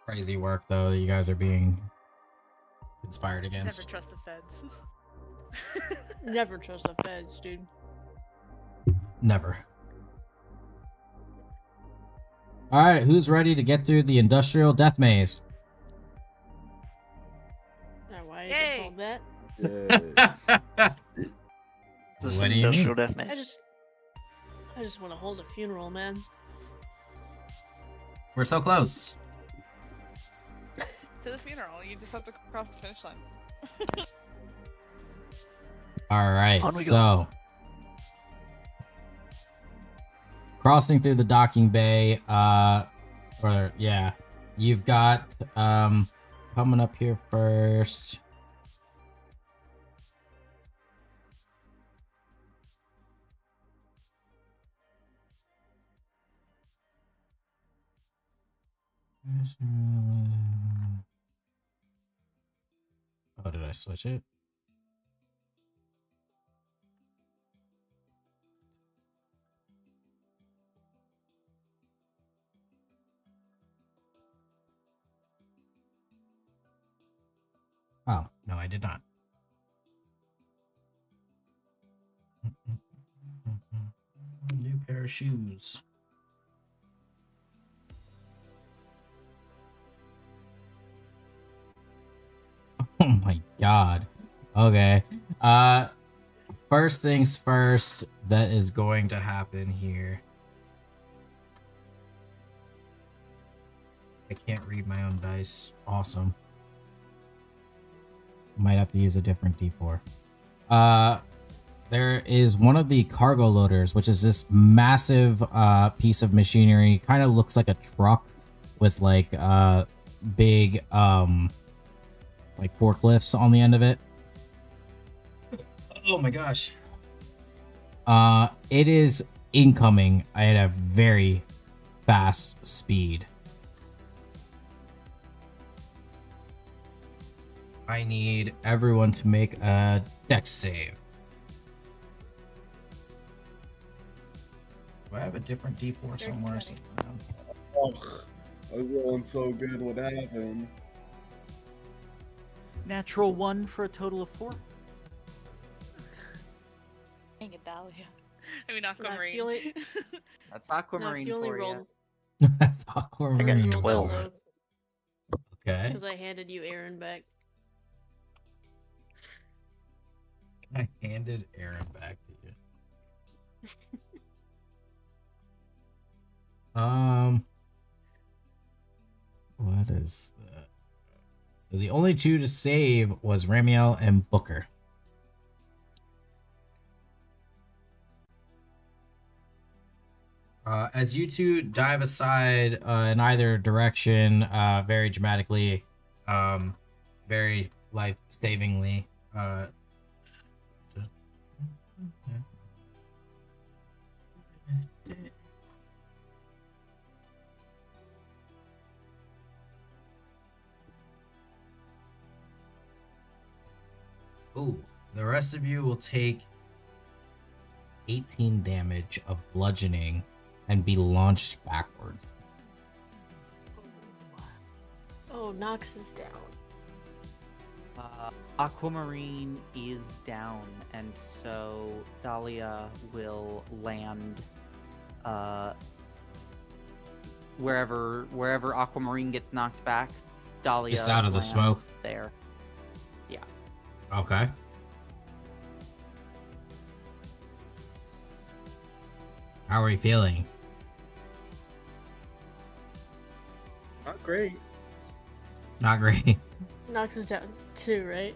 Crazy work though that you guys are being conspired Never against. trust the feds. Never trust the feds, dude. Never. All right, who's ready to get through the industrial death maze? Now, why is Yay. it called that? Yeah. This is What an do you industrial mean? death maze. I just want to hold a funeral, man. We're so close. To the funeral, you just have to cross the finish line. All right, On we go. so crossing through the docking bay, you've got coming up here first. Oh, did I switch it? Oh, no, I did not. New pair of shoes. Oh my god. Okay. First things first, that is going to happen here. I can't read my own dice. Awesome. Might have to use a different D4. There is one of the cargo loaders, which is this massive piece of machinery. Kind of looks like a truck with like big like forklifts on the end of it. Oh my gosh. It is incoming at a very fast speed. I need everyone to make a dex save. Do I have a different D4 somewhere? Oh, I was rolling so good. What happened? Natural 1 for a total of 4. Dang it, Dahlia. I mean, No, if Aquamarine. you only, That's no, Aquamarine if you only for rolled, you. Aquamarine. got 12. Okay. because I handed you Aaron back. I handed Aaron back to you. What is that? So the only two to save was Ramiel and Booker. As you two dive aside in either direction, very dramatically, very life-savingly. Ooh, the rest of you will take 18 damage of bludgeoning and be launched backwards. Oh, Nox is down. Aquamarine is down, and so Dahlia will land wherever Aquamarine gets knocked back. Dahlia Just out of the lands smoke? there. Okay. How are we feeling? Not great. Not great. Nox is down too, right?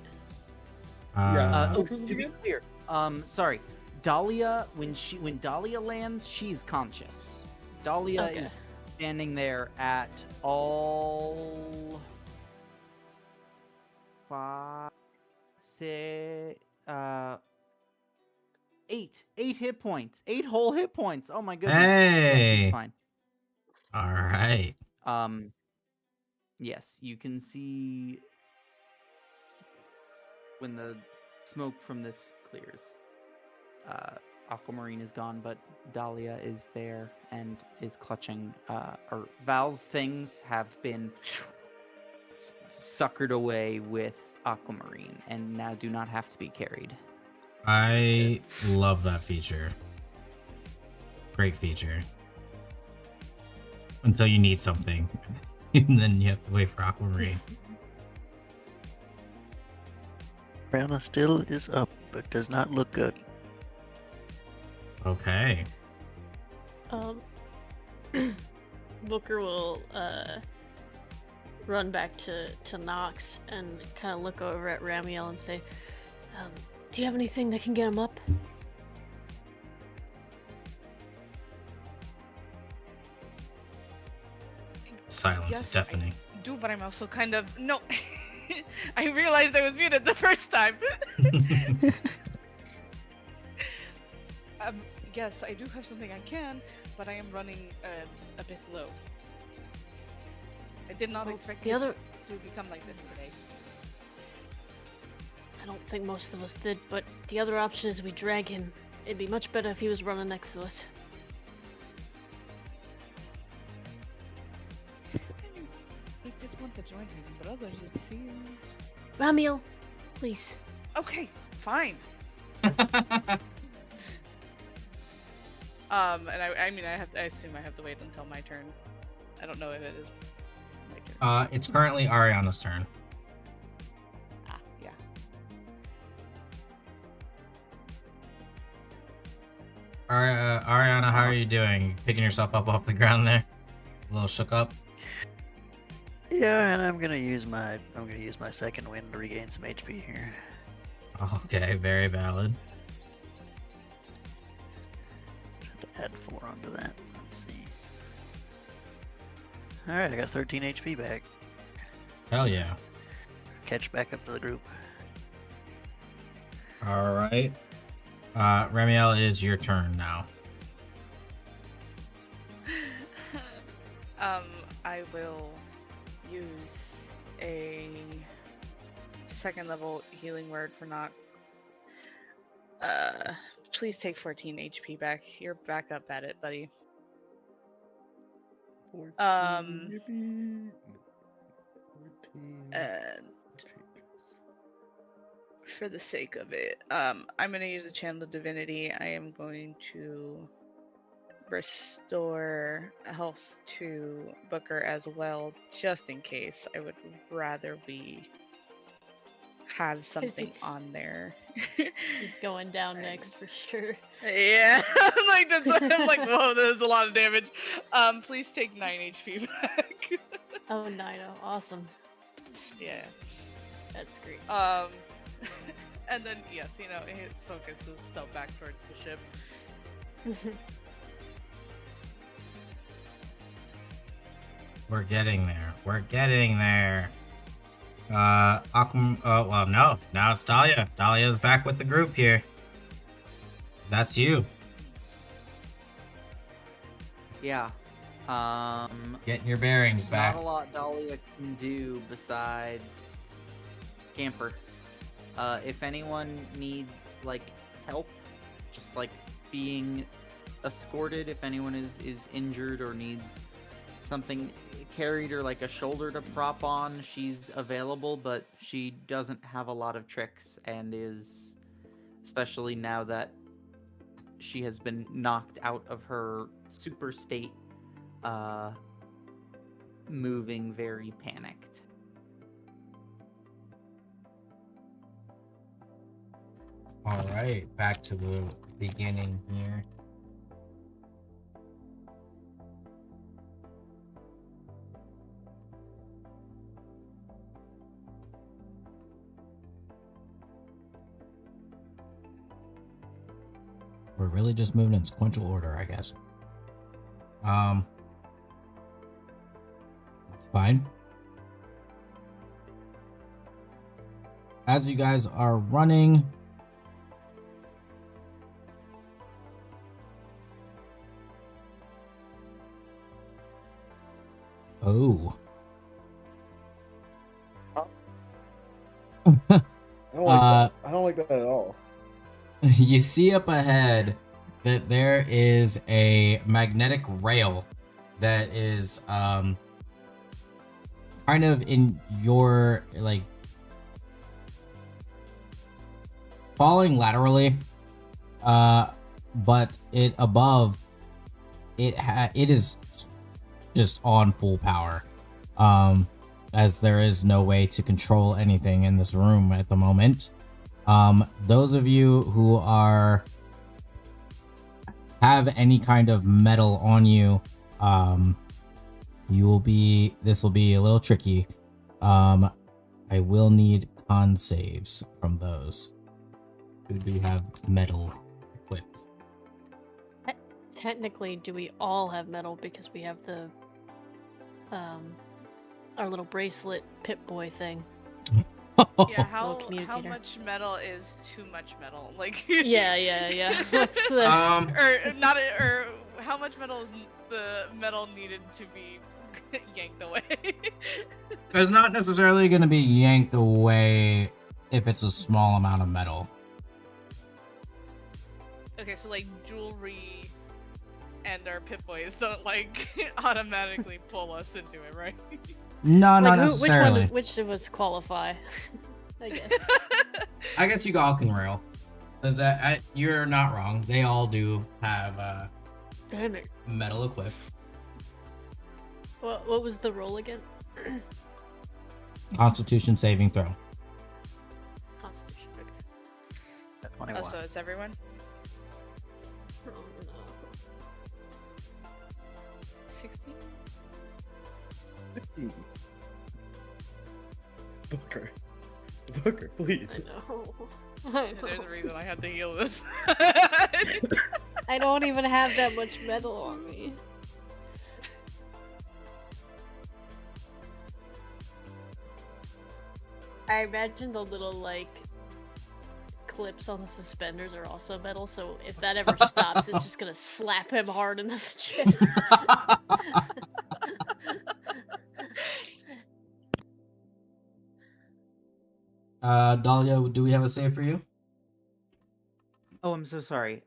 To be clear, sorry, Dahlia when Dahlia lands, she's conscious. Dahlia Okay. is standing there at all 5, 6, 8 hit points, 8 whole hit points. Oh my goodness. Yeah, she's Hey. fine. All right. Yes, you can see when the smoke from this clears. Aquamarine is gone, but Dahlia is there and is clutching. Or Val's things have been suckered away with Aquamarine and now do not have to be carried. I love that feature. Great feature. Until you need something. And then you have to wait for Aquamarine. Brianna still is up, but does not look good. Okay. Booker will run back to Nox and kind of look over at Ramiel and say, do you have anything that can get him up? Silence Yes, is deafening. I do, but I'm also kind of no. I realized I was muted the first time. Yes, I do have something I can, but I am running a bit low. I did not expect the it other- to become like this today. I don't think most of us did, but the other option is we drag him. It'd be much better if he was running next to us. He did want to join his brothers, it seems. Ramiel, please. Okay, fine. And I mean, I assume I have to wait until my turn. I don't know if it is my turn. It's currently Ariana's turn. Yeah. Ariana, how are you doing? Picking yourself up off the ground there? A little shook up? Yeah, and I'm gonna use my second wind to regain some HP here. Okay, very valid. Add 4 onto that. Let's see. Alright, I got 13 HP back. Hell yeah. Catch back up to the group. Alright. Ramiel, it is your turn now. I will use a second level healing word for Nox. Please take 14 HP back. You're back up at it, buddy. 14, And 14. for the sake of it, I'm going to use a channel of divinity. I am going to restore health to Booker as well, just in case. I would rather we have something on there. He's going down next for sure. Yeah, I'm like, I'm like, whoa, there's a lot of damage. Please take 9 HP back. Oh, Nino, awesome. Yeah. That's great. And then yes, you know, his focus is still back towards the ship. We're getting there. We're getting there. Well, no. Now it's Dahlia. Dahlia's back with the group here. That's you. Yeah. Getting your bearings back. Not a lot Dahlia can do besides camper. If anyone needs like help, just like being escorted, if anyone is injured or needs something carried or like a shoulder to prop on, she's available, but she doesn't have a lot of tricks and is, especially now that she has been knocked out of her super state, moving very panicked. All right, back to the beginning here. We're really just moving in sequential order, I guess. Fine. As you guys are running, oh. I don't like that at all. You see up ahead that there is a magnetic rail that is kind of in your like falling laterally, but it above it is just on full power, as there is no way to control anything in this room at the moment. Those of you who have any kind of metal on you, this will be a little tricky. I will need con saves from those who do have metal equipped. Technically, do we all have metal because we have the our little bracelet Pip-Boy thing? Yeah, how communicator. much metal is too much metal? Like Yeah. What's the or how much metal is the metal needed to be yanked away? It's not necessarily going to be yanked away if it's a small amount of metal. Okay, so like jewelry and our Pip-Boys don't like automatically pull us into it, right? No, not like, necessarily. Which of us qualify? I guess. I guess you all can rail. Since you're not wrong. They all do have Damn it. metal equipped. What was the roll again? Constitution saving throw. Constitution. Okay. 21. Oh, so it's everyone? Oh, no. 16? 15. Booker, please. I There's know. a reason I had to heal this. I don't even have that much metal on me. I imagine the little, like, clips on the suspenders are also metal, so if that ever stops, it's just gonna slap him hard in the chest. Dahlia, do we have a save for you? Oh, I'm so sorry.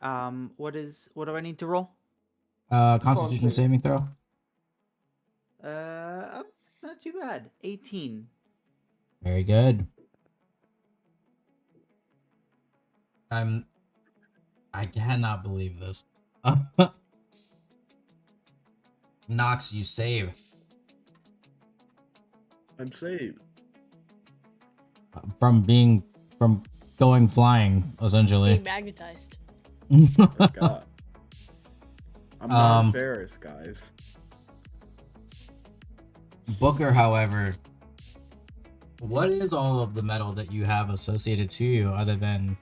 What do I need to roll? Constitution saving throw. Not too bad. 18. Very good. I cannot believe this. Nox, you save. I'm saved. From going flying, essentially. Being magnetized. Oh, God. I'm not embarrassed, guys. Booker, however, what is all of the metal that you have associated to you other than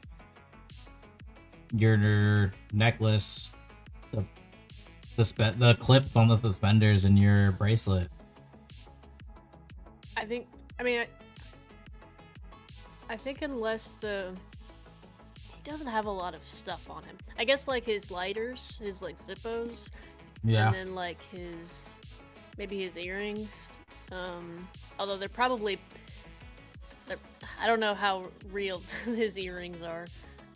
your necklace, the clip on the suspenders, and your bracelet? I think unless he doesn't have a lot of stuff on him. I guess like his lighters, his like Zippos, Yeah. and then like maybe his earrings. Although they're probably, I don't know how real his earrings are,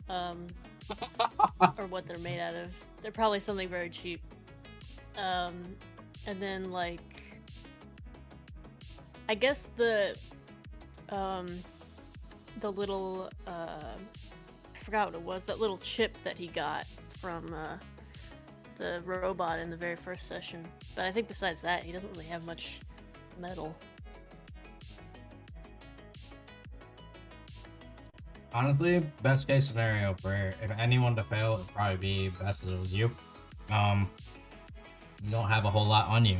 or what they're made out of. They're probably something very cheap. And then like, I guess the little I forgot what it was, that little chip that he got from the robot in the very first session. But I think besides that, he doesn't really have much metal. Honestly, best case scenario for if anyone to fail, it'd probably be best that it was you. You don't have a whole lot on you.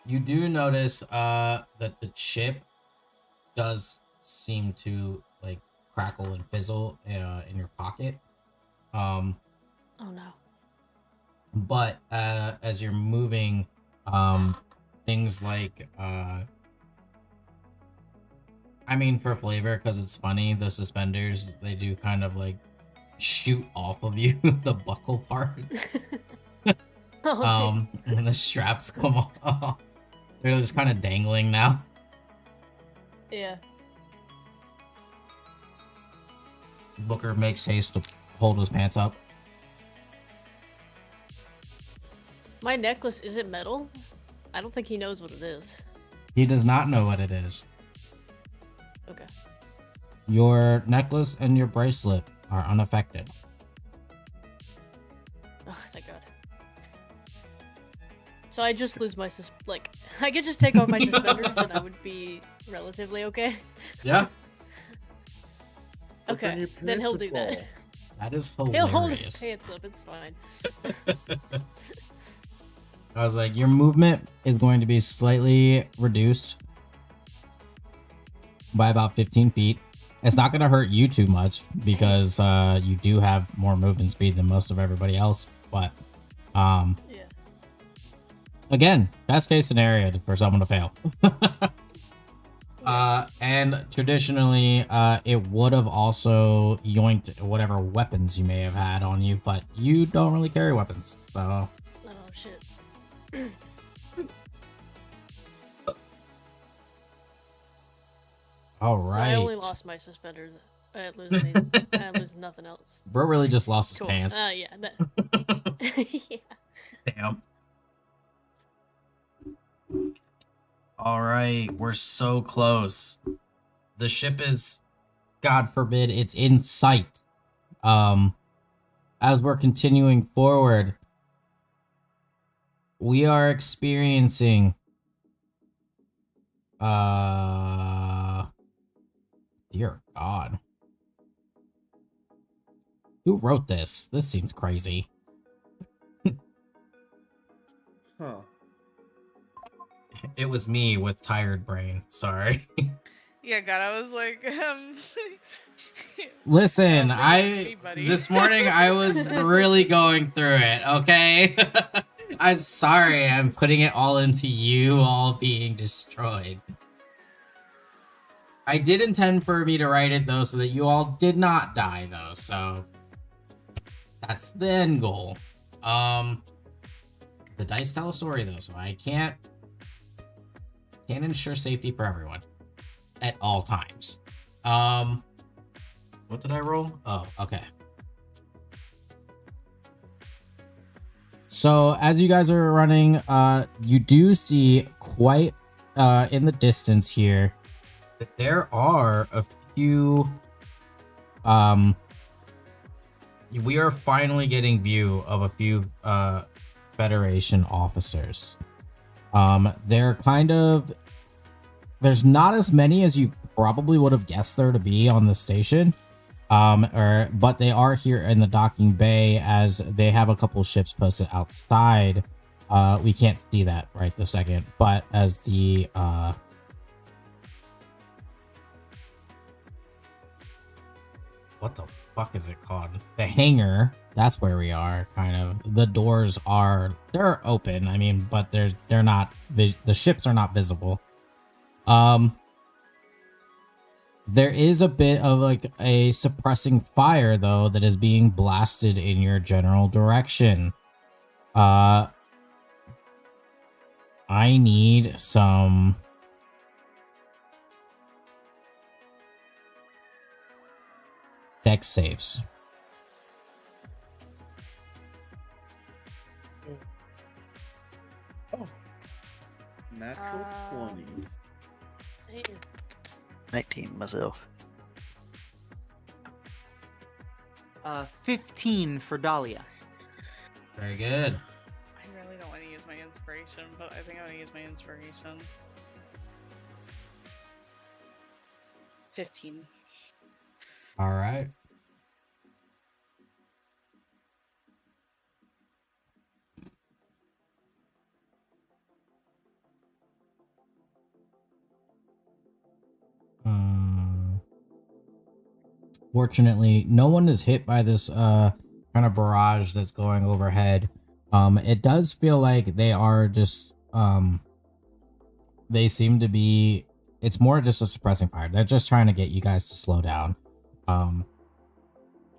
You do notice that the chip does seem to like crackle and fizzle in your pocket. Oh no. But as you're moving, Things like I mean, for flavor, because it's funny, the suspenders, they do kind of like shoot off of you, the buckle part. Oh, When the straps come off, they're just kind of dangling now. yeah. Booker makes haste to hold his pants up. My necklace isn't metal. I don't think he knows what it is. He does not know what it is. Okay. Your necklace and your bracelet are unaffected. Oh, thank God. So I just lose my like, I could just take off my suspenders and I would be relatively okay. Yeah. But Okay, your then he'll pants do will that. fall. That is He'll hilarious. hold his pants up, it's fine. I was like, your movement is going to be slightly reduced by about 15 feet. It's not going to hurt you too much because you do have more movement speed than most of everybody else. But Yeah. again, best case scenario for someone to fail. And traditionally, it would have also yoinked whatever weapons you may have had on you, but you don't really carry weapons, so. Oh shit. All So right. I only lost my suspenders. I lose nothing else. Bro really just lost his Cool. pants. Yeah. That... yeah. Damn. All right, we're so close. The ship is, God forbid, it's in sight. As we're continuing forward, we are experiencing dear God. Who wrote this? This seems crazy. Huh. It was me with tired brain. Sorry. Yeah, God, I was like, Listen, Don't forget me, buddy. this morning I was really going through it, okay? I'm sorry, I'm putting it all into you all being destroyed. I did intend for me to write it though, so that you all did not die though, so that's the end goal. The dice tell a story though, so I can't ensure safety for everyone at all times. What did I roll? Oh, okay. So as you guys are running, you do see quite in the distance here that there are a few we are finally getting view of a few Federation officers. They're kind of, there's not as many as you probably would have guessed there to be on the station. But they are here in the docking bay as they have a couple ships posted outside. We can't see that right this second, but as the what the fuck is it called? The hangar. That's where we are. Kind of. The doors are, they're open. I mean, but they're not. The ships are not visible. There is a bit of like a suppressing fire though that is being blasted in your general direction. I need some deck saves. Oh. Natural 20. Hey, 19 myself. 15 for Dahlia. Very good. I really don't want to use my inspiration, but I think I'm gonna use my inspiration. 15. All right. Fortunately, no one is hit by this kind of barrage that's going overhead. It does feel like they are just They seem to be. It's more just a suppressing fire. They're just trying to get you guys to slow down.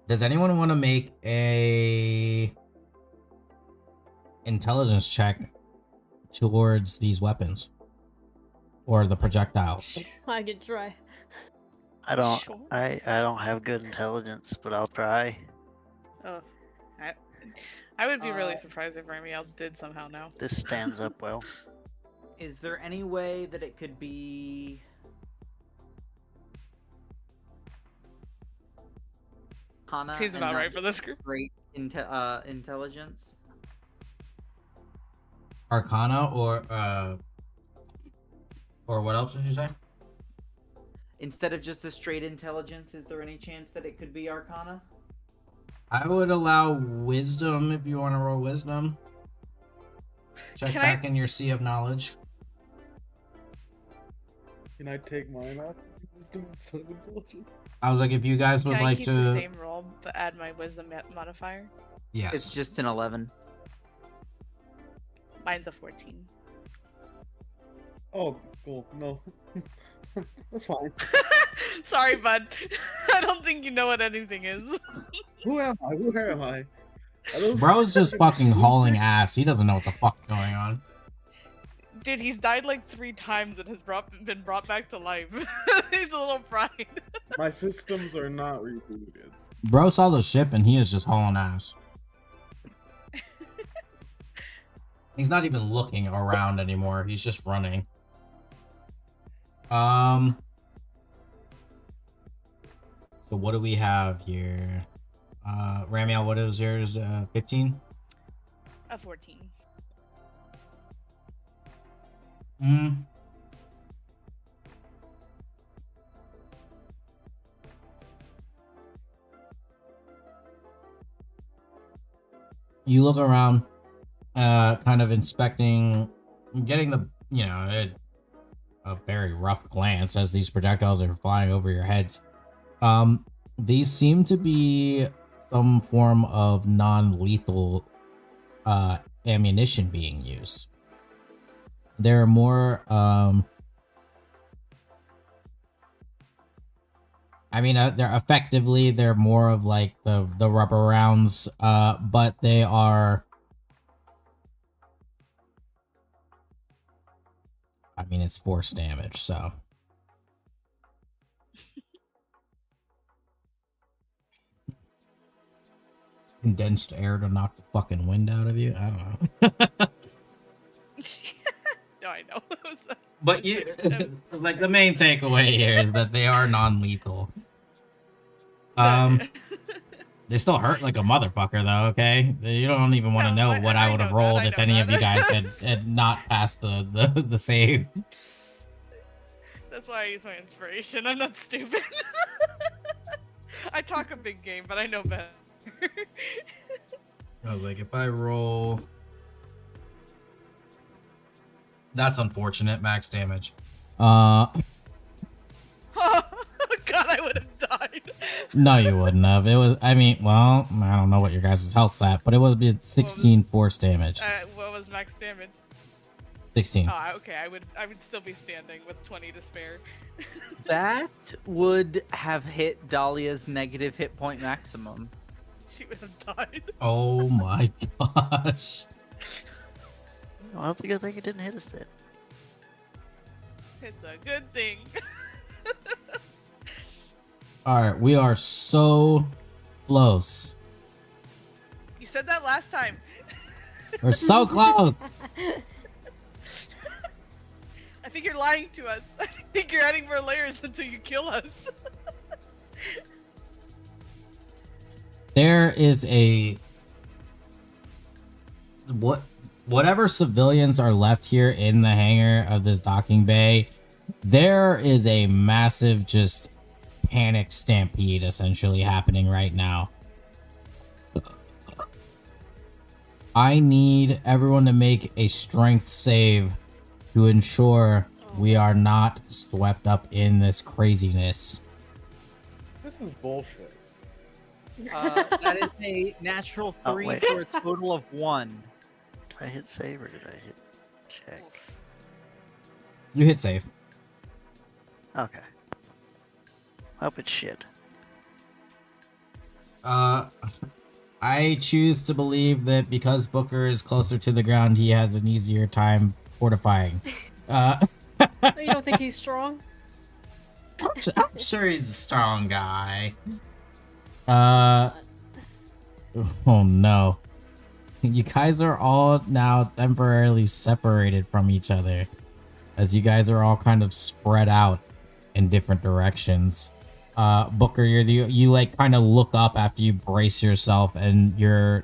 Does anyone want to make a intelligence check towards these weapons or the projectiles? I can try. I don't. Sure. I don't have good intelligence, but I'll try. Oh, I would be really Uh, surprised if Ramiel did somehow know. This stands up well. Is there any way that it could be Hana Seems and about not right for this group. great intelligence? Arcana or what else did you say? Instead of just a straight intelligence, is there any chance that it could be Arcana? I would allow wisdom if you want to roll wisdom. Check Can back in your sea of knowledge. Can I take mine off? Wisdom instead of intelligence? I was like, if you guys would Can I like keep to, the same roll but add my wisdom modifier? yes. It's just an 11. Mine's a 14. Oh, cool. No. That's fine. Sorry, bud. I don't think you know what anything is. Who am I? Where am I? Are those Bro's just fucking boosters? hauling ass. He doesn't know what the fuck's going on. Dude, he's died like 3 times and has been brought back to life. He's a little fried. My systems are not rebooted. Bro saw the ship and he is just hauling ass. He's not even looking around anymore. He's just running. So what do we have here? Ramiel, what is yours? 15? A 14. You look around, kind of inspecting, getting the, a very rough glance as these projectiles are flying over your heads. These seem to be some form of non-lethal ammunition being used. They're more, they're more of like the rubber rounds, but they are, it's force damage, so. Condensed air to knock the fucking wind out of you? I don't know. No, I know. But like the main takeaway here is that they are non-lethal. They still hurt like a motherfucker though, okay? You don't even want to No, know what I I would have know rolled that, I if know any of that. you guys had not passed the save. That's why I use my inspiration. I'm not stupid. I talk a big game, but I know better. I was like, if I roll... That's unfortunate, max damage. Oh, God, I would have died. No, you wouldn't have. It was, I don't know what your guys' health's at, but it was 16 force damage. What was max damage? 16. Oh, okay. I would still be standing with 20 to spare. That would have hit Dahlia's negative hit point maximum. She would have died. Oh my gosh. Well, that's a good thing it didn't hit us then. It's a good thing. Alright, we are so close. You said that last time. We're so close. I think you're lying to us. I think you're adding more layers until you kill us. There is whatever civilians are left here in the hangar of this docking bay, there is a massive just panic stampede essentially happening right now. I need everyone to make a strength save to ensure we are not swept up in this craziness. This is bullshit. That is a natural 3 wait. for a total of 1. Did I hit save or did I hit? check. You hit save. Okay. Hope it's shit. I choose to believe that because Booker is closer to the ground, he has an easier time fortifying. You don't think he's strong? I'm sure he's a strong guy. Not. Oh no. You guys are all now temporarily separated from each other, as you guys are all kind of spread out in different directions. Booker, you like kind of look up after you brace yourself, and your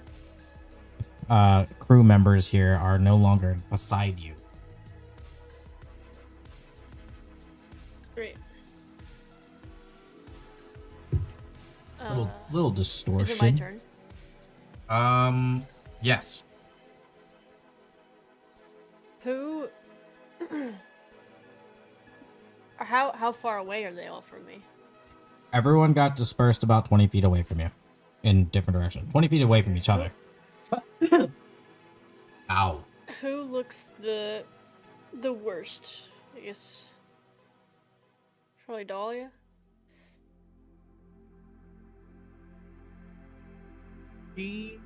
crew members here are no longer beside you. Great. Little Is distortion. it my turn? Yes. Who? How far away are they all from me? Everyone got dispersed about 20 feet away from you, in different directions. 20 feet away from each other. Ow. Who looks the worst? I guess probably Dahlia. She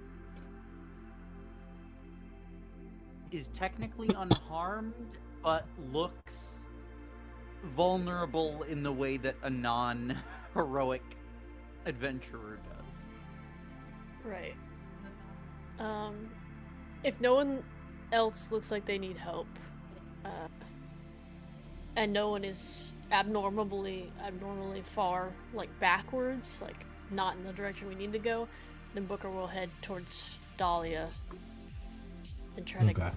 is technically unharmed, but looks vulnerable in the way that a non-heroic adventurer does. Right. If no one else looks like they need help, and no one is abnormally far, like backwards, like not in the direction we need to go, then Booker will head towards Dahlia and try to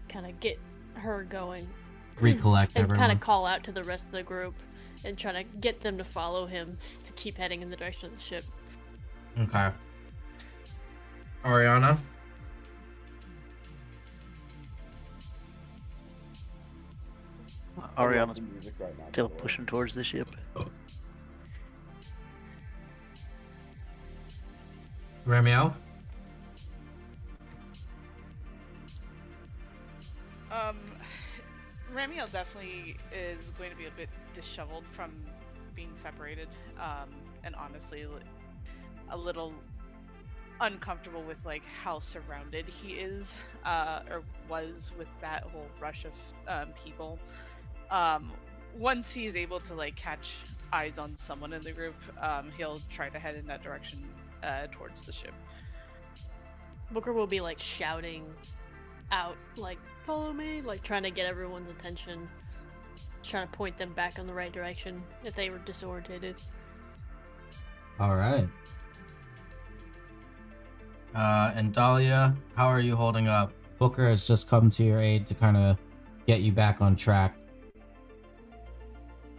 kind of get her going. Recollect And everyone. kind of call out to the rest of the group and try to get them to follow him to keep heading in the direction of the ship. Okay. Ariana? Ariana's still pushing towards the ship. Ramiel? Ramiel definitely is going to be a bit disheveled from being separated, and honestly a little uncomfortable with like how surrounded he is, or was, with that whole rush of people. Once he's able to like catch eyes on someone in the group, he'll try to head in that direction towards the ship. Booker will be like shouting out, like, follow me, like trying to get everyone's attention, trying to point them back in the right direction if they were disoriented. All right. And Dahlia, how are you holding up? Booker has just come to your aid to kind of get you back on track.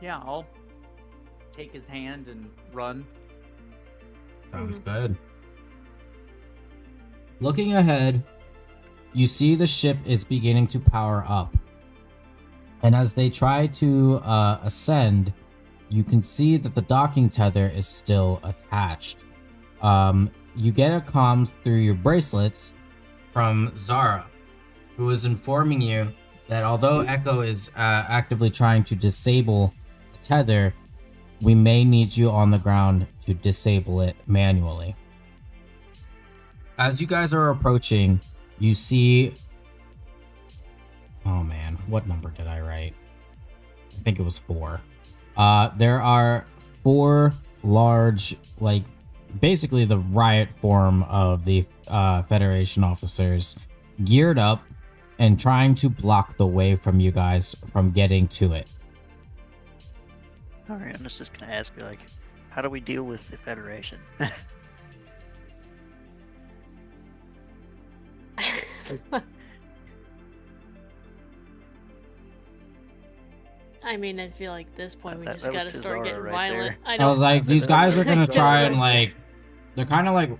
Yeah, I'll take his hand and run. Sounds good. Looking ahead, you see the ship is beginning to power up. And as they try to ascend, you can see that the docking tether is still attached. You get a comm through your bracelets from Zara, who is informing you that although Echo is actively trying to disable the tether, we may need you on the ground to disable it manually. As you guys are approaching, you see... Oh man, what number did I write? I think it was 4. There are 4 large, like, basically the riot form of the Federation officers geared up and trying to block the way from you guys from getting to it. Alright, I'm just gonna ask you, like, how do we deal with the Federation? I mean, I feel like at this point we That just was gotta to start Zara getting right violent. there. I was like, these guys are gonna Don't try and worry. like, they're kind of like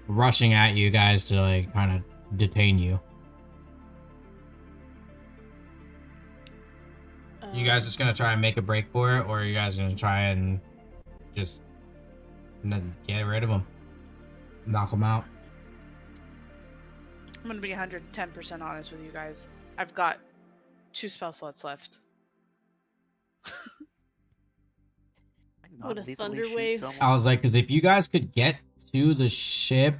rushing at you guys to like kind of detain you. You guys just gonna try and make a break for it, or are you guys gonna try and just get rid of them, knock them out? I'm gonna be 110% honest with you guys. I've got 2 spell slots left. What a Non-lethally thunder shoot wave. someone? I was like, because if you guys could get to the ship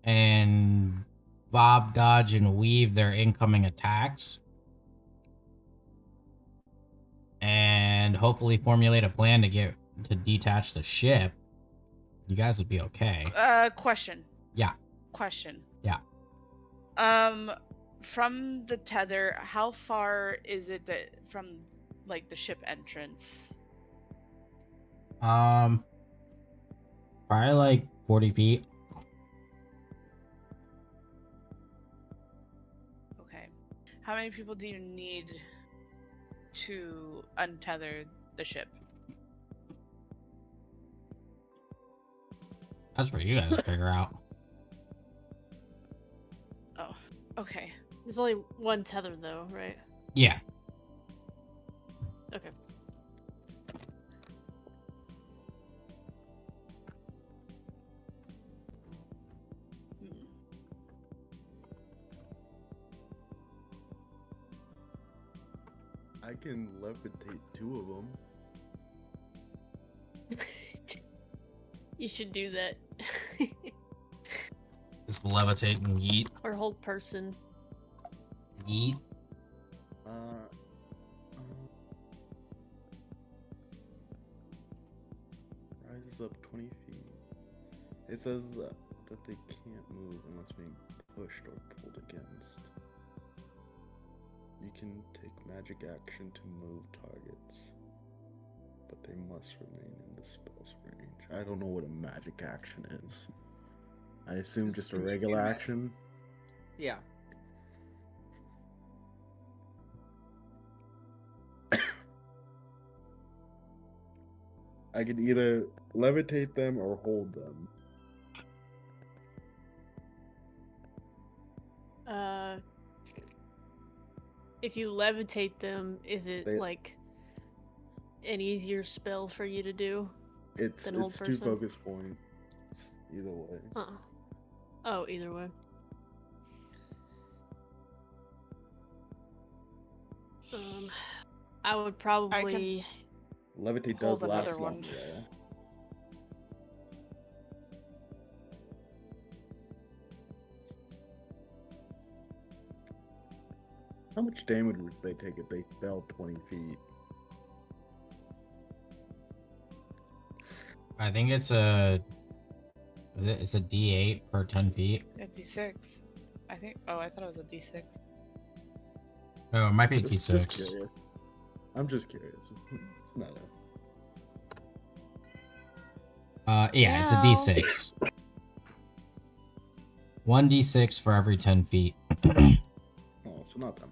and bob, dodge, and weave their incoming attacks, and hopefully formulate a plan to detach the ship, you guys would be okay. Question. Yeah. Question. Yeah. From the tether, how far is it that from like the ship entrance? Probably like 40 feet. Okay. How many people do you need to untether the ship? That's for you guys to figure out. Oh, okay. There's only one tether though, right? Yeah. Okay. Hmm. I can levitate 2 of them. You should do that. Just levitate and yeet. Or hold person. Yeet. Rises up 20 feet. It says that they can't move unless being pushed or pulled against. You can take magic action to move targets, but they must remain in the spell's range. I don't know what a magic action is. I assume just a Just regular magic. action. Yeah. I could either levitate them or hold them. If you levitate them, is it They- like an easier spell for you to do? It's Then hold 2 person? focus points. Either way. Oh, either way. I would probably. Levitate Hold does last another one. longer though. How much damage would they take if they fell 20 feet? I think it's a D8 per 10 feet. A D6. I think. Oh, I thought it was a D6. Oh, it might be a Just D6. curious. I'm just curious. It's not a... Yeah, it's a Ow. D6. 1d6 for every 10 feet. Oh, so not that much.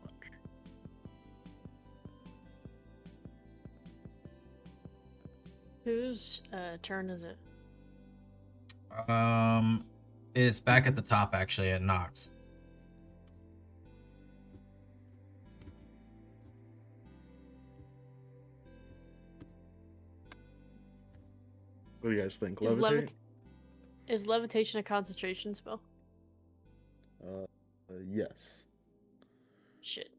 Whose turn is it? It's back at the top actually at Nox. What do you guys think? Is, Levitate? is levitation a concentration spell? Yes. Shit.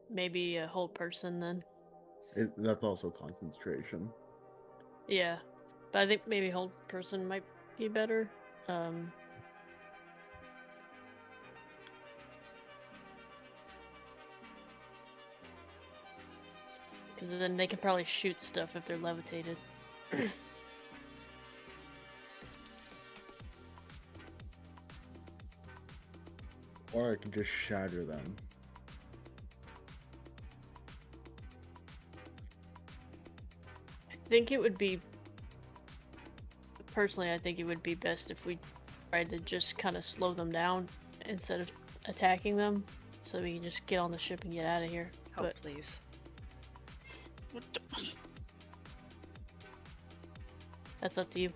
Maybe a whole person then. That's also concentration. Yeah, but I think maybe hold person might be better. Because then they can probably shoot stuff if they're levitated. Or I can just shatter them. I think it would be... Personally, I think it would be best if we tried to just kind of slow them down instead of attacking them, so we can just get on the ship and get out of here. Oh, But please. What the... that's up to you.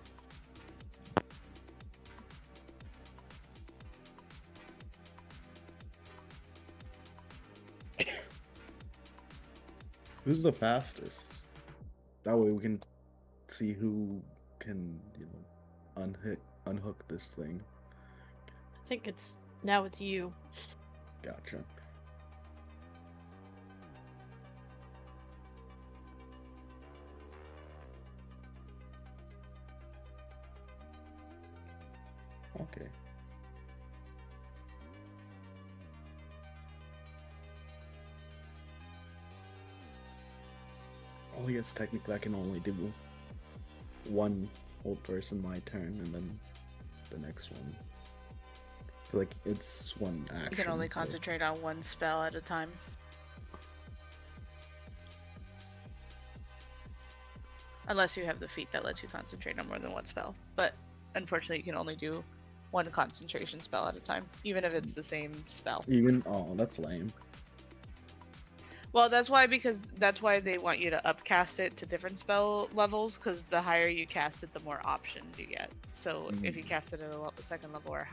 Who's the fastest? That way we can see who can, unhook this thing? I think now it's you. Gotcha. Okay. Oh yes, technically I can only do one old person my turn, and then the next one. I feel like it's one action. You can only but- concentrate on one spell at a time. Unless you have the feat that lets you concentrate on more than one spell. But unfortunately, you can only do one concentration spell at a time, even if it's the same spell. Even that's lame. Well, that's why they want you to upcast it to different spell levels, because the higher you cast it, the more options you get. So if you cast it at a second level or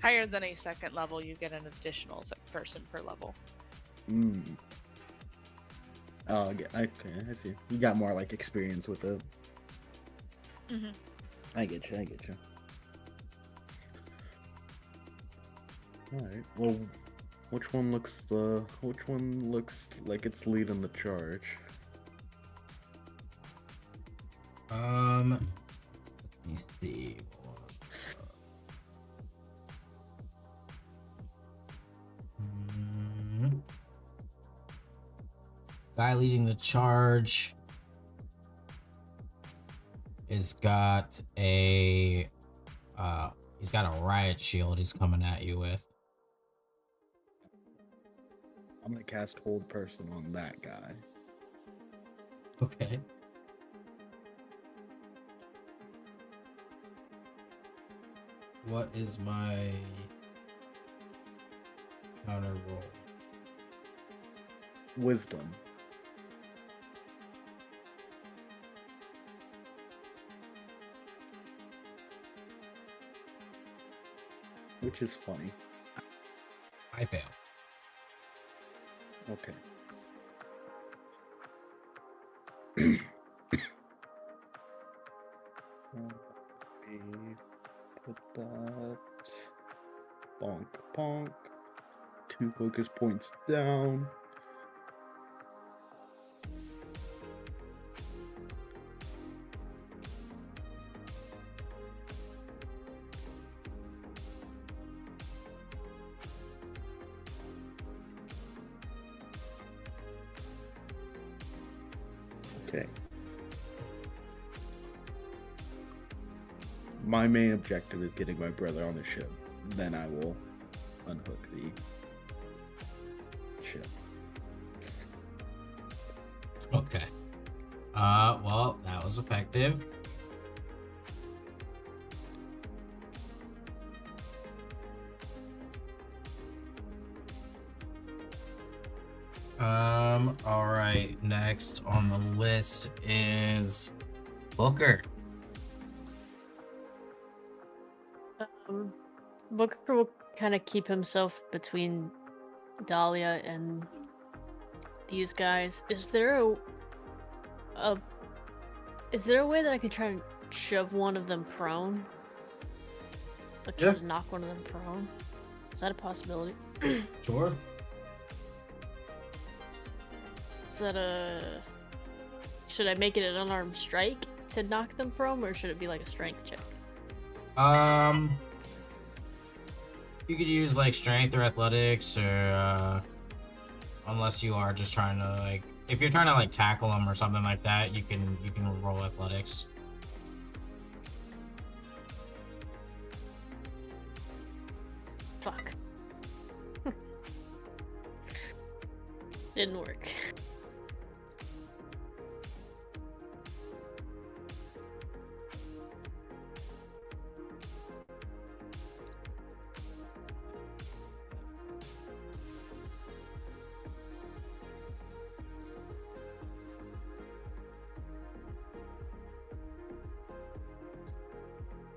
higher than a second level, you get an additional person per level. Oh, okay, I see. You got more like experience with it. Mm-hmm. I get you. All right. Well, which one looks like it's leading the charge? Let me see. Guy leading the charge is got a he's got a riot shield he's coming at you with. I'm gonna cast Hold Person on that guy. Okay. What is my counter roll? Wisdom. Which is funny. I fail. Okay. We put that. Bonk, bonk. 2 focus points down. Okay. My main objective is getting my brother on the ship. Then I will unhook the ship. Okay. Well, that was effective. All right. Next on the list is Booker. Booker will kind of keep himself between Dahlia and these guys. Is there a way that I could try and shove one of them prone? Like try Yeah. to knock one of them prone? Is that a possibility? Sure. Is that should I make it an unarmed strike to knock them prone, or should it be like a strength check? You could use like strength or athletics, or unless you are just trying to like, if you're trying to like tackle them or something like that, you can roll athletics. Fuck. Didn't work.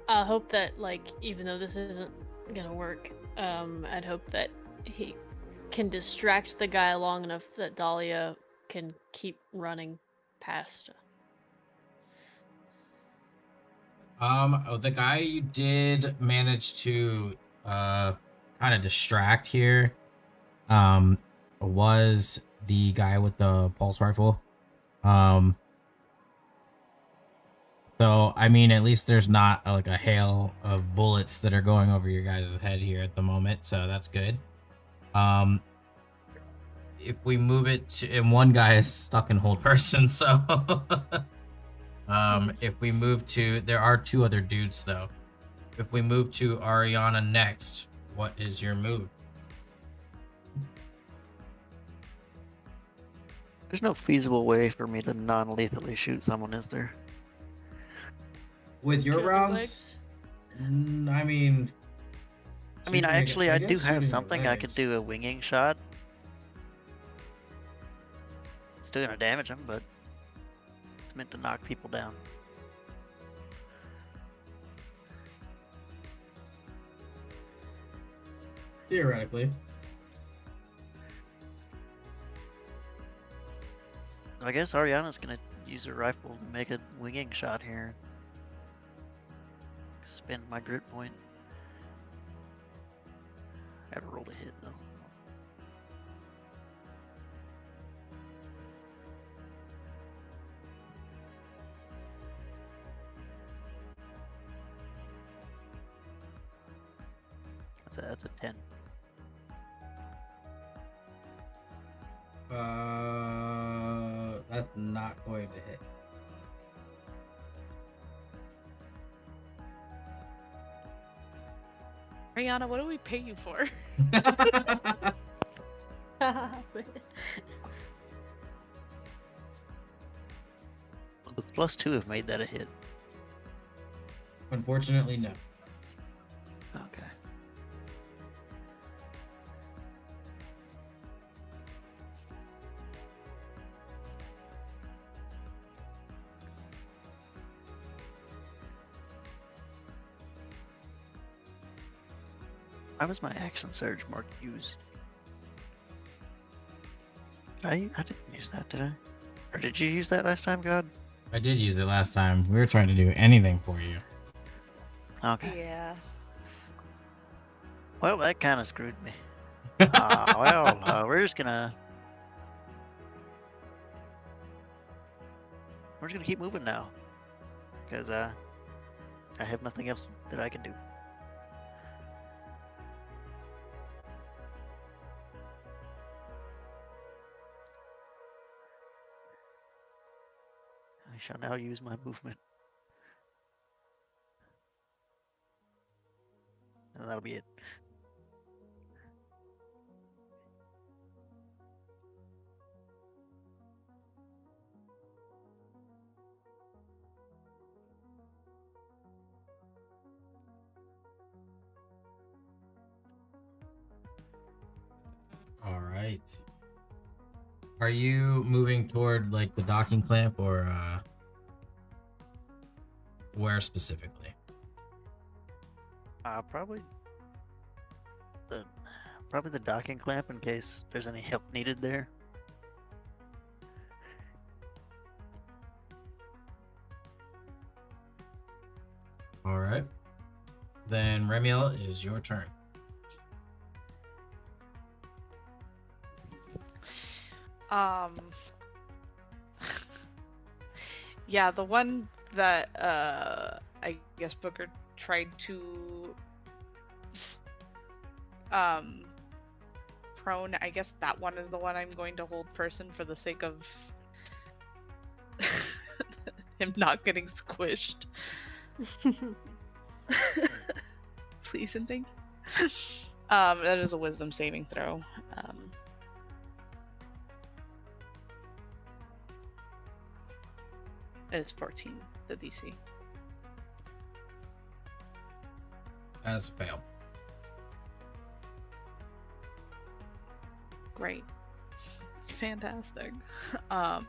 I hope that, like, even though this isn't gonna work, I'd hope that he can distract the guy long enough that Dahlia can keep running past. The guy you did manage to kind of distract here was the guy with the pulse rifle. So I mean, at least there's not like a hail of bullets that are going over your guys' head here at the moment, so that's good. Um, if we move it to, and one guy is stuck in hold person, so if we move to, there are two other dudes though. If we move to Ariana next, what is your move? There's no feasible way for me to non-lethally shoot someone, is there? With your Kill their rounds, legs. I mean, I mean, I do guess have shooting something. I could legs. do a winging shot. It's still gonna damage them, but it's meant to knock people down. Theoretically. I guess Ariana's gonna use her rifle to make a winging shot here. Spend my grit point. I gotta roll to hit though. That's a 10. That's not going to hit. Rihanna, what do we pay you for? Well, the +2 have made that a hit. Unfortunately, no. Okay. Why was my action surge mark used? I didn't use that, did I? Or did you use that last time, God? I did use it last time. We were trying to do anything for you. Okay. Yeah. Well, that kind of screwed me. We're just gonna keep moving now, because I have nothing else that I can do. I shall now use my movement, and that'll be it. All right. Are you moving toward like the docking clamp or where specifically? Probably the docking clamp in case there's any help needed there. All right. Then Remiel, it is your turn. Yeah, the one that I guess Booker tried to prone, I guess that one is the one I'm going to hold person for the sake of him not getting squished. Please and thank you. That is a wisdom saving throw. And it's 14, the DC. As fail. Great. Fantastic. I'm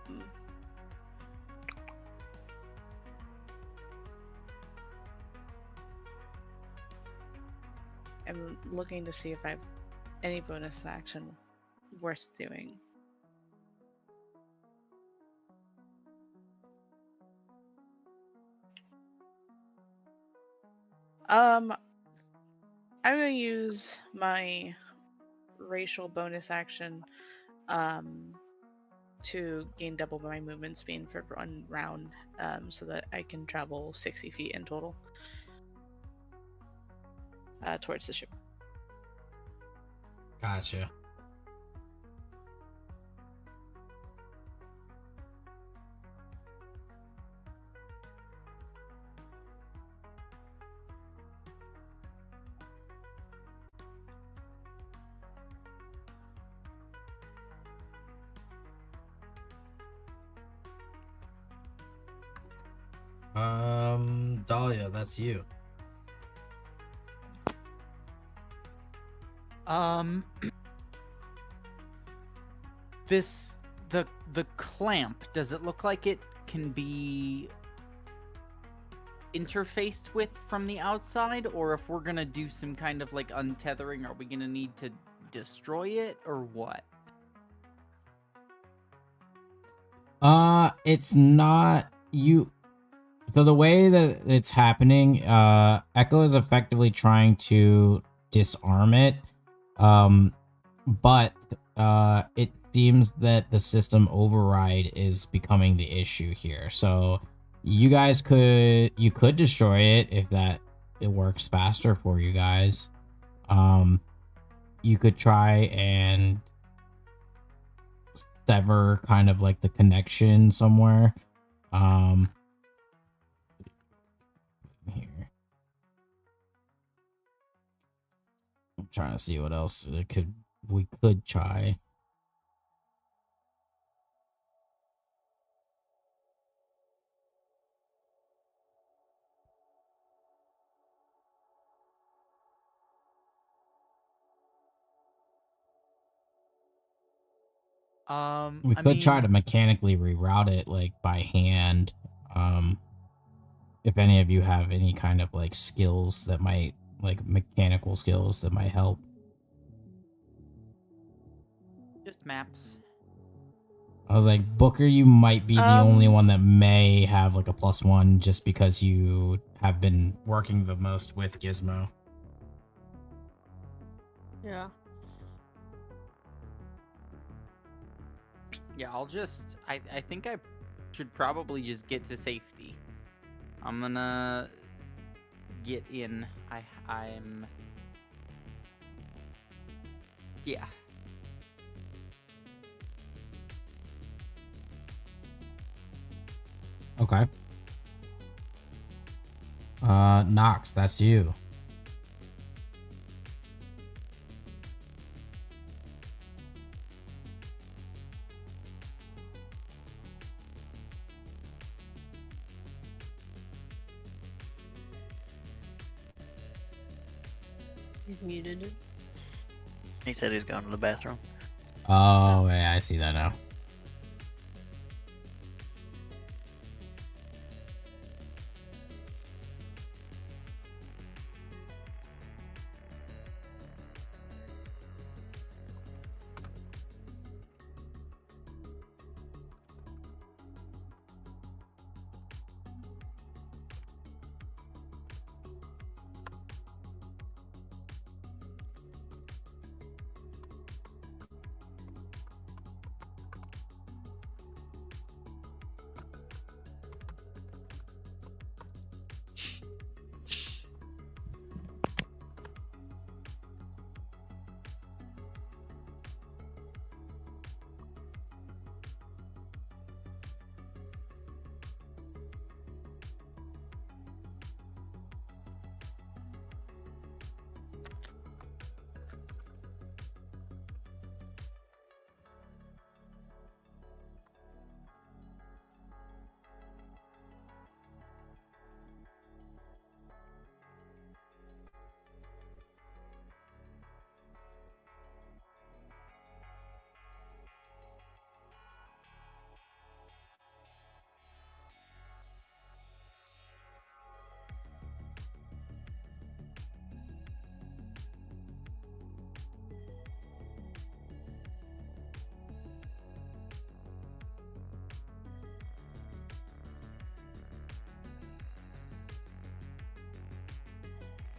looking to see if I have any bonus action worth doing. I'm gonna use my racial bonus action to gain double my movement speed for 1 round, so that I can travel 60 feet in total towards the ship. Gotcha. Dahlia, that's you. This the clamp, does it look like it can be interfaced with from the outside, or if we're gonna do some kind of like untethering, are we gonna need to destroy it or what? It's not you. So the way that it's happening, Echo is effectively trying to disarm it. But it seems that the system override is becoming the issue here. So you guys could destroy it if it works faster for you guys. You could try and sever kind of like the connection somewhere. Here. I'm trying to see what else we could try. We could try to mechanically reroute it like by hand. If any of you have any kind of like skills that might, like mechanical skills that might help. Just maps. I was like, Booker, you might be the only one that may have like a +1 just because you have been working the most with Gizmo. Yeah. Yeah, I think I should probably just get to safety. I'm gonna get in. I'm yeah. Okay. Nox, that's you. He's muted. He said he's going to the bathroom. Oh, yeah, I see that now.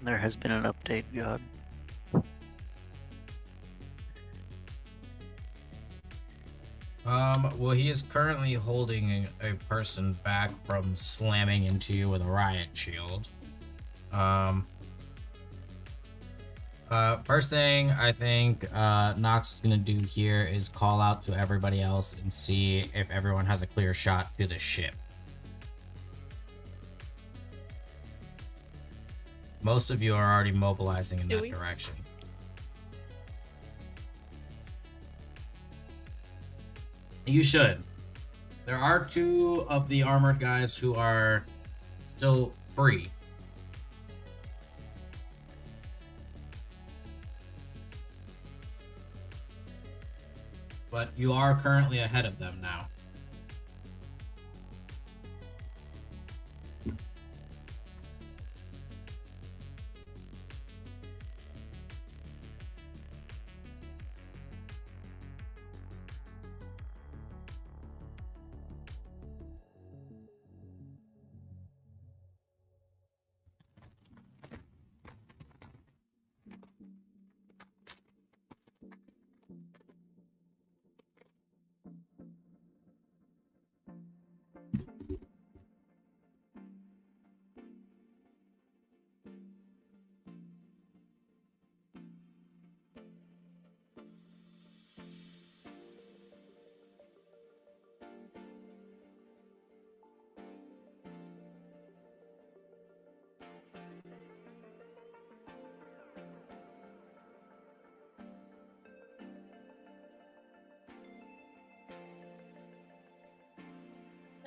There has been an update, God. Well, he is currently holding a person back from slamming into you with a riot shield. First thing I think Nox is gonna do here is call out to everybody else and see if everyone has a clear shot to the ship. Most of you are already mobilizing in Do that we? direction. You should. There are two of the armored guys who are still free. But you are currently ahead of them now.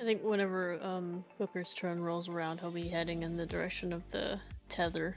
I think whenever Booker's turn rolls around, he'll be heading in the direction of the tether.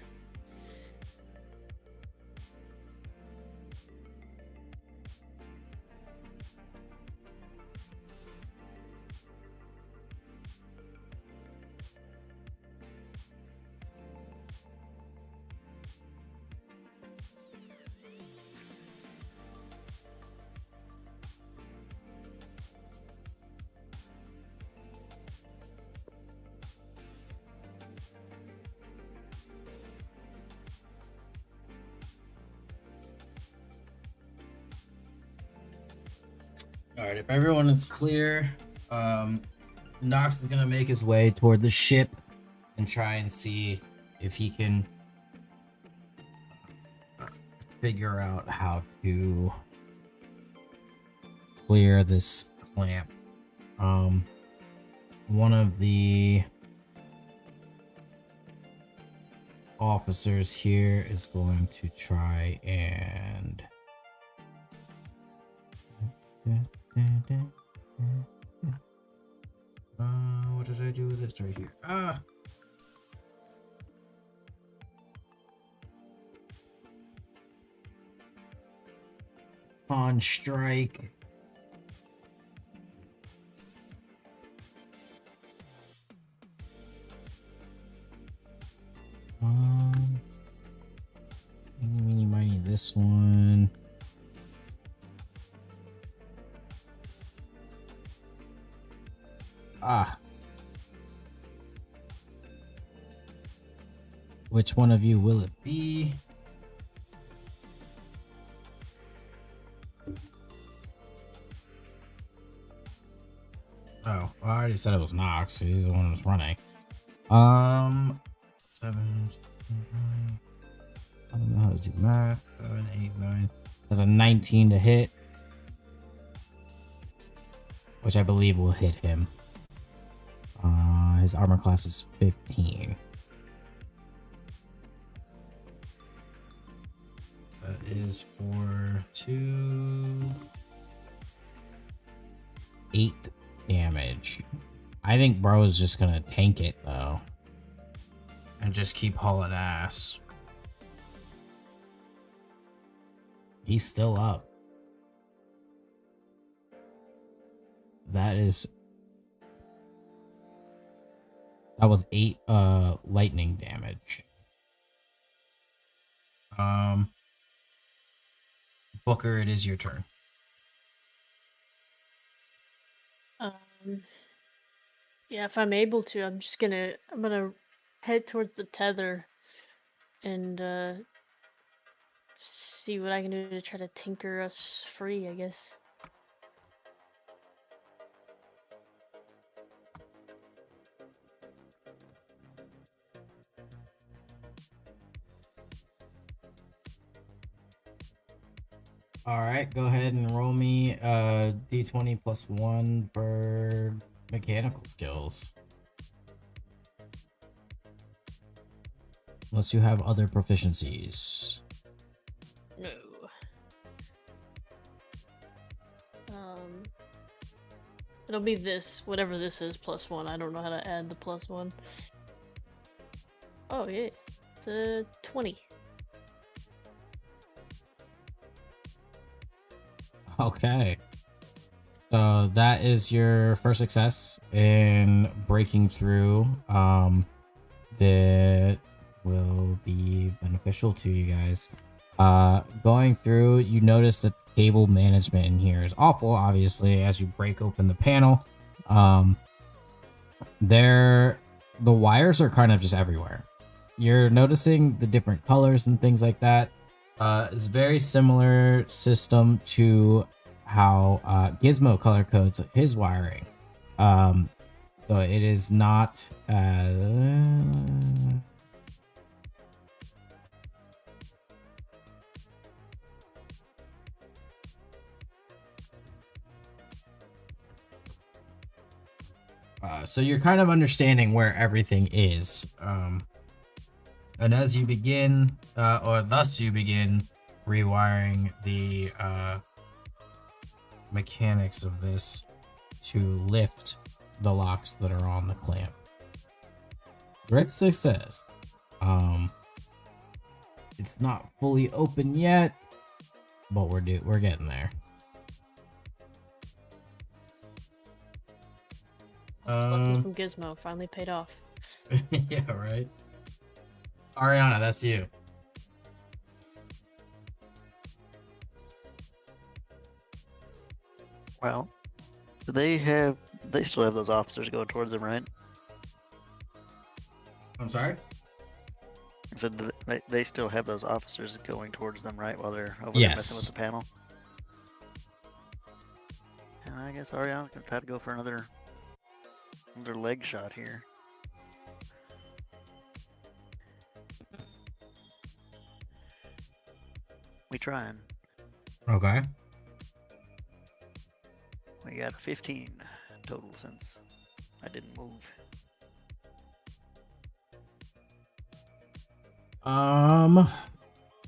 Alright, if everyone is clear, Nox is gonna make his way toward the ship and try and see if he can figure out how to clear this clamp. One of the officers here is going to try and what did I do with this right here? On strike. Meeny, miny, this one. Which one of you will it be? Oh, well, I already said it was Nox. He's the one who's running. 7, 9. I don't know how to do math. 7, 8, 9. That's a 19 to hit, which I believe will hit him. His armor class is 15. That is for 8 damage. I think bro is just gonna tank it though, and just keep hauling ass. He's still up. That was 8 lightning damage. Booker, it is your turn. Yeah, if I'm able to, I'm gonna head towards the tether and see what I can do to try to tinker us free, I guess. All right, go ahead and roll me d20 plus 1 for mechanical skills. Unless you have other proficiencies. No. It'll be this, whatever this is, plus 1. I don't know how to add the plus 1. Oh, yeah. It's a 20. Okay. So that is your first success in breaking through. That will be beneficial to you guys. Going through, you notice that cable management in here is awful, obviously, as you break open the panel. The wires are kind of just everywhere. You're noticing the different colors and things like that. It's a very similar system to how Gizmo color codes his wiring. So it is not so you're kind of understanding where everything is. And as you begin, or thus you begin rewiring the mechanics of this to lift the locks that are on the clamp. Great success. It's not fully open yet, but we're getting there. Lessons from Gizmo finally paid off. Yeah, right. Ariana, that's you. Well, they still have those officers going towards them, right? I'm sorry? I said they still have those officers going towards them, right? While they're over there Yes. messing with the panel. And I guess Ariana's gonna try to go for another leg shot here. We trying. Okay. We got a 15 total since I didn't move.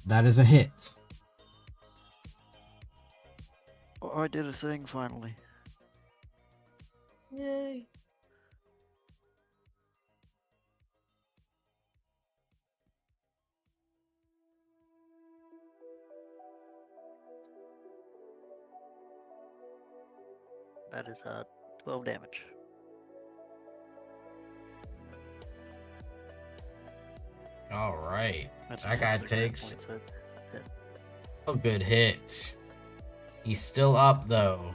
That is a hit. Oh, I did a thing finally. Yay. That is 12 damage. All right. That's That guy another hit takes points. That's it. a good hit. He's still up though,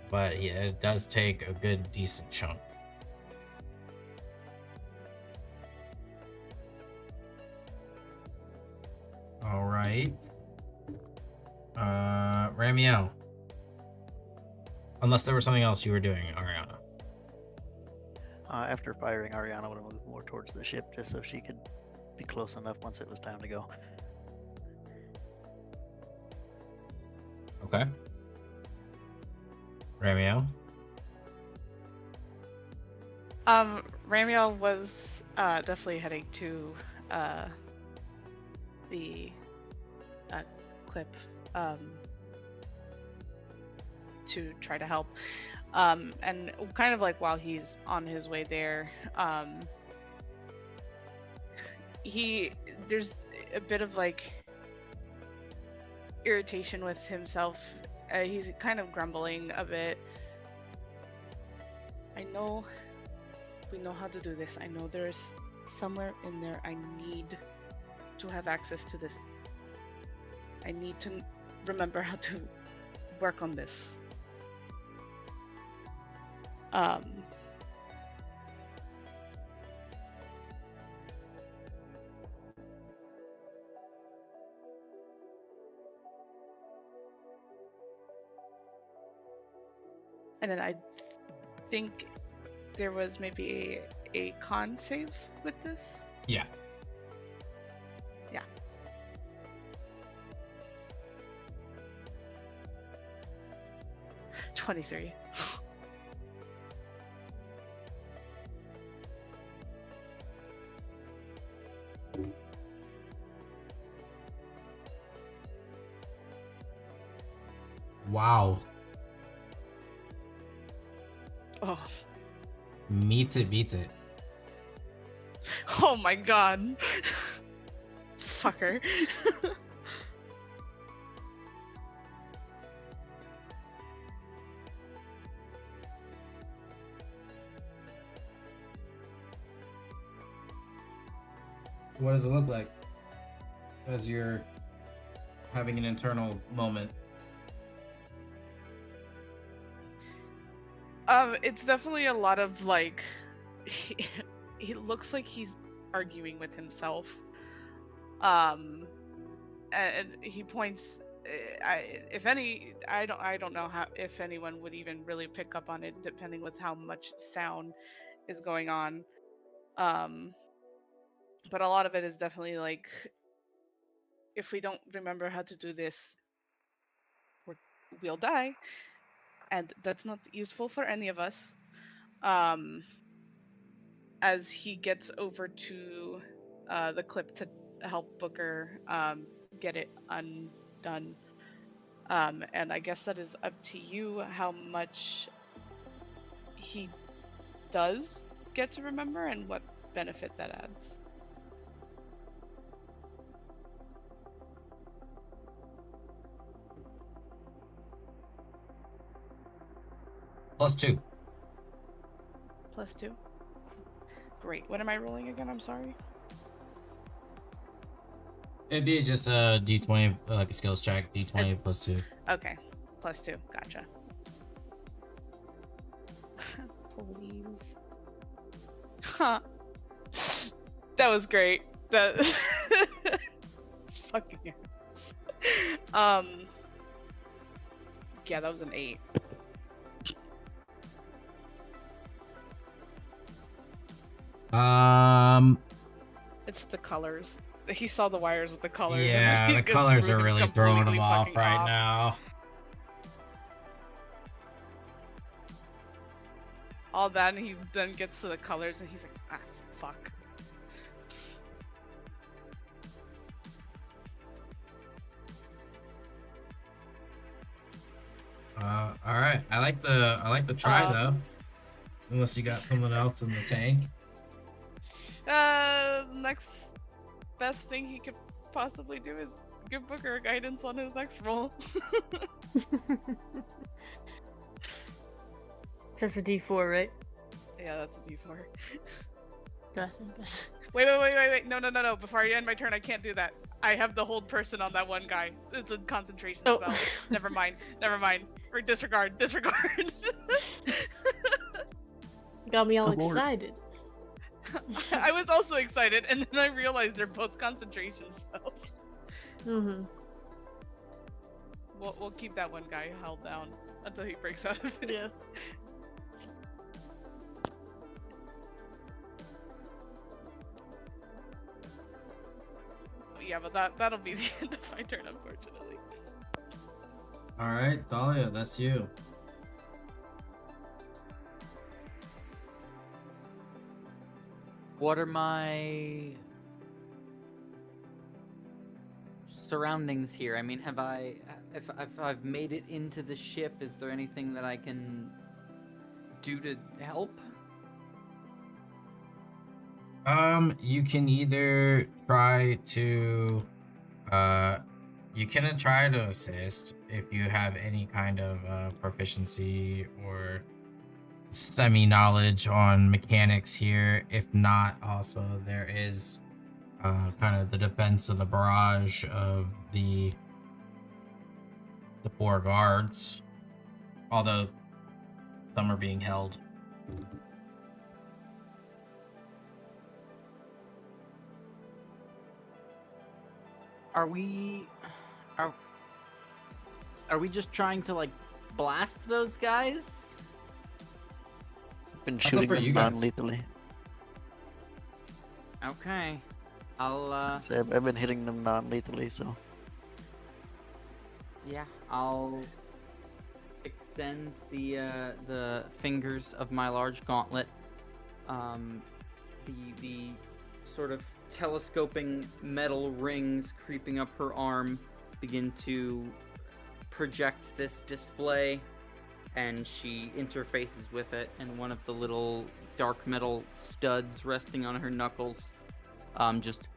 but it does take a good decent chunk. All right. Ramiel. Unless there was something else you were doing, Ariana. After firing, Ariana would have moved more towards the ship just so she could be close enough once it was time to go. Okay. Ramiel. Ramiel was definitely heading to the clip to try to help. And kind of like while he's on his way there, there's a bit of like irritation with himself. He's kind of grumbling a bit. We know how to do this. I know there's somewhere in there I need to have access to this. I need to remember how to work on this. And then I think there was maybe a con save with this. Yeah. Yeah. $23. Wow. Oh. Meets it, beats it. Oh my god. Fucker. What does it look like as you're having an internal moment? It's definitely a lot of like he looks like he's arguing with himself. And he points I don't know how if anyone would even really pick up on it depending with how much sound is going on. But a lot of it is definitely like if we don't remember how to do this, we'll die, and that's not useful for any of us. As he gets over to the clip to help Booker get it undone. And I guess that is up to you how much he does get to remember and what benefit that adds. +2. +2. Great. What am I rolling again? I'm sorry. It'd be just a D20, like a skills check. D20 +2. Okay. +2. Gotcha. Please. Huh. That was great. That fucking ass. Yeah, that was an 8. It's the colors. He saw the wires with the colors. Yeah, the colors are really throwing him off right now. All that, and he then gets to the colors, and he's like, ah, fuck. All right. I like the try though. Unless you got someone else in the tank. Next best thing he could possibly do is give Booker guidance on his next roll. That's a D4, right? Yeah, that's a D4. Gotcha. Wait. No. Before I end my turn, I can't do that. I have the hold person on that one guy. It's a concentration spell. Never mind. Or disregard. Got me all Abort. excited. I was also excited, and then I realized they're both concentration spells. Mm-hmm. We'll keep that one guy held down until he breaks out of it. Yeah. Yeah, but that'll be the end of my turn, unfortunately. All right, Thalia, that's you. What are my surroundings here? I mean, if I've made it into the ship, is there anything that I can do to help? You can either try to, you can try to assist if you have any kind of proficiency or semi-knowledge on mechanics here. If not, also there is kind of the defense of the barrage of the 4 guards, although some are being held. Are we just trying to like blast those guys? Been I'll go shooting for them you guys. non-lethally. Okay. I'll So I've been hitting them non-lethally, so yeah, I'll extend the fingers of my large gauntlet. The sort of telescoping metal rings creeping up her arm begin to project this display, and she interfaces with it, and one of the little dark metal studs resting on her knuckles just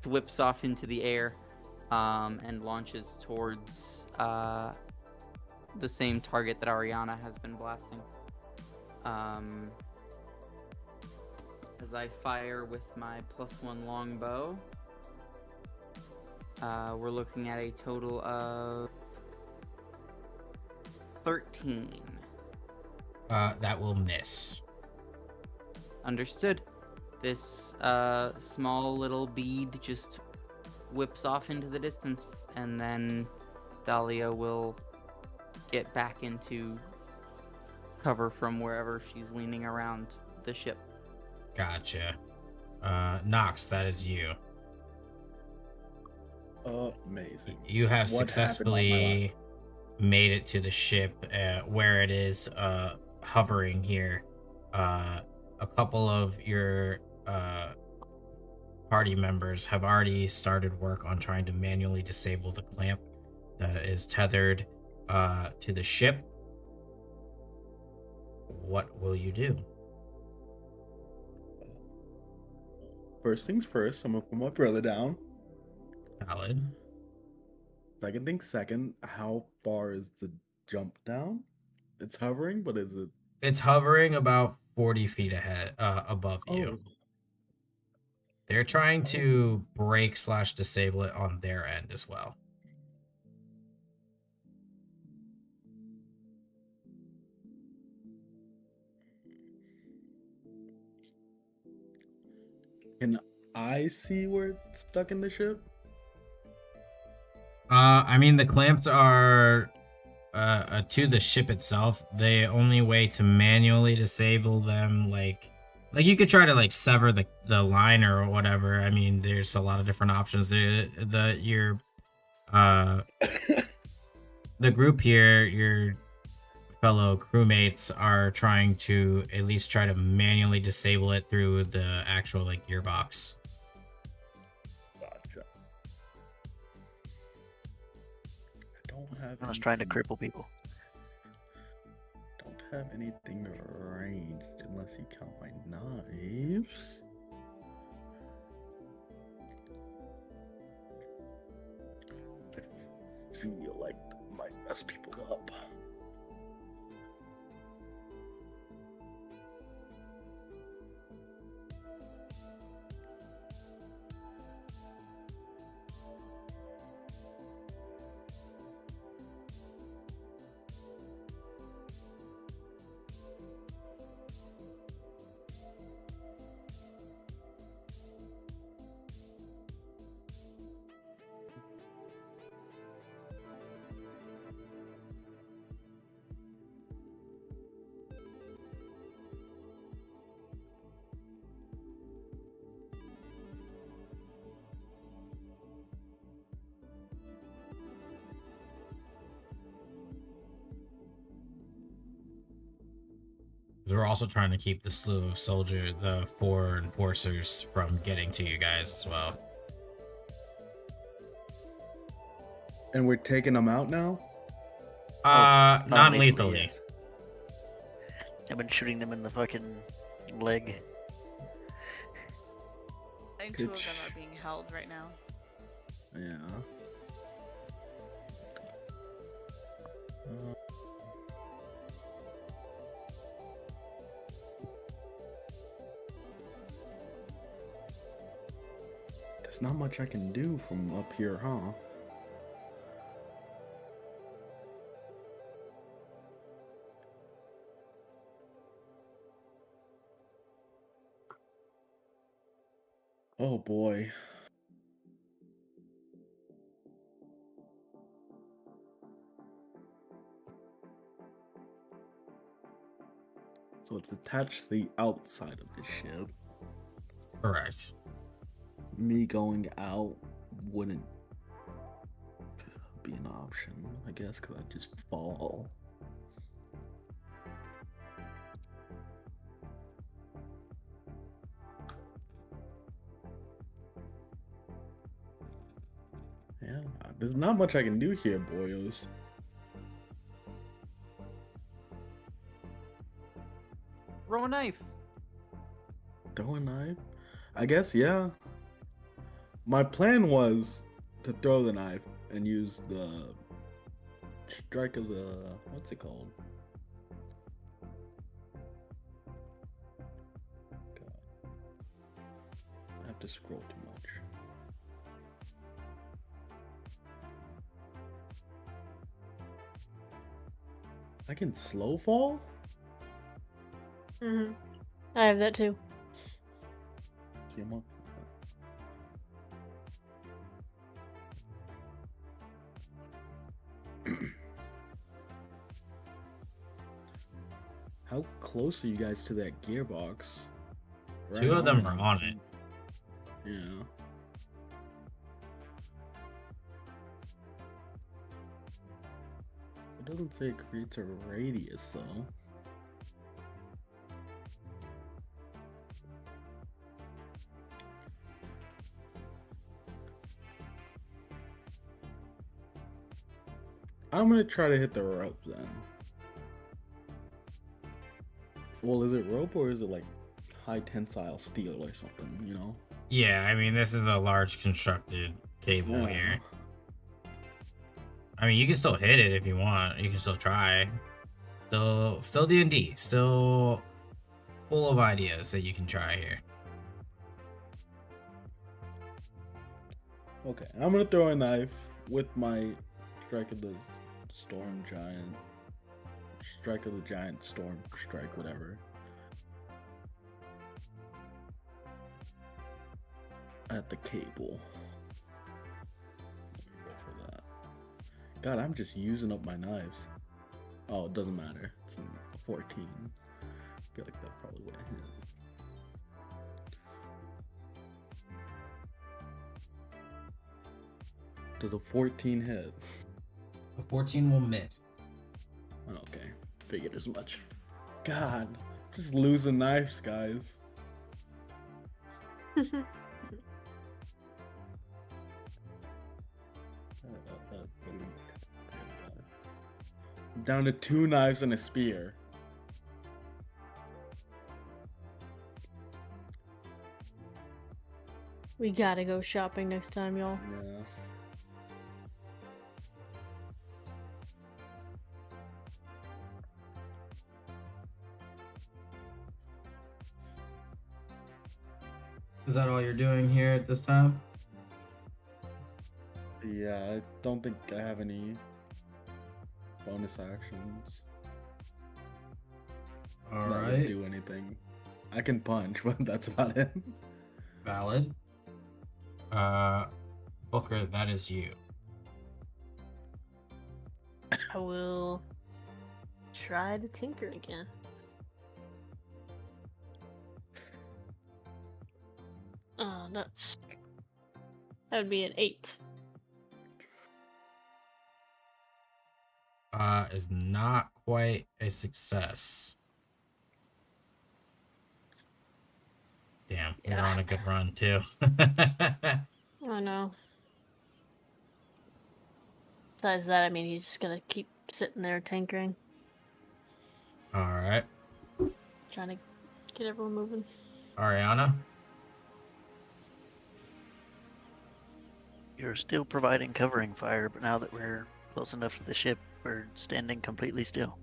whips off into the air and launches towards the same target that Ariana has been blasting. As I fire with my +1 longbow, we're looking at a total of 13. That will miss. Understood. This small little bead just whips off into the distance, and then Dahlia will get back into cover from wherever she's leaning around the ship. Gotcha. Nox, that is you. Amazing. You have What happened on my successfully made it to the ship where it is hovering here. A couple of your party members have already started work on trying to manually disable the clamp that is tethered to the ship. What will you do? First things first, I'm gonna put my brother down. Valid. Second thing second, how far is the jump down? It's hovering, but is it? It's hovering about 40 feet ahead, above you. Oh, They're trying to break/disable it on their end as well. can I see where it's stuck in the ship? I mean, the clamps are to the ship itself. The only way to manually disable them, like you could try to like sever the line or whatever. I mean, there's a lot of different options. Your the group here, your fellow crewmates are trying to at least try to manually disable it through the actual like gearbox. Gotcha. I don't have. I was trying to anything- cripple people. Don't have anything ranged unless you count my knives. I feel like I might mess people up. We're also trying to keep the slew of the 4 enforcers from getting to you guys as well. And we're taking them out now? Non-lethally. Yes. I've been shooting them in the fucking leg. I think 2 of Good them are being held right now. Yeah. There's not much I can do from up here, huh? Oh boy. So it's attached to the outside of the ship. Correct. Me going out wouldn't be an option, I guess, because I'd just fall. Yeah, there's not much I can do here, boyos. Throw a knife. Throw a knife? I guess, yeah. My plan was to throw the knife and use the strike of the... what's it called? God. I have to scroll too much. I can slow fall? Mm-hmm. I have that too. See, I'm on- How close are you guys to that gearbox? Two of them are on it. Yeah. It doesn't say it creates a radius though. I'm gonna try to hit the rope then. Well, is it rope or is it like high tensile steel or something, you know? Yeah, I mean, this is a large constructed cable Yeah. here. I mean, you can still hit it if you want. You can still try. Still D&D. Still full of ideas that you can try here. Okay, I'm gonna throw a knife with my strike of the storm giant. Strike of the giant storm strike, whatever. At the cable. Let me go for that. God, I'm just using up my knives. Oh, it doesn't matter. It's a 14. I feel like that probably would have hit. Does a 14 hit? The 14 will miss. Okay, figured as much. God, just losing knives, guys. Down to 2 knives and a spear. We gotta go shopping next time, y'all. Yeah. Is that all you're doing here at this time? Yeah, I don't think I have any bonus actions. All Not right. do anything. I can punch, but that's about it. Valid. Booker, that is you. I will try to tinker again. Oh, nuts. That would be an 8. Is not quite a success. Damn, you're Yeah. on a good run too. Oh no. Besides that, I mean, he's just gonna keep sitting there tinkering, All right, trying to get everyone moving. Ariana. You're still providing covering fire, but now that we're close enough to the ship, we're standing completely still.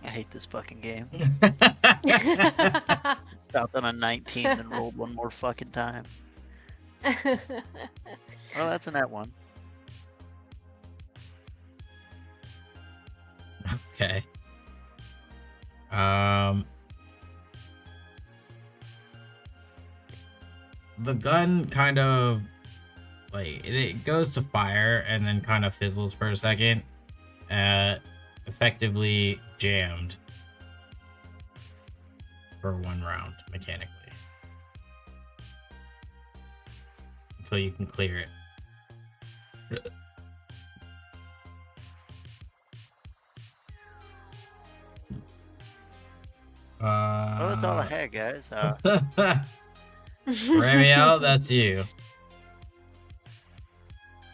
I hate this fucking game. Stopped on a 19 and rolled one more fucking time. Well, that's a net one. Okay. The gun kind of like it goes to fire and then kind of fizzles for a second. Effectively jammed for 1 round mechanically until you can clear it. Well, that's all I had, guys. Ramiel, that's you.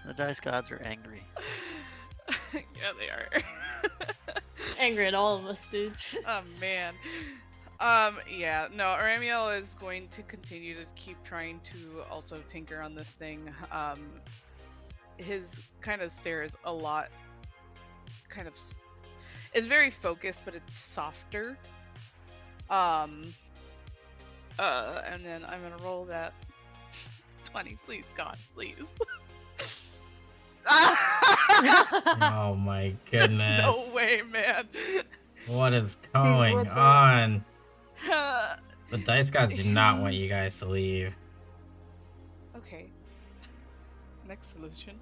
The dice gods are angry. Yeah, they are. Angry at all of us, dude. Oh man. Yeah, no, Ramiel is going to continue to keep trying to also tinker on this thing. His kind of stare is a lot it's very focused, but it's softer. And then I'm gonna roll that 20, please, God, please. Oh my goodness. No way, man. What is going on? Uh, The dice gods do not want you guys to leave. Okay. Next solution.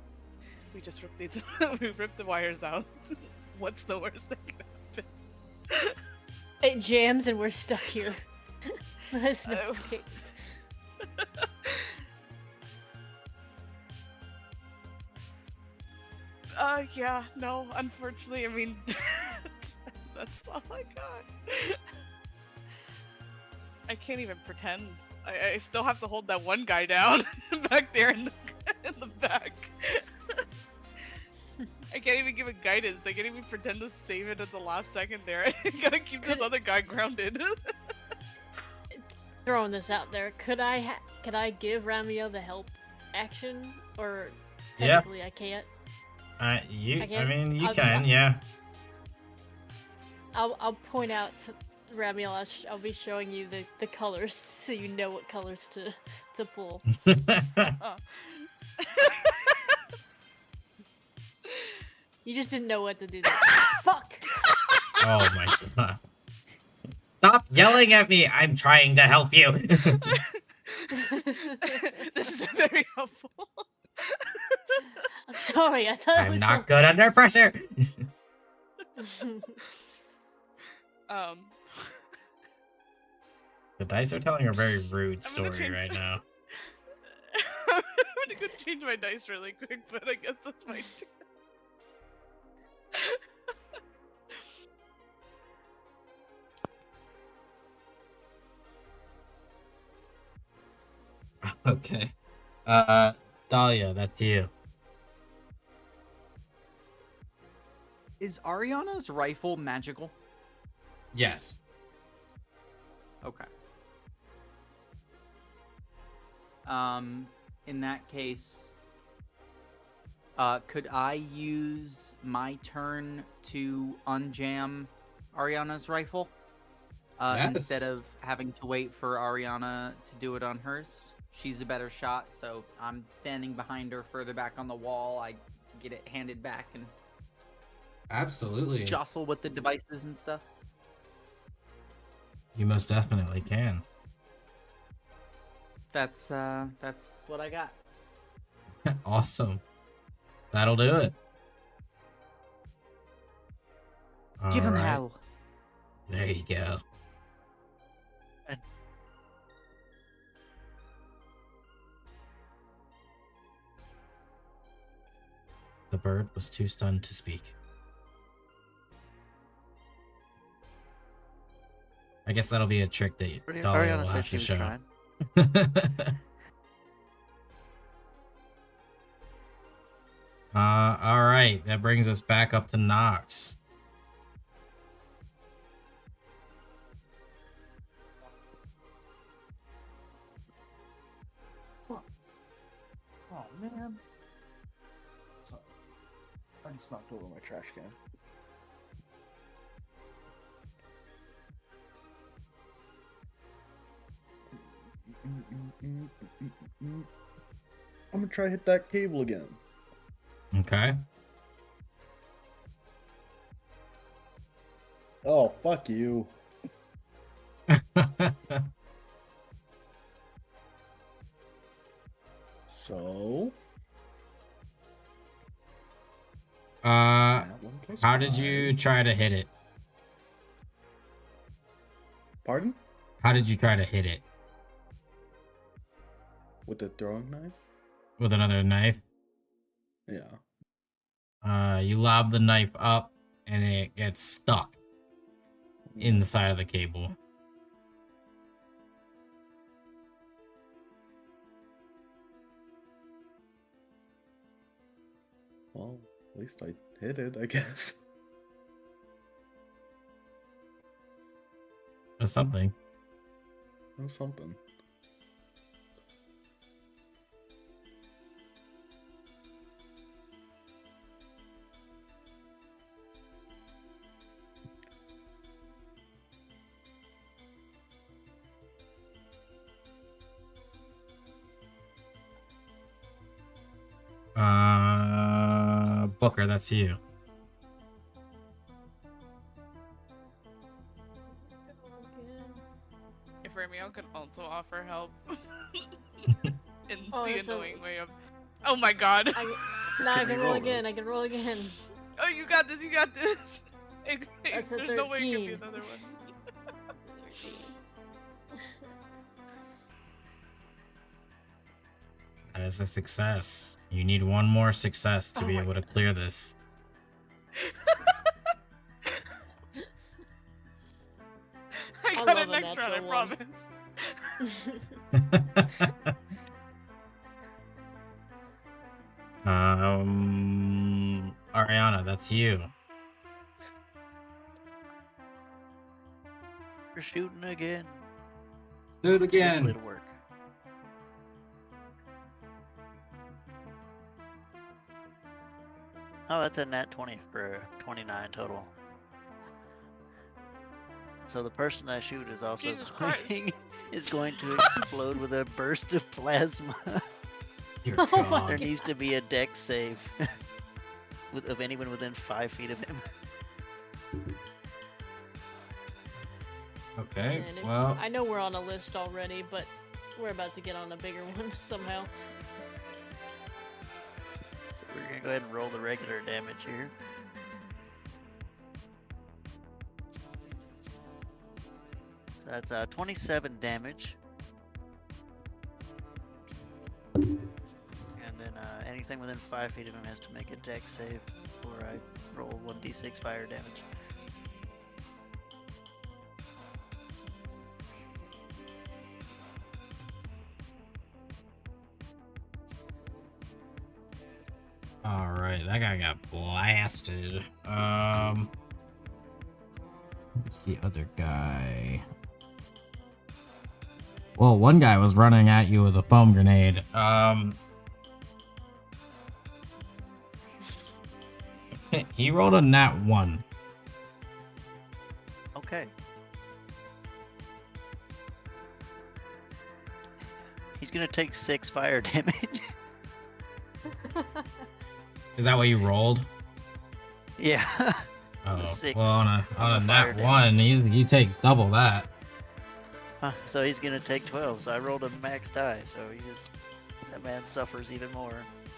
We just rip the we rip the wires out. What's the worst that can happen? It jams and we're stuck here. There's no escape. Yeah, no, unfortunately, I mean, that's all I got. I can't even pretend. I still have to hold that one guy down back there in the back. I can't even give it guidance. I can't even pretend to save it at the last second there. I gotta keep this other guy grounded. Throwing this out there, could I give Ramiel the help action, or Yeah. technically I can't? I can't- mean, you I'll- can, yeah. I'll point out to Ramiel. I'll be showing you the colors so you know what colors to pull. You just didn't know what to do. Fuck. Oh my god. Stop yelling at me! I'm trying to help you! This is very helpful. I'm sorry. I thought it I'm was not good under pressure! The dice are telling a very rude I'm gonna story change- right now. I'm gonna go change my dice really quick, but I guess that's my turn. Okay. Dahlia, that's you. Is Ariana's rifle magical? Yes. Okay. In that case, could I use my turn to unjam Ariana's rifle? Instead Yes. of having to wait for Ariana to do it on hers? She's a better shot, so I'm standing behind her further back on the wall. I get it handed back and Absolutely. jostle with the devices and stuff. You most definitely can. That's what I got. Awesome. That'll do it. Give him Alright. hell. There you go. And- The bird was too stunned to speak. I guess that'll be a trick that Dahlia Ariana will said have she to was show. trying. Alright, that brings us back up to Nox. Oh man. I just knocked over my trash can. I'm gonna try hit that cable again. Okay. Oh, fuck you. So Nat 1 plus How did you 5. try to hit it? Pardon? How did you try to hit it? With the throwing knife? With another knife? Yeah. You lob the knife up, and it gets stuck in the side of the cable. Well, at least I hit it, I guess. Or something. Or something. Booker, that's you. If Romeo could also offer help in Oh, the that's annoying way of, oh my god. Now I Can can we roll roll again. those? I can roll again. Oh, you got this. You got this. That's a There's no way it could be 13. another one. That is a success. You need one more success to Oh be my able to clear this. I I got love it a next round, I natural one. promise. Ariana, that's you. You're shooting again. Do it Hopefully again. it'll work. Oh, that's a nat 20 for 29 total. So the person I shoot is also Jesus Christ. going to explode with a burst of plasma. Dear Oh my God. There needs to be a dex save of anyone within 5 feet of him. Okay, And well, I know we're on a list already, but we're about to get on a bigger one somehow. So we're gonna go ahead and roll the regular damage here. So that's 27 damage. And then anything within 5 feet of him has to make a dex save before I roll 1d6 fire damage. alright, that guy got blasted. What's the other guy? Well, one guy was running at you with a foam grenade. He rolled a nat 1. Okay. He's gonna take 6 fire damage. Is that what you rolled? Yeah. Oh, 6 well, on a on the nat fire 1, he takes double that. So he's gonna take 12. So I rolled a max die. So that man suffers even more.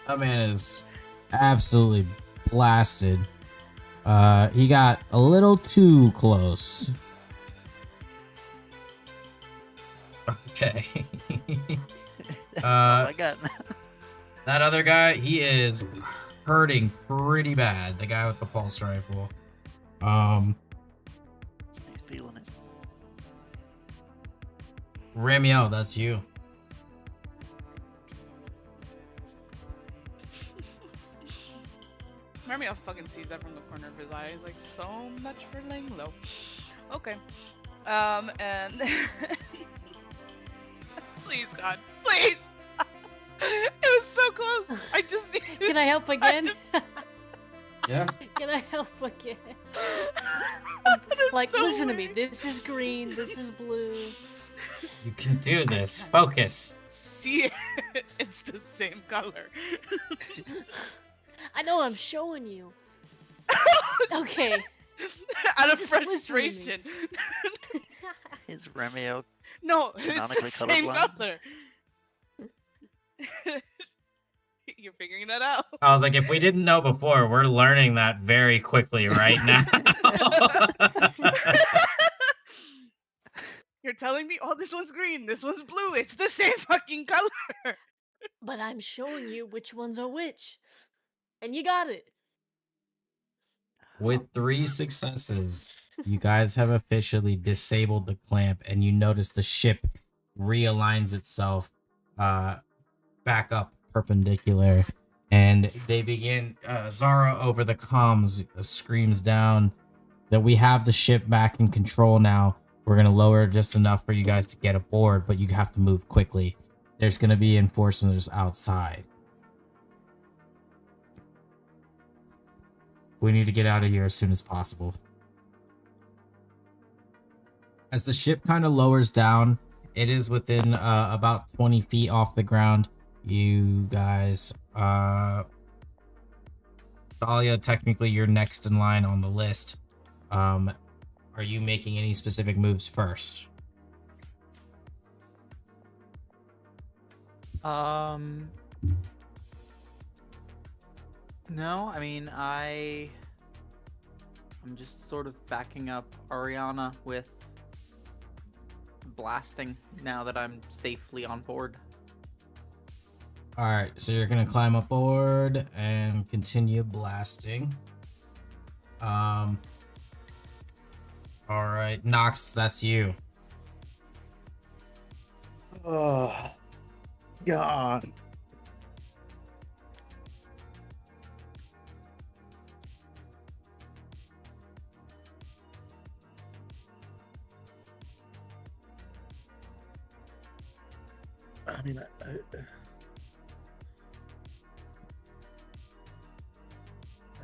That man is absolutely blasted. He got a little too close. Okay. That's all I got. That other guy, he is hurting pretty bad. The guy with the pulse rifle. He's feeling it. Ramiel, that's you. Romeo fucking sees that from the corner of his eye. He's like, so much for laying low. Okay. And please, God, please. It was so close. I just need. Can I help again? Yeah. Can I help again? There's Like, no listen to way. me. This is green. This is blue. You can do this. Focus. See it? It's the same color. I know. I'm showing you. Okay. Out of Just listen to me. frustration. Is Romeo No, it's Canonically the same colorblind? color. You're figuring that out. I was like, if we didn't know before, we're learning that very quickly right now. You're telling me, oh, this one's green, this one's blue. It's the same fucking color. But I'm showing you which ones are which. And you got it. With 3 successes, you guys have officially disabled the clamp, and you notice the ship realigns itself back up perpendicular, and they begin. Zara over the comms screams down that we have the ship back in control now. We're gonna lower just enough for you guys to get aboard, but you have to move quickly. There's gonna be enforcers outside. We need to get out of here as soon as possible. As the ship kind of lowers down, it is within about 20 feet off the ground. You guys, Dahlia, technically you're next in line on the list. Are you making any specific moves first? No, I mean, I'm just sort of backing up Ariana with blasting now that I'm safely on board. All right, so you're gonna climb aboard and continue blasting. All right, Nox, that's you. Oh, God. I mean, I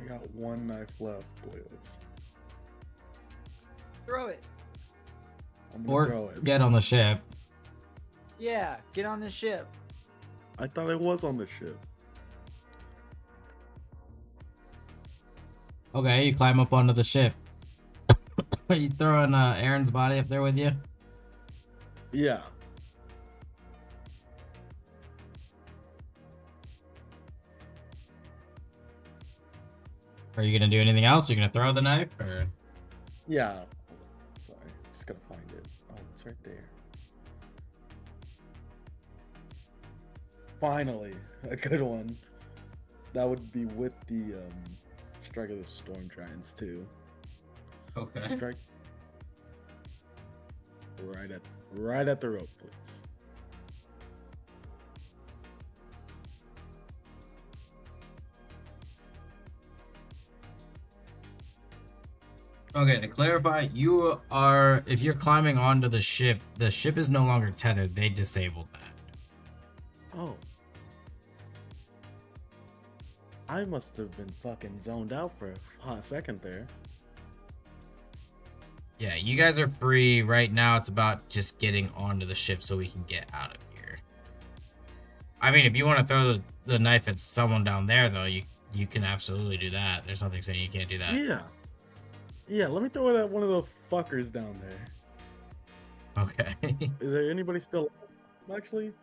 got one knife left, boys. Throw it. I'm gonna Or throw it. get on the ship. Yeah, get on the ship. I thought I was on the ship. Okay, you climb up onto the ship. Are you throwing Aaron's body up there with you? Yeah. Are you gonna do anything else? Are you gonna throw the knife, or? Yeah. Sorry, just gotta find it. Oh, it's right there. Finally, a good one. That would be with the strike of the storm giants too. Okay. Strike right at the rope, please. Okay, to clarify, if you're climbing onto the ship is no longer tethered. They disabled that. Oh. I must have been fucking zoned out for a hot second there. Yeah, you guys are free right now. It's about just getting onto the ship so we can get out of here. I mean, if you want to throw the knife at someone down there, though, you can absolutely do that. There's nothing saying you can't do that. Yeah. Yeah, let me throw it at one of the fuckers down there. Okay. Is there anybody still actually?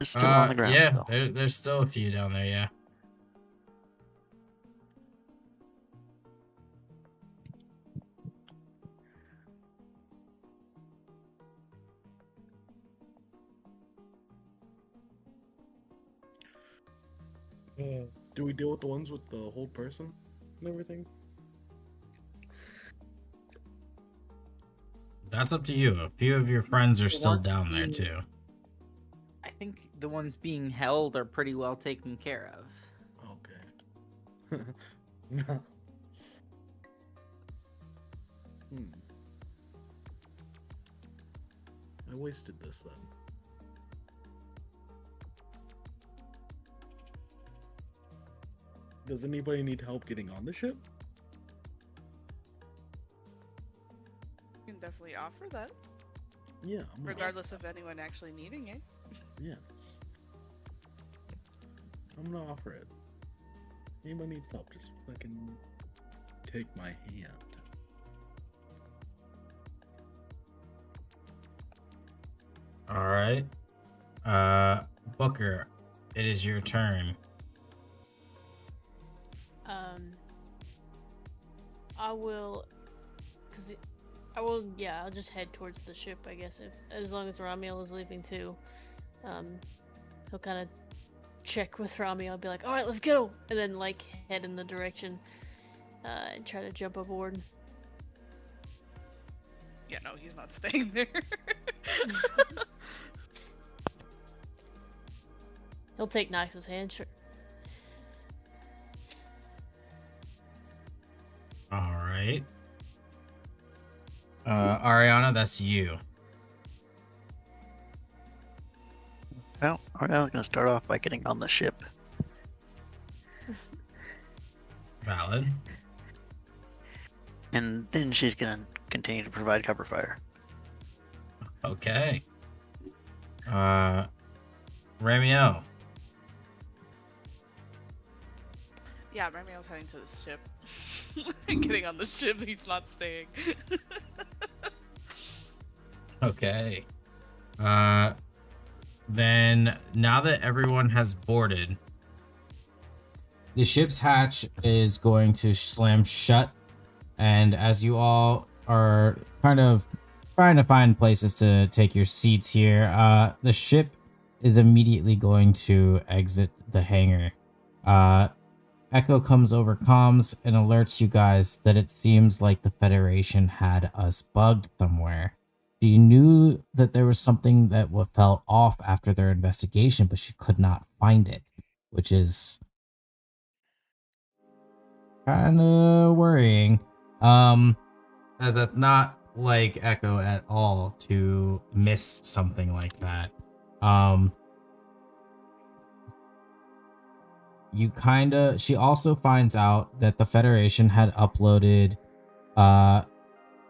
It's still on the ground. Yeah, though. there's still a few down there, yeah. Do we deal with the ones with the whole person and everything? That's up to you. A few of your friends are still ones down there, being- too. I think the ones being held are pretty well taken care of. Okay. No. I wasted this then. Does anybody need help getting on the ship? You can definitely offer that, Yeah. I'm gonna regardless of anyone actually needing it. Yeah. I'm gonna offer it. Anybody needs help, just fucking take my hand. All right. Booker, it is your turn. I'll just head towards the ship, I guess, as long as Ramiel is leaving too. He'll kind of check with Ramiel, be like, alright, let's go! And then, like, head in the direction, and try to jump aboard. Yeah, no, he's not staying there. He'll take Nox's hand, sure. Alright. Ariana, that's you. Well, Ariana's gonna start off by getting on the ship. Valid. And then she's gonna continue to provide cover fire. Okay. Ramiel. Yeah, Ramiel's heading to the ship. Getting on the ship, he's not staying. Okay. Then now that everyone has boarded, the ship's hatch is going to slam shut, and as you all are kind of trying to find places to take your seats here, the ship is immediately going to exit the hangar. Echo comes over comms and alerts you guys that it seems like the Federation had us bugged somewhere. She knew that there was something that felt off after their investigation, but she could not find it, which is kind of worrying. As that's not like Echo at all to miss something like that. She also finds out that the Federation had uploaded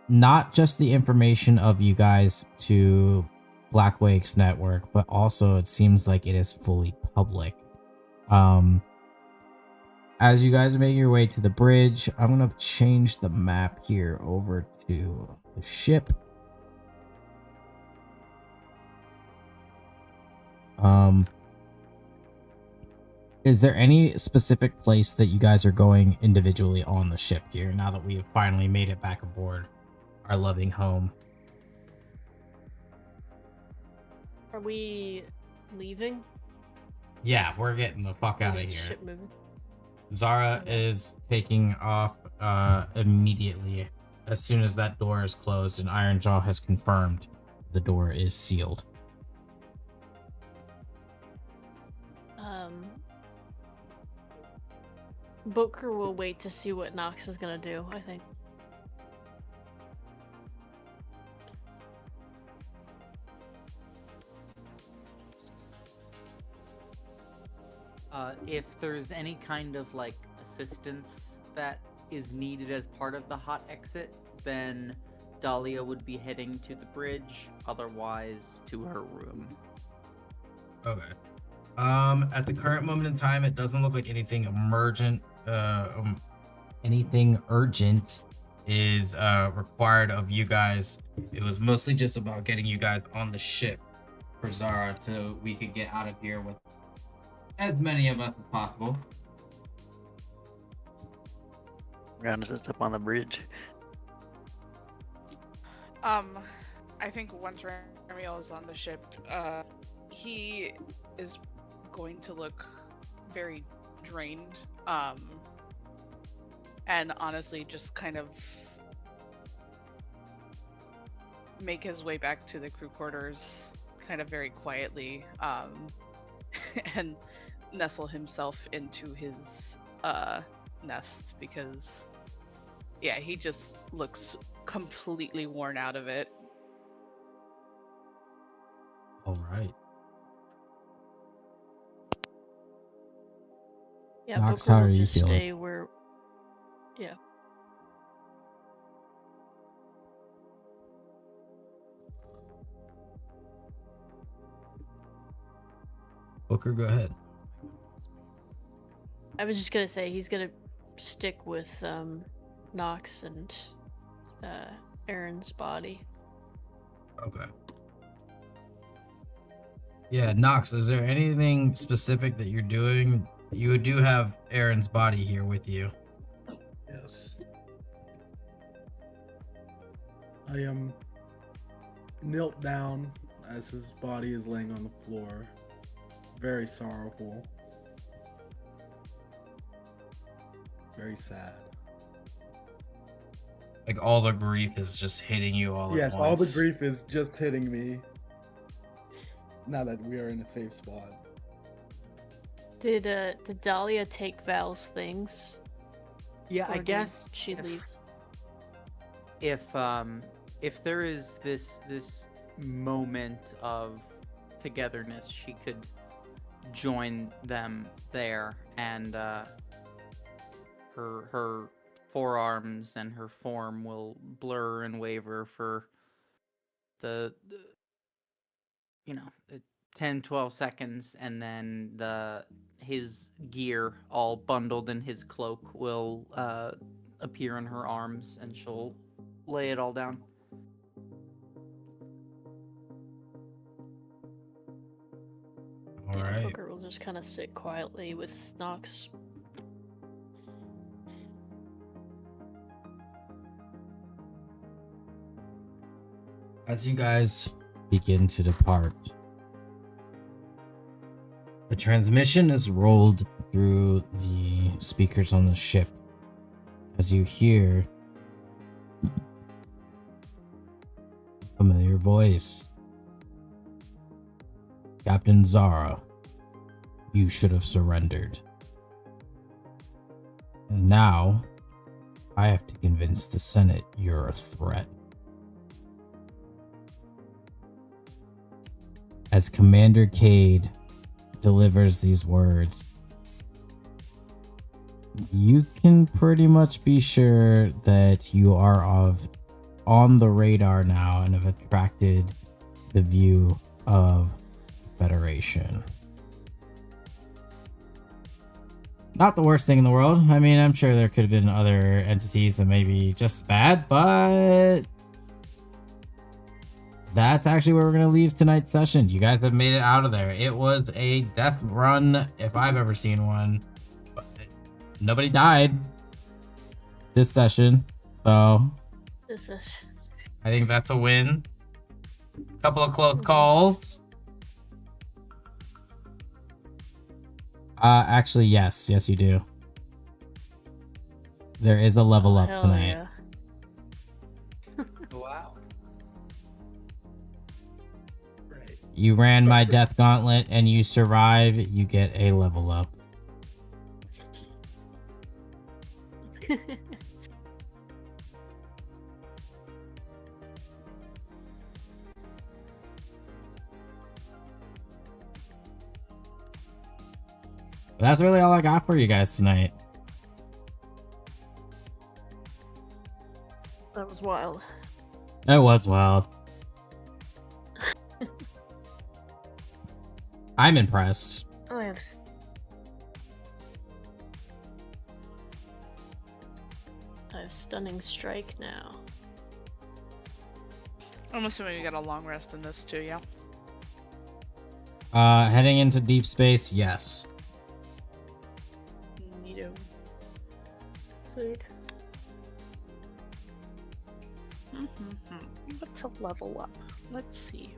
not just the information of you guys to Blackwake's network, but also it seems like it is fully public. As you guys make your way to the bridge, I'm gonna change the map here over to the ship. Is there any specific place that you guys are going individually on the ship here now that we have finally made it back aboard our loving home? Are we leaving? Yeah, we're getting the fuck out of Is the here. ship moving? Zara Okay. is taking off immediately as soon as that door is closed and Ironjaw has confirmed the door is sealed. Booker will wait to see what Nox is gonna do, I think. If there's any kind of like assistance that is needed as part of the hot exit, then Dahlia would be heading to the bridge, otherwise to her room. Okay. At the current moment in time, it doesn't look like anything anything urgent is required of you guys. It was mostly just about getting you guys on the ship for Zara so we could get out of here with as many of us as possible. We're gonna just up on the bridge. I think once Ramiel is on the ship, he is going to look very drained, and honestly just kind of make his way back to the crew quarters kind of very quietly, and nestle himself into his nest, because yeah, he just looks completely worn out of it. All right. Yeah, Nox, Booker how will are you just feeling? stay where. Yeah. Booker, go ahead. I was just gonna say he's gonna stick with Nox and Aaron's body. Okay. Yeah, Nox, is there anything specific that you're doing? You do have Aaron's body here with you. Yes. I am knelt down as his body is laying on the floor. Very sorrowful. Very sad. Like all the grief is just hitting you all Yes, at all the once. grief is just hitting me. Now that we are in a safe spot. Did Dahlia take Val's things? Yeah, Or I did guess she leave? if there is this moment of togetherness, she could join them there, and her forearms and her form will blur and waver for the 10 12 seconds, and then his gear all bundled in his cloak will appear in her arms, and she'll lay it all down. All Yeah, right. Booker will just kind of sit quietly with Nox. As you guys begin to depart, the transmission is rolled through the speakers on the ship as you hear a familiar voice. Captain Zara, you should have surrendered. And now, I have to convince the Senate you're a threat. As Commander Cade delivers these words, you can pretty much be sure that you are on the radar now and have attracted the view of Federation. Not the worst thing in the world. I mean, I'm sure there could have been other entities that may be just as bad, but that's actually where we're going to leave tonight's session. You guys have made it out of there. It was a death run if I've ever seen one. But nobody died this session, so This is I think that's a win. Couple of close calls. Actually, yes, you do. There is a level up hell tonight. yeah. Wow. Right. You ran my death gauntlet and you survive, you get a level up. That's really all I got for you guys tonight. That was wild. It was wild. I'm impressed. I have stunning strike now. I'm assuming you got a long rest in this too, yeah? Heading into deep space, yes. Neato. Food. What's a level up? Let's see.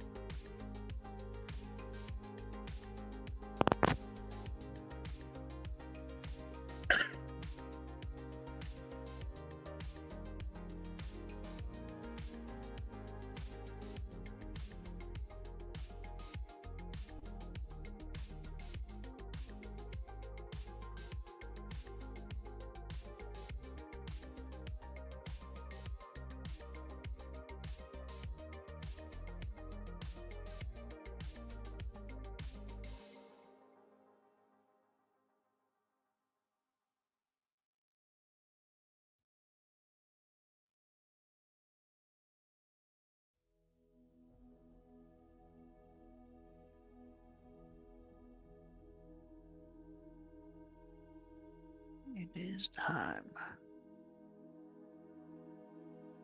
It is time.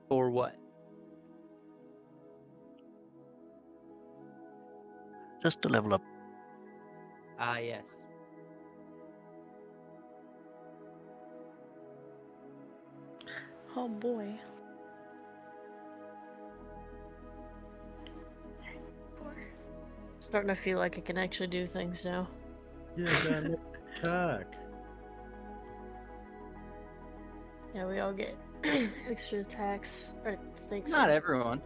For what? Just to level up. Ah, yes. Oh boy. 4. Starting to feel like I can actually do things now. Yeah, got an attack. Yeah, we all get extra attacks. Or things. Not everyone.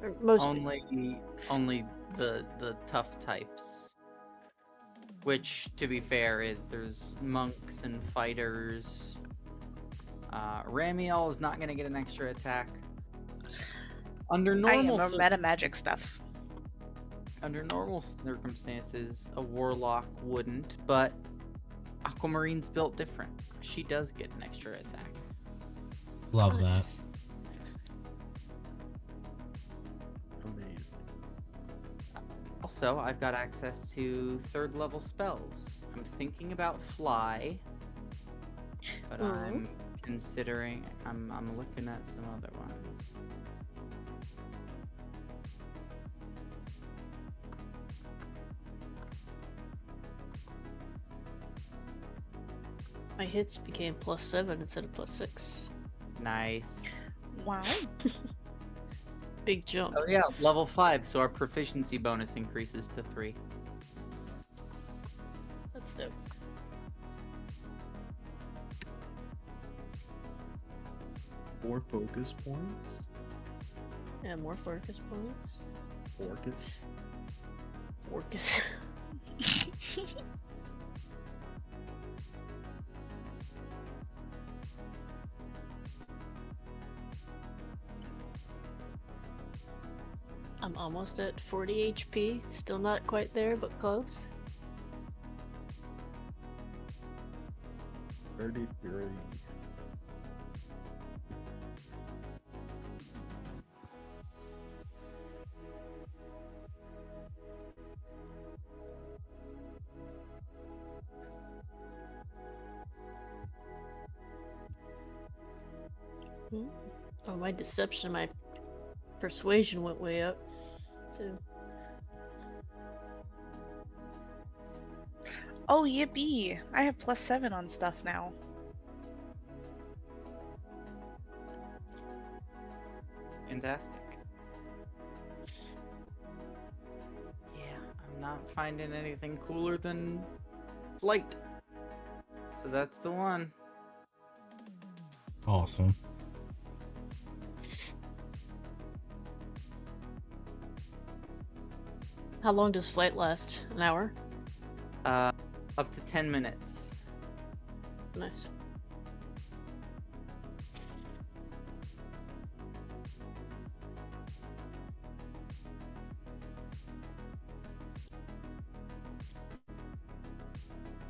Or most people. Only the tough types. Which, to be fair, there's monks and fighters. Ramiel is not going to get an extra attack. Under I am normal a meta magic stuff. under normal circumstances, a warlock wouldn't, but Aquamarine's built different. She does get an extra attack. Love that. Nice. Amazing. Also, I've got access to 3rd level spells. I'm thinking about fly, but Ooh. I'm considering. I'm looking at some other ones. My hits became +7 instead of +6. Nice. Wow. Big jump. Oh yeah, level 5, so our proficiency bonus increases to 3. That's dope. More focus points. Yeah, more focus points. Focus. Focus. I'm almost at 40 HP. Still not quite there, but close. 33. Oh, my deception, my persuasion went way up, too. Oh, yippee! I have +7 on stuff now. Fantastic. Yeah, I'm not finding anything cooler than flight. So that's the one. Awesome. How long does flight last? An hour? Up to 10 minutes. Nice.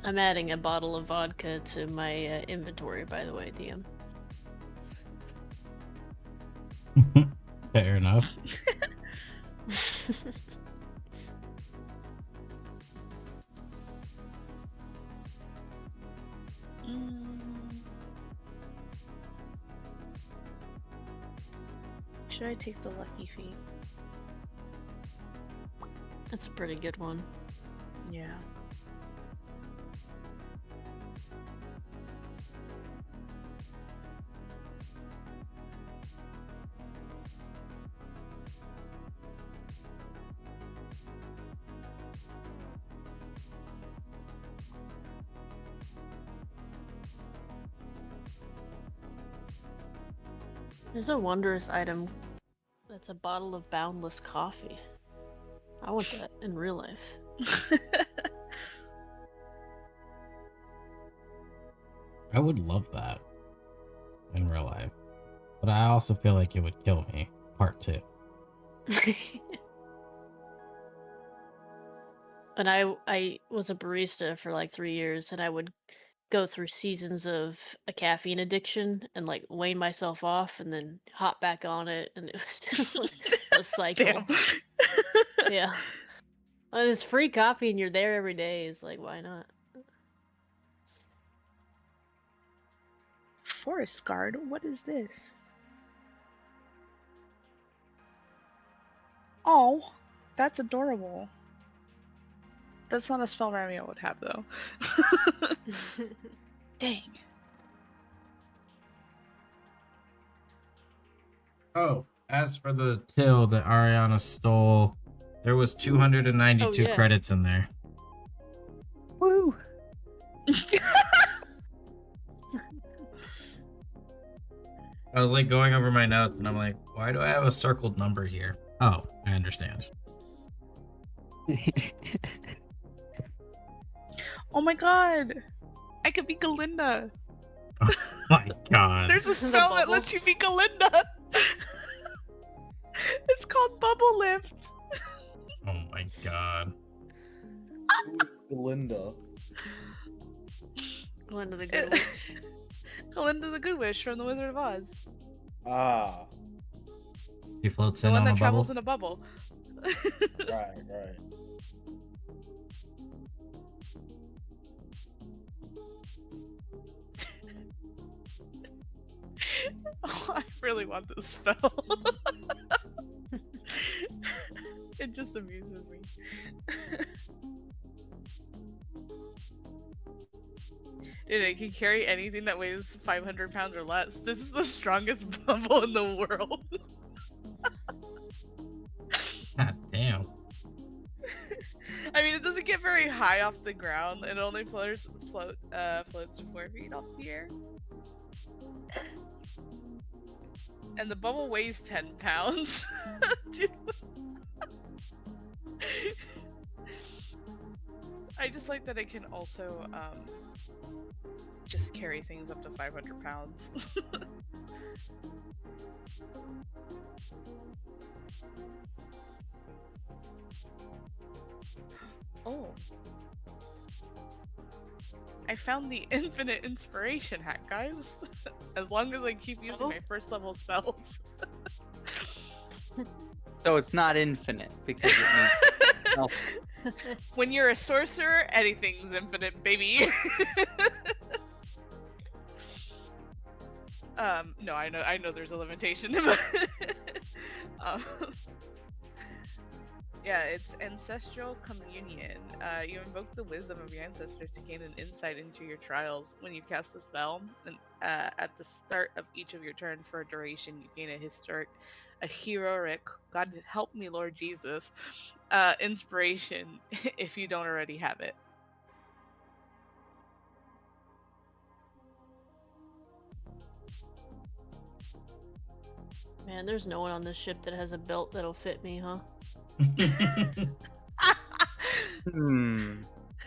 I'm adding a bottle of vodka to my inventory, by the way, DM. Fair enough. Should I take the lucky feet? That's a pretty good one. Yeah. There's a wondrous item that's a bottle of boundless coffee. I want that in real life. I would love that in real life. But I also feel like it would kill me. Part 2. And I was a barista for like 3 years, and I would go through seasons of a caffeine addiction and like wane myself off and then hop back on it, and it was just a cycle. Damn. Yeah. And it's free coffee and you're there every day. It's like, why not? Forest guard? What is this? Oh, that's adorable. That's not a spell Ramio would have, though. Dang. Oh, as for the till that Ariana stole, there was 292 Oh, yeah. credits in there. Woo! I was like going over my notes and I'm like, why do I have a circled number here? Oh, I understand. Oh my god! I could be Galinda! My god. There's a The spell that bubble? lets you be Galinda! It's called Bubble Lift! Oh my god. Who's Belinda? Glinda the Good Witch. Galinda the Good Wish from The Wizard of Oz. Ah, She floats The in one on that a travels bubble. in a bubble. right. Oh, I really want this spell. It just amuses me. Dude, it can carry anything that weighs 500 pounds or less. This is the strongest bubble in the world. God damn. I mean, it doesn't get very high off the ground. It only floats 4 feet off the air. And the bubble weighs 10 pounds. Dude. I just like that it can also just carry things up to 500 pounds. Oh. I found the infinite inspiration hack, guys. As long as I keep using my first level spells. So it's not infinite because it makes When you're a sorcerer, anything's infinite, baby. No, I know there's a limitation. Yeah, it's Ancestral Communion. You invoke the wisdom of your ancestors to gain an insight into your trials. When you cast a spell, and at the start of each of your turn for a duration, you gain a heroic, God help me, Lord Jesus, inspiration if you don't already have it. Man, there's no one on this ship that has a belt that'll fit me, huh?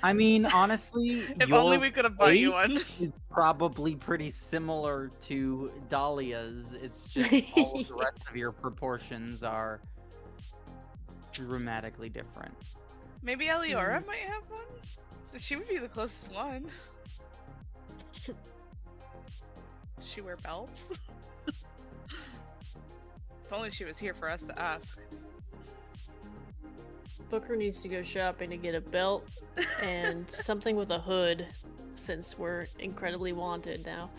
I mean, honestly, If your only we could have bought you waist one. is probably pretty similar to Dahlia's. It's just all of the rest of your proportions are dramatically different. Maybe Eliora might have one? She would be the closest one. Does she wear belts? If only she was here for us to ask. Booker needs to go shopping to get a belt and something with a hood, since we're incredibly wanted now.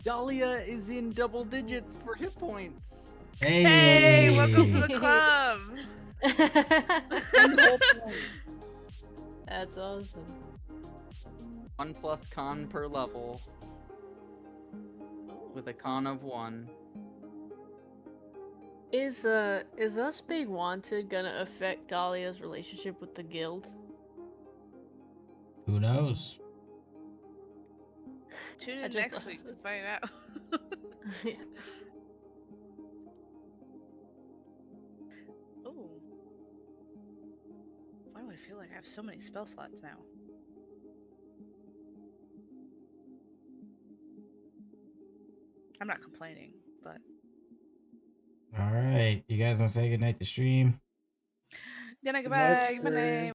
Dahlia is in double digits for hit points. Hey, welcome to the club! That's awesome. 1+ con per level. With a con of 1. Is us being wanted gonna affect Dahlia's relationship with the guild? Who knows? Tune I in just next thought week of to it. find out. Yeah. Ooh. Why do I feel like I have so many spell slots now? I'm not complaining, but... All right. You guys want to say goodnight to stream? Then I Good night, goodbye. Good Shay. night.